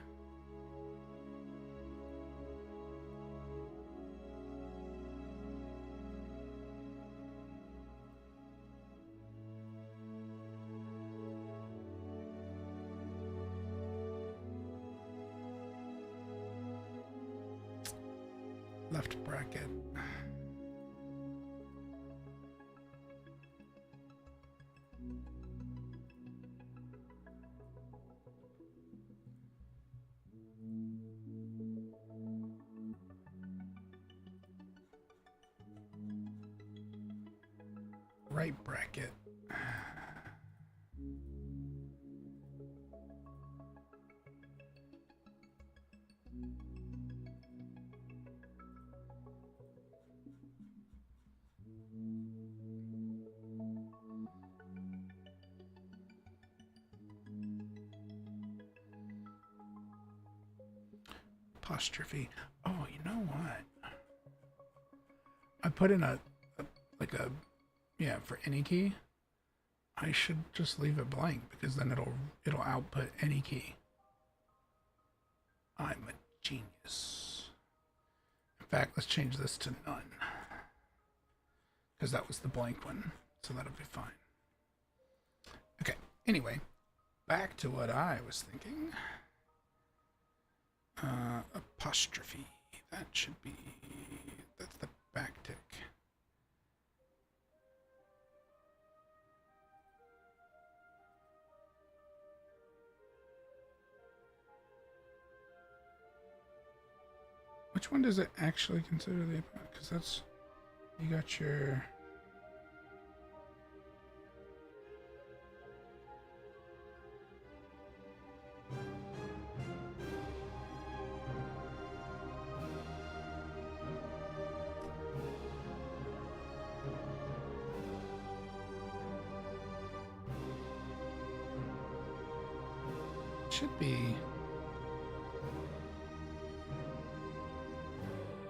Left bracket. Right bracket. Apostrophe. Oh, you know what? I put in for any key. I should just leave it blank because then it'll output any key. I'm a genius. In fact, let's change this to none because that was the blank one, so that'll be fine. Okay. Anyway, back to what I was thinking. Apostrophe. That should be... That's the backtick. Which one does it actually consider the... Because that's... You got your... Should be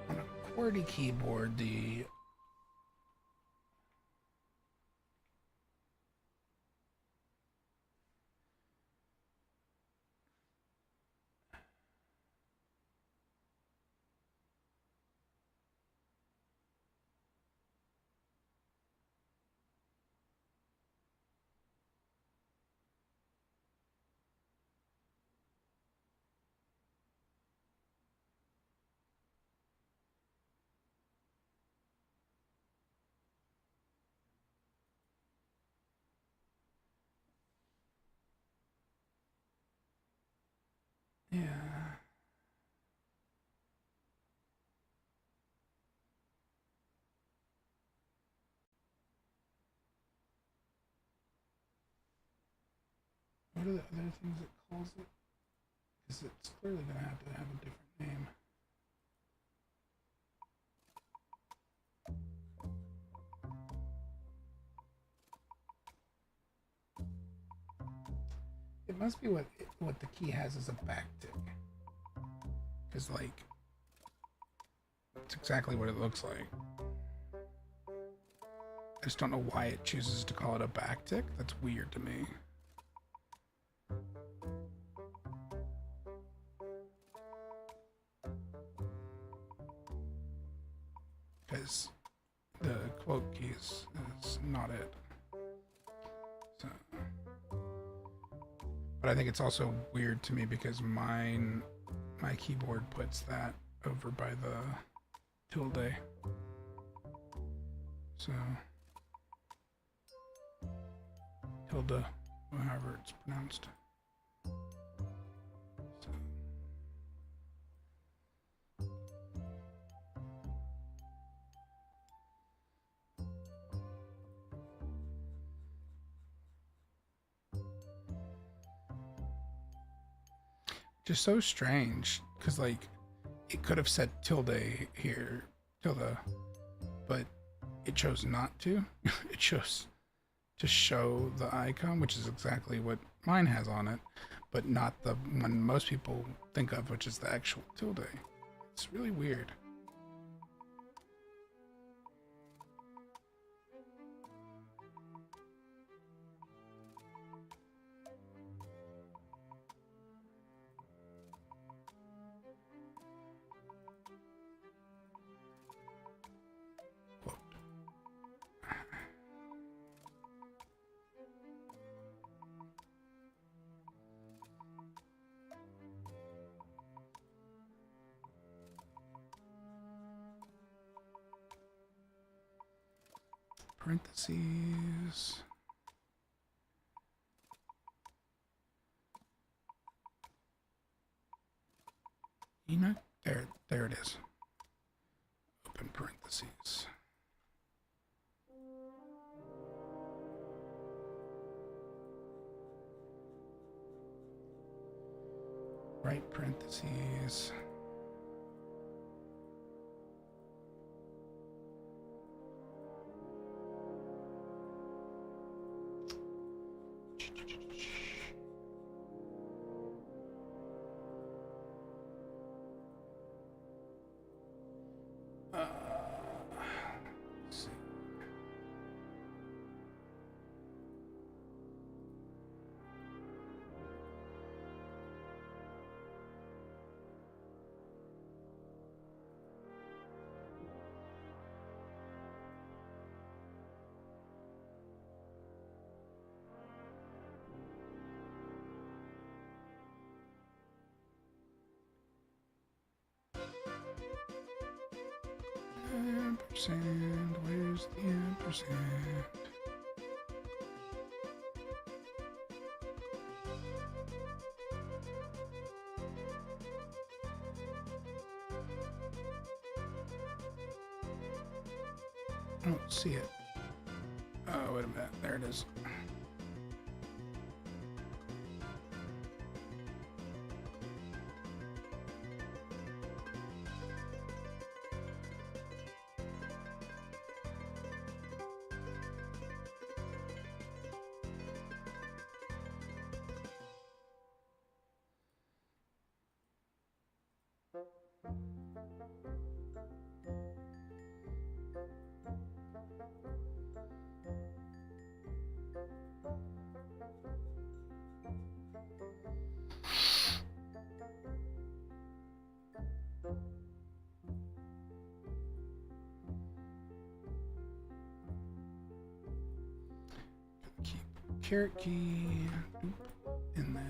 on a QWERTY keyboard. The yeah. What are the other things it calls it? Because it's clearly going to have a different name. It must be what the key has as a backtick. Because, like, it's exactly what it looks like. I just don't know why it chooses to call it a backtick. That's weird to me. Because the quote key is not it. So, but I think it's also weird to me because my keyboard puts that over by the tilde. So tilde, however it's pronounced. Just so strange, because like it could have said tilde here, tilde, but it chose not to. It chose to show the icon, which is exactly what mine has on it, but not the one most people think of, which is the actual tilde. It's really weird. Parentheses. You know, there it is. Open parentheses. Right parentheses. Let's see. ampersand? Where's the ampersand? I don't see it. Oh, wait a minute. There it is. Keep caret key, and then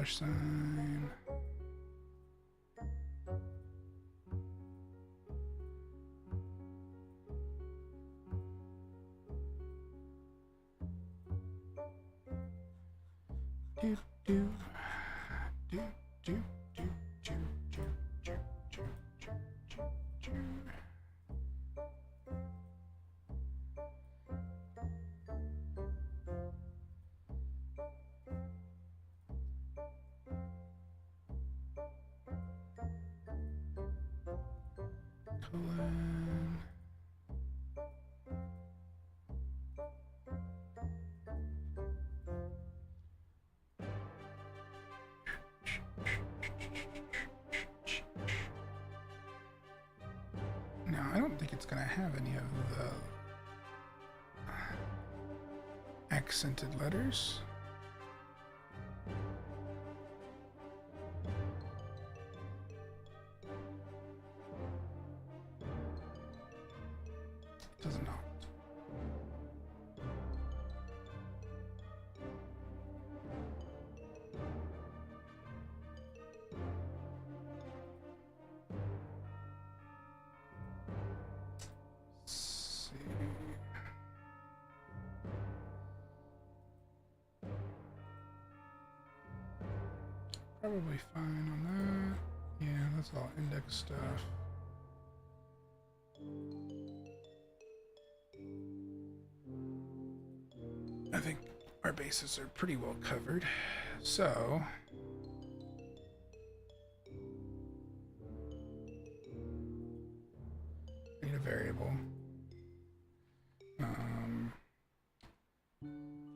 $sign. Do do do do do do do do do do do. Colon. Now, I don't think it's going to have any of the accented letters. It does not. Probably fine on that. Yeah, that's all index stuff. I think our bases are pretty well covered. So need a variable.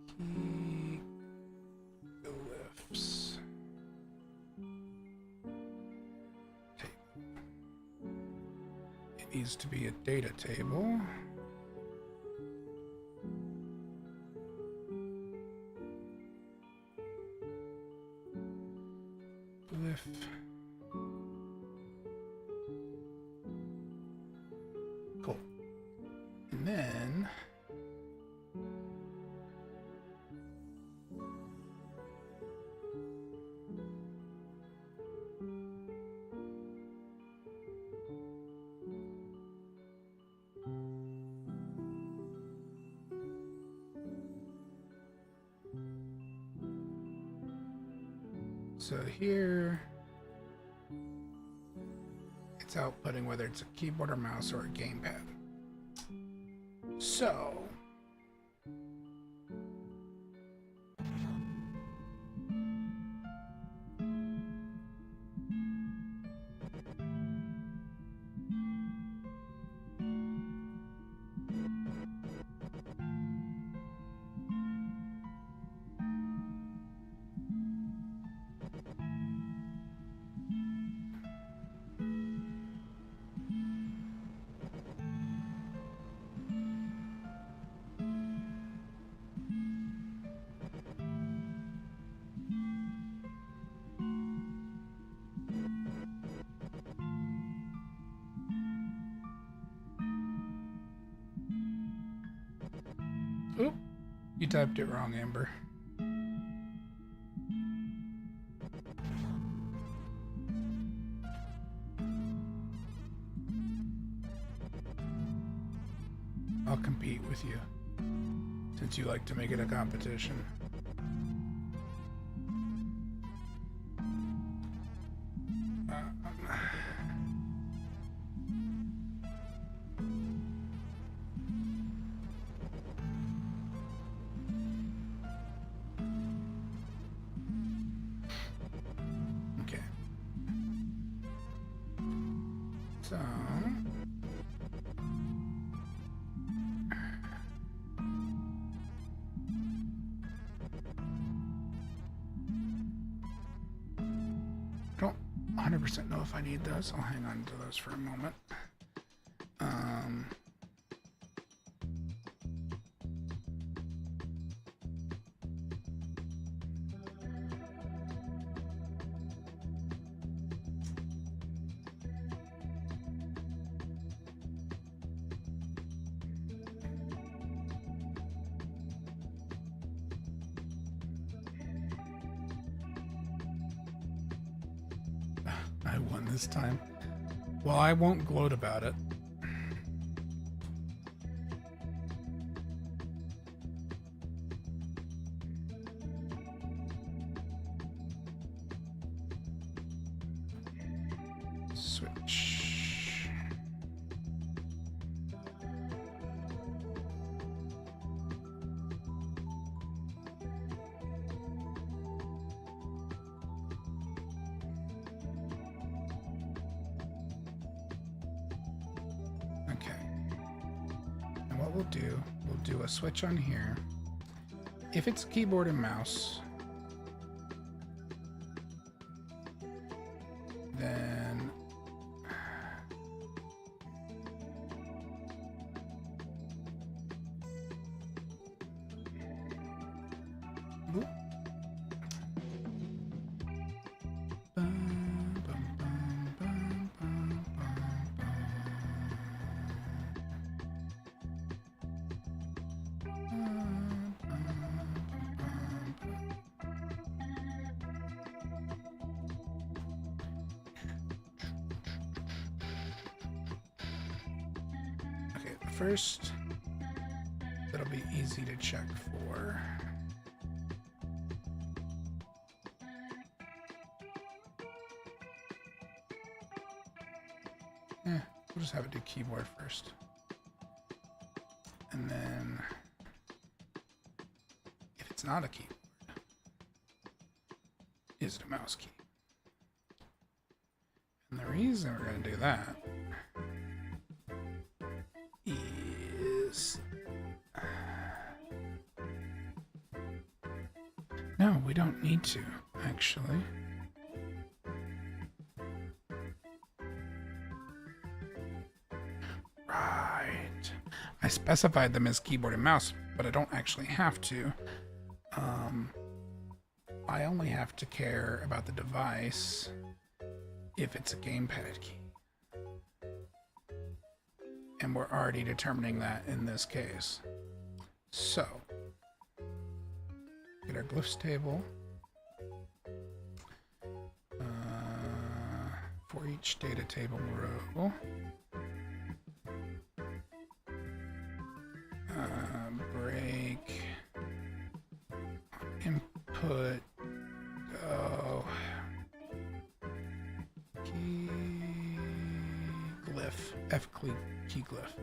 Key lifts. It needs to be a data table. Glyph. Cool. And then so here, it's outputting whether it's a keyboard or mouse or a gamepad. So, oop, you typed it wrong, Amber. I'll compete with you, since you like to make it a competition. Okay. So... I don't 100% know if I need those. I'll hang on to those for a moment. I won this time. Well, I won't gloat about it. Switch. Okay. And what we'll do a switch on here. If it's keyboard and mouse, then Oop. Okay, first, that'll be easy to check for. We'll just have it do keyboard first. And then, if it's not a keyboard, is it a mouse key? And the reason we're going to do that is... No, we don't need to, actually. Right. I specified them as keyboard and mouse, but I don't actually have to. I only have to care about the device if it's a gamepad key. And we're already determining that in this case. So, get our glyphs table. For each data table row. Break. Input. Go. Key glyph. Key glyph.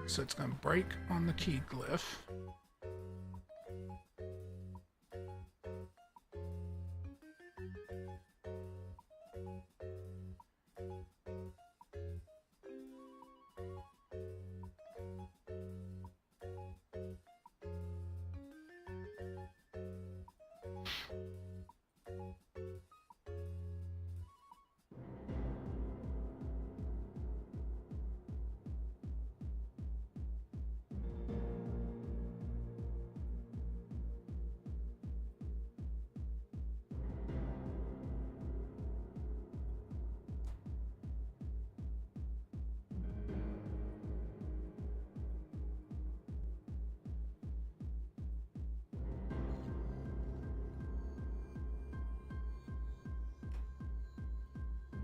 So it's going to break on the key glyph.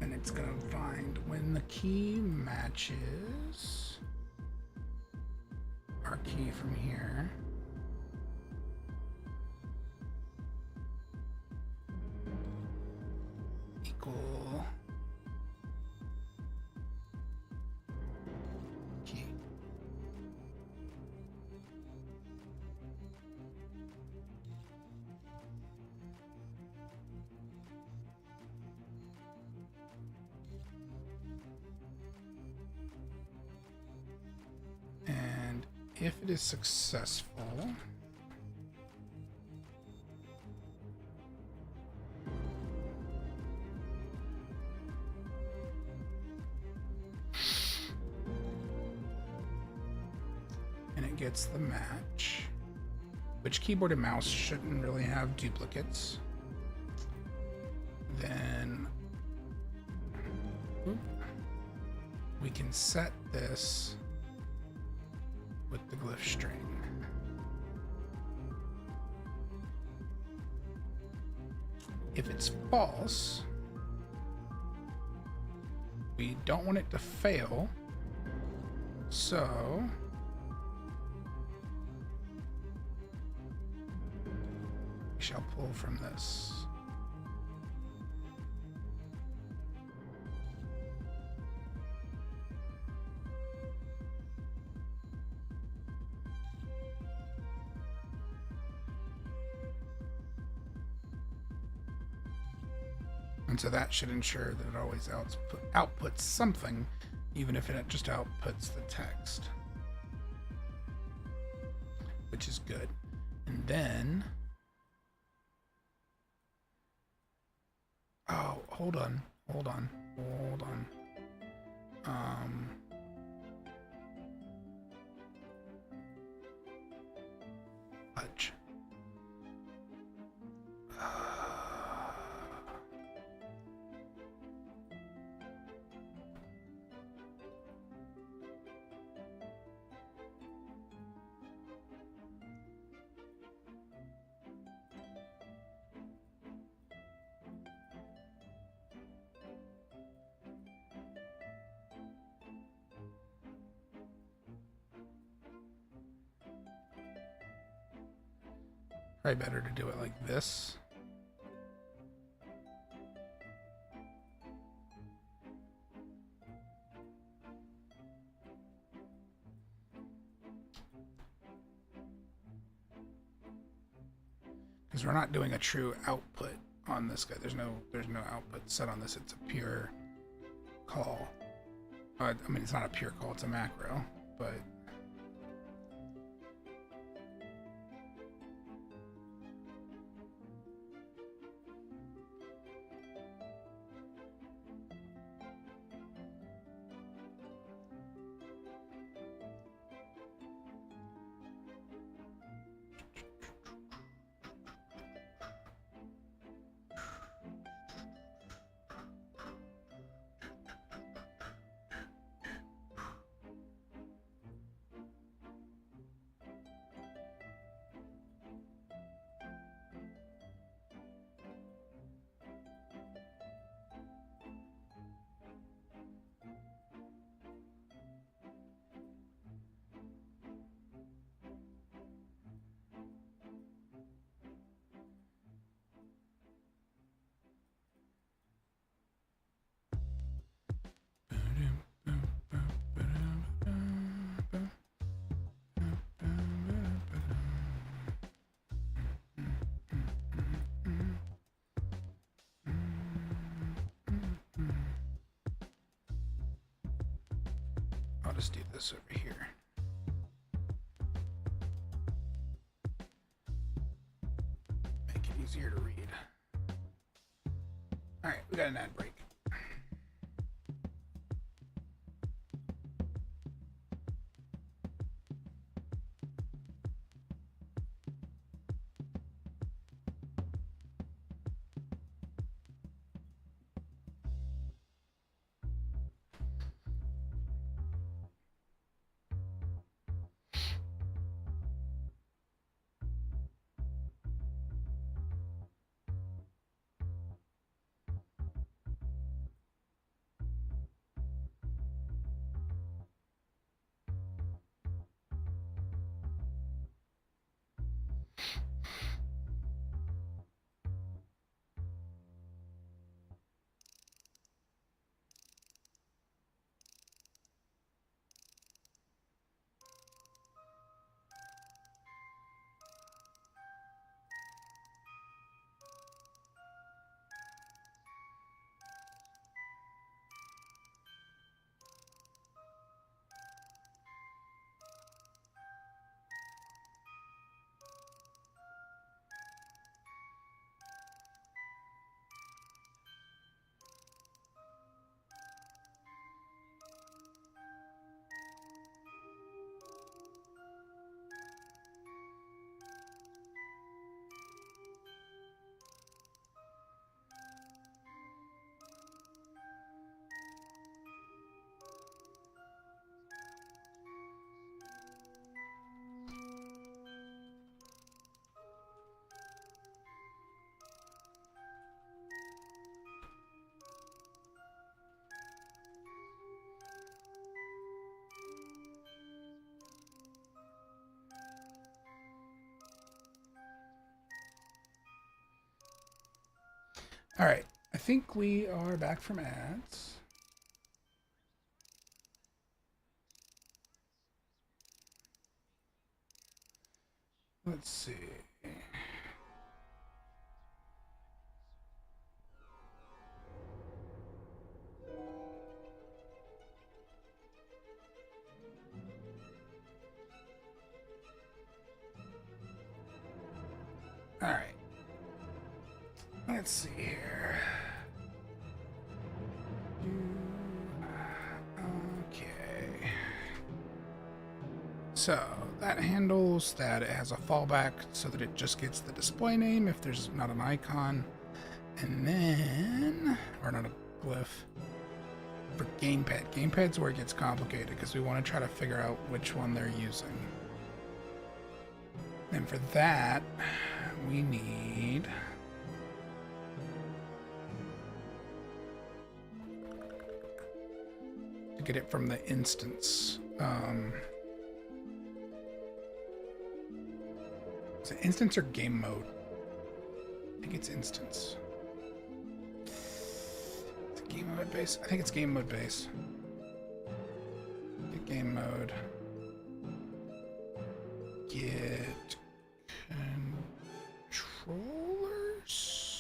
And it's going to find when the key matches our key from here. Equal key. And if it is successful, and it gets the match, which keyboard and mouse shouldn't really have duplicates, then we can set this with the glyph string. If it's false, we don't want it to fail, so we shall pull from this. And so that should ensure that it always outputs something, even if it just outputs the text, which is good. And then, oh, hold on. Fudge. Probably better to do it like this. Because we're not doing a true output on this guy. There's no output set on this. It's a pure call. I mean, it's not a pure call. It's a macro, but I'll just do this over here. Make it easier to read. All right, we got an ad break. All right. I think we are back from ads. Let's see. All right. Let's see here. Okay. So that handles that it has a fallback so that it just gets the display name if there's not an icon. And then, or not a glyph. For gamepad. Gamepad's where it gets complicated because we want to try to figure out which one they're using. And for that, we need to get it from the instance. Is it instance or game mode? I think it's instance. Is it game mode base? I think it's game mode base. Get game mode. Get controllers.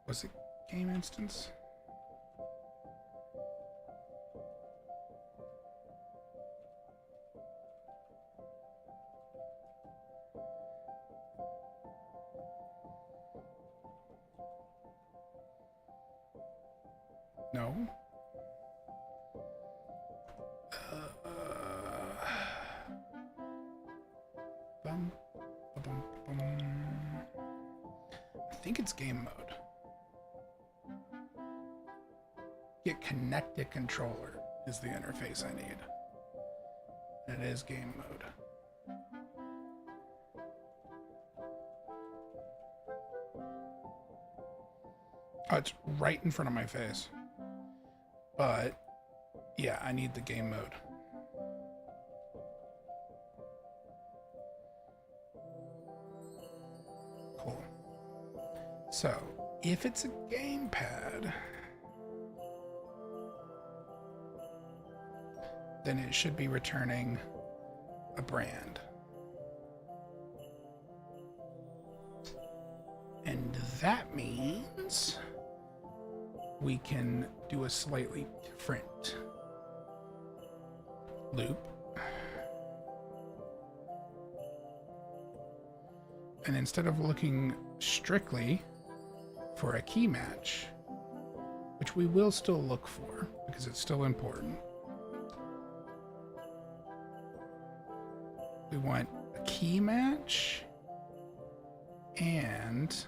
Was it game instance? No. Bum, bum, bum. I think it's game mode. Get connected controller is the interface I need. It is game mode. Oh, it's right in front of my face. But, yeah, I need the game mode. Cool. So, if it's a gamepad, then it should be returning a brand. And that means we can do a slightly different loop. And instead of looking strictly for a key match, which we will still look for because it's still important, we want a key match and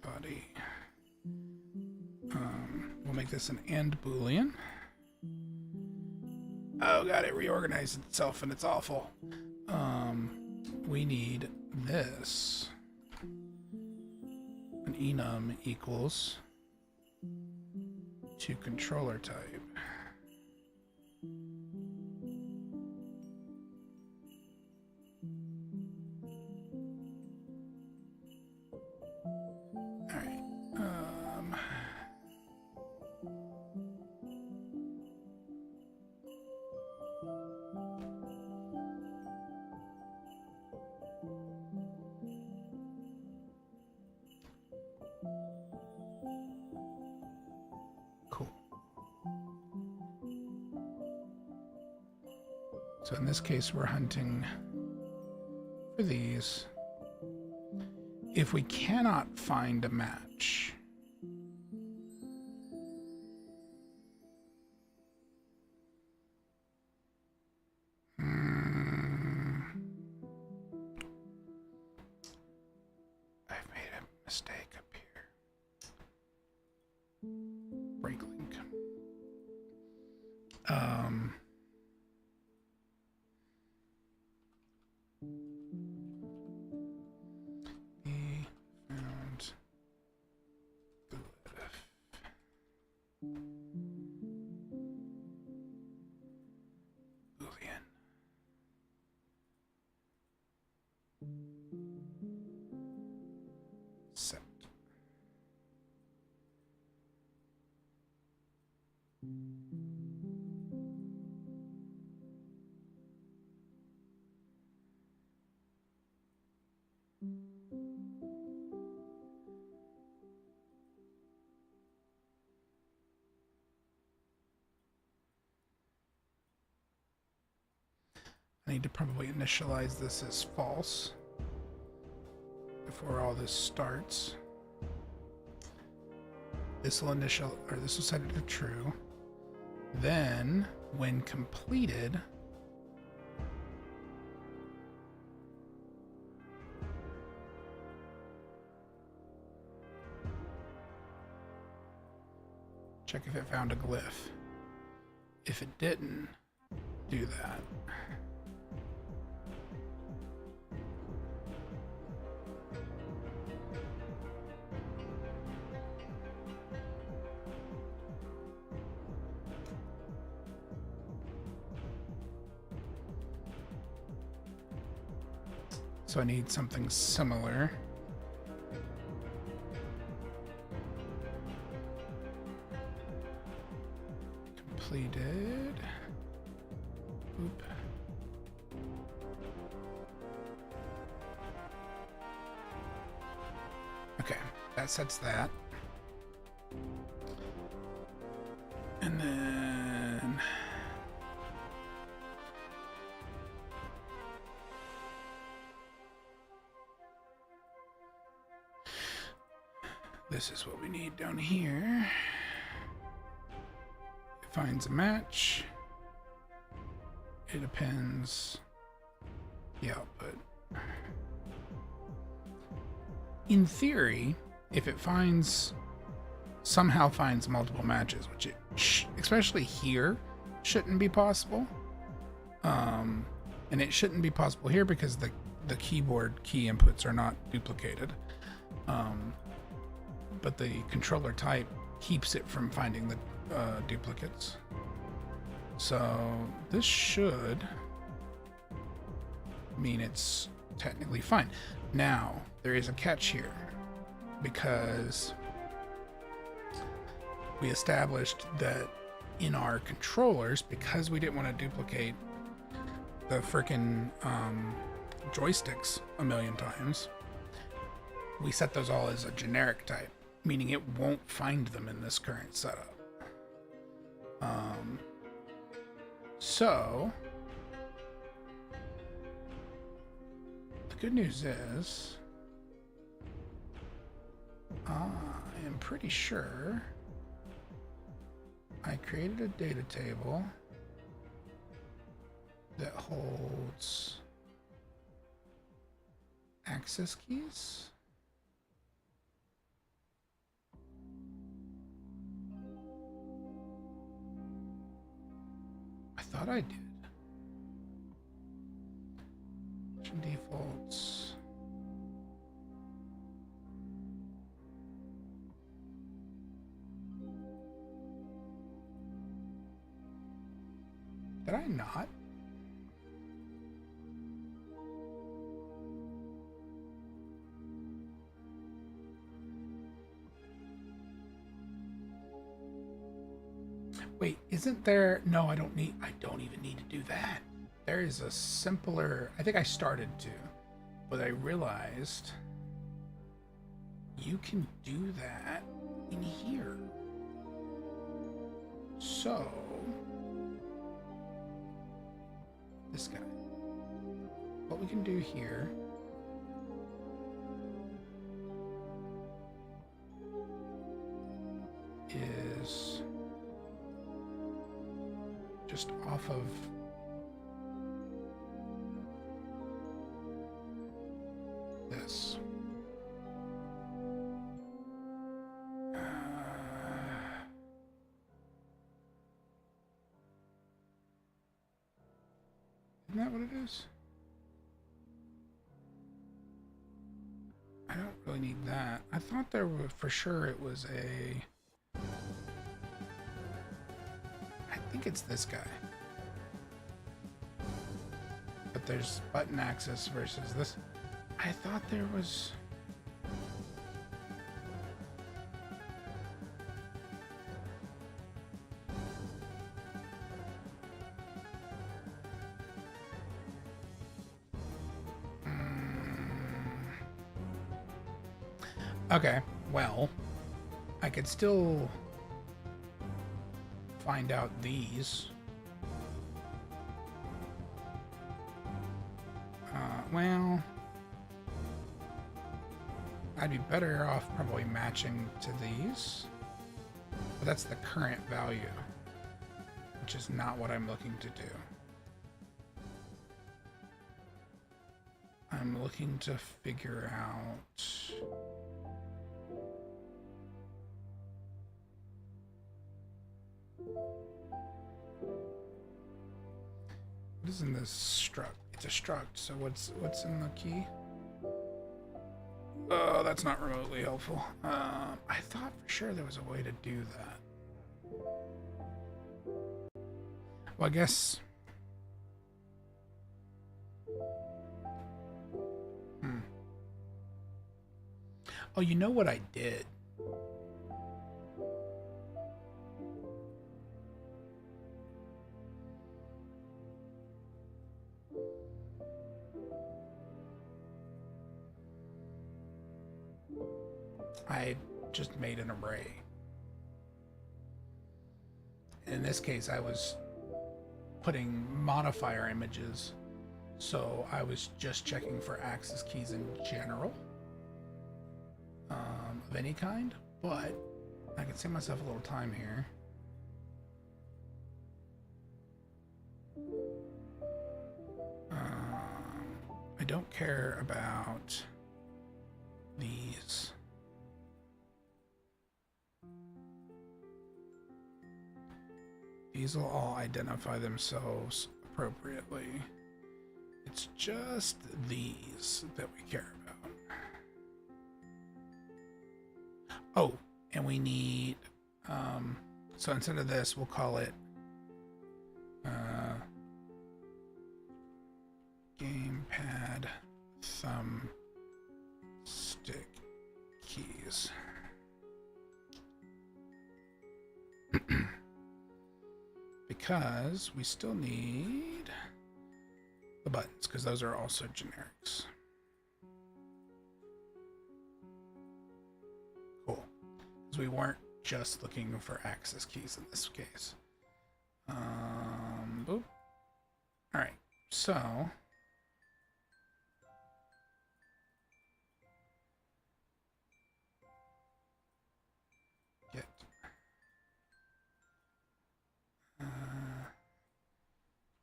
body. We'll make this an AND Boolean. Oh god, it reorganized itself and it's awful. We need this. An enum equals to controller type. Cool. So in this case, we're hunting for these. If we cannot find a match, I've made a mistake up here. Break link. Um, he found glyph. Boolean. Set. I need to probably initialize this as false before all this starts. This will set it to true. Then, when completed, check if it found a glyph. If it didn't, do that. So I need something similar. Completed. Oop. Okay, that sets that. And then this is what we need down here. It finds a match. It appends the output. In theory, if it somehow finds multiple matches, which it especially here shouldn't be possible. And it shouldn't be possible here because the keyboard key inputs are not duplicated. But the controller type keeps it from finding the duplicates. So this should mean it's technically fine. Now, there is a catch here because we established that in our controllers, because we didn't want to duplicate the frickin' joysticks a million times, we set those all as a generic type, meaning it won't find them in this current setup. So the good news is I am pretty sure I created a data table that holds access keys. I thought I did. Defaults. Did I not? Wait, isn't there? No, I don't even need to do that. There is a simpler, I think I started to, but I realized you can do that in here. So, this guy. What we can do here is just off of this. what it is? I don't really need that. I thought there were, for sure it was a... I think it's this guy. But there's button access versus this. I thought there was... Okay, well, I could still find out these. Well, I'd be better off probably matching to these. But that's the current value, which is not what I'm looking to do. I'm looking to figure out... What is in this struct? It's a struct, so what's in the key? Oh, that's not remotely helpful. I thought for sure there was a way to do that. Well, I guess... Oh, you know what I did? I just made an array. In this case, I was putting modifier images, so I was just checking for access keys in general, of any kind, but I can save myself a little time here. I don't care about these. These will all identify themselves appropriately. It's just these that we care about. Oh, and we need, so instead of this, we'll call it gamepad thumb stick keys. Because we still need the buttons, because those are also generics. Cool. Because we weren't just looking for access keys in this case. Boop. All right, so get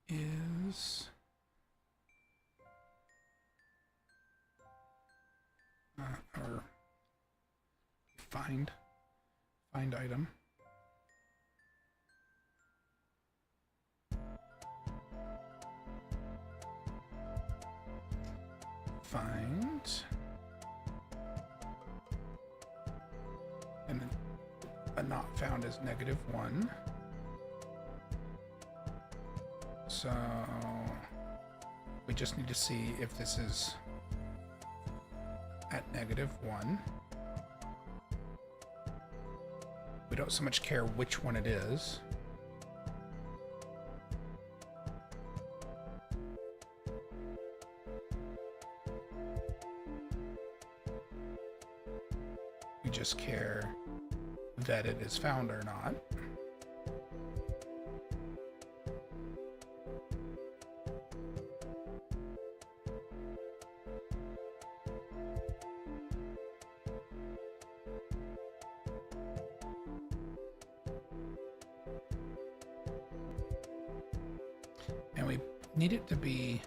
is or find item. Find, and then a not found is -1. So we just need to see if this is at -1. We don't so much care which one it is. We just care that it is found or not. And we need it to be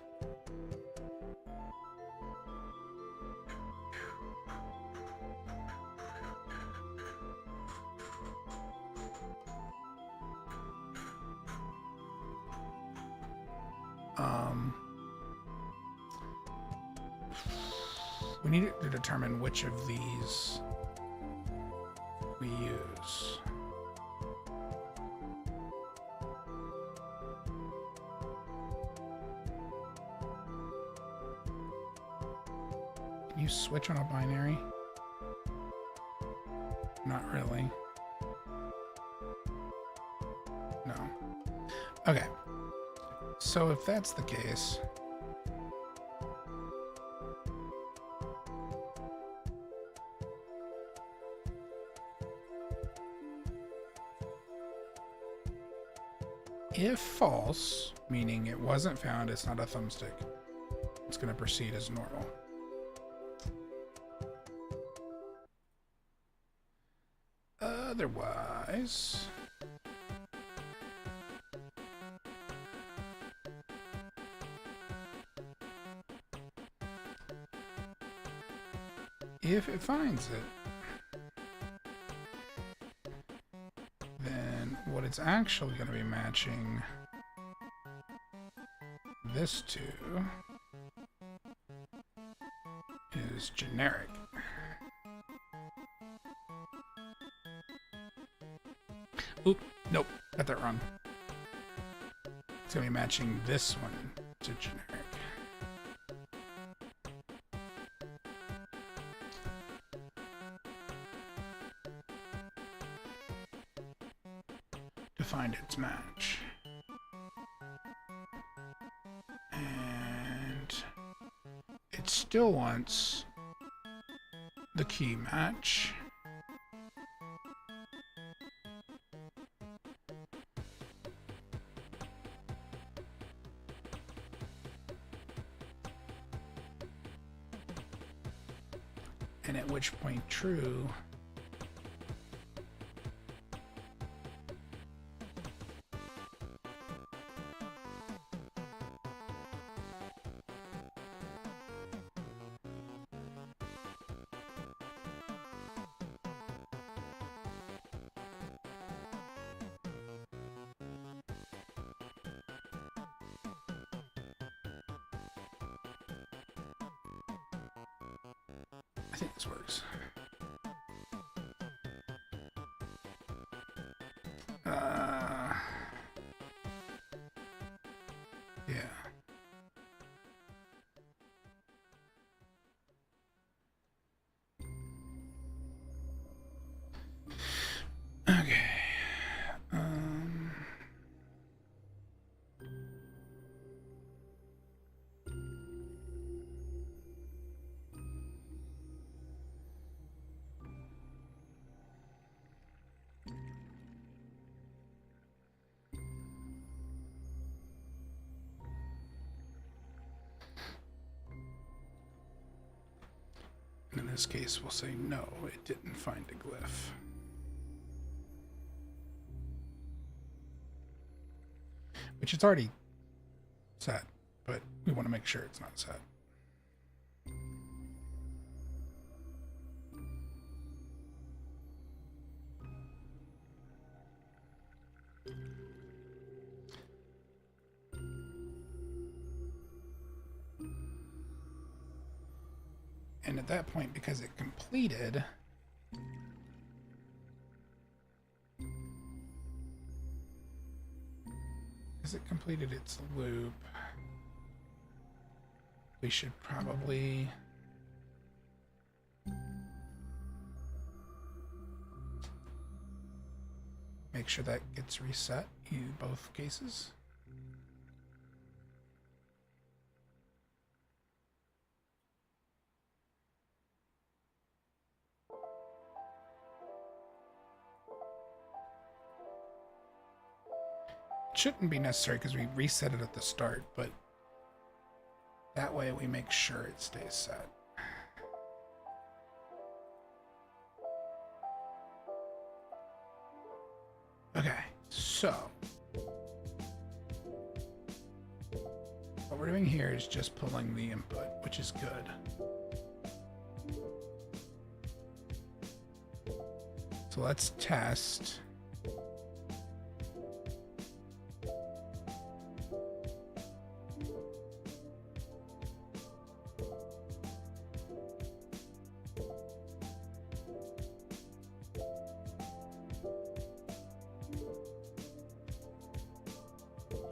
We need to determine which of these we use. Can you switch on a binary? Not really. No. Okay. So if that's the case, if false, meaning it wasn't found, it's not a thumbstick, it's going to proceed as normal. Otherwise, if it finds it, then what it's actually going to be matching this to is generic. Oop, nope, got that wrong. It's going to be matching this one to generic. To find its match. And it still wants the key match. And at which point true I think this works. Yeah. Okay. In this case, we'll say no, it didn't find a glyph. Which it's already set, but we want to make sure it's not set. And at that point, because it completed, its loop, we should probably make sure that gets reset in both cases. Shouldn't be necessary because we reset it at the start, but that way we make sure it stays set. Okay, so what we're doing here is just pulling the input, which is good. So let's test.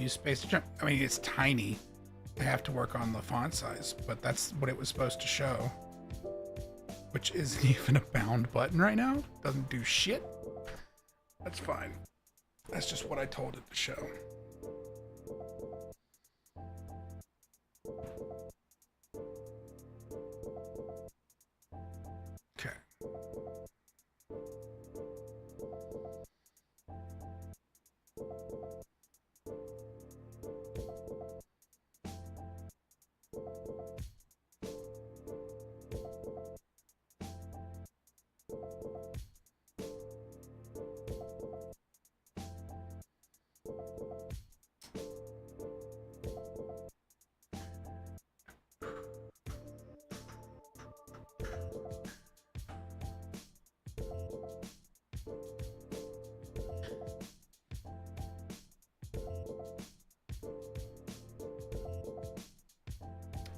use space to jump. I mean, it's tiny. I have to work on the font size, but that's what it was supposed to show. Which isn't even a bound button right now. Doesn't do shit. That's fine. That's just what I told it to show. Okay.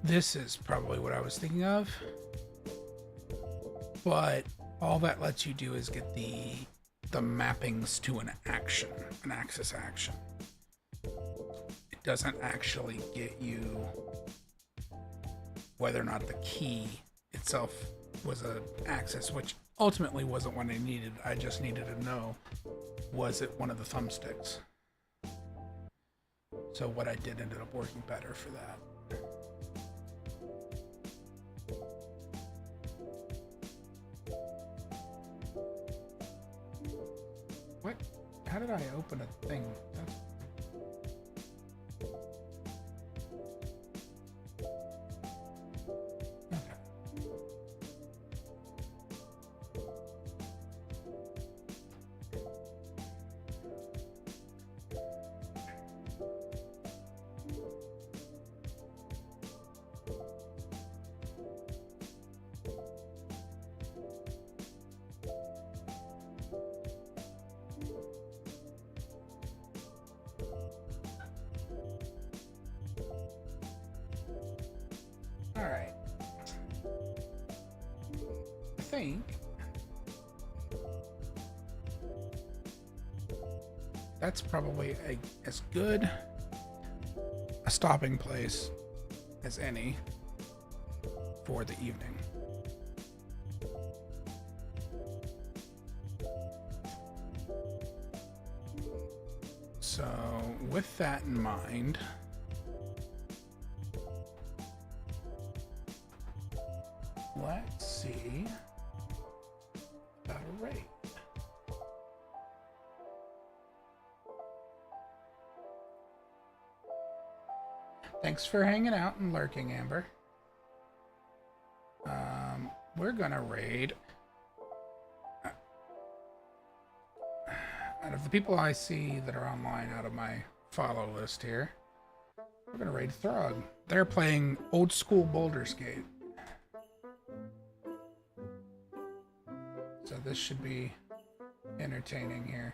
This is probably what I was thinking of, but all that lets you do is get the mappings to an action, an axis action. It doesn't actually get you whether or not the key itself was an axis, which ultimately wasn't what I needed. I just needed to know, was it one of the thumbsticks? So what I did ended up working better for that. What? How did I open a thing? That's... Okay. All right. I think that's probably as good a stopping place as any for the evening. So, with that in mind, let's see about a raid. Thanks for hanging out and lurking, Amber. We're gonna raid. Out of the people I see that are online out of my follow list here, we're gonna raid Throg. They're playing old school Baldur's Gate. So this should be entertaining here.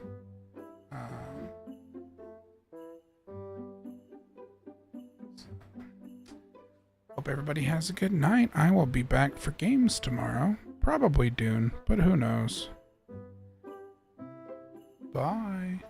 Hope everybody has a good night. I will be back for games tomorrow. Probably Dune, but who knows. Bye.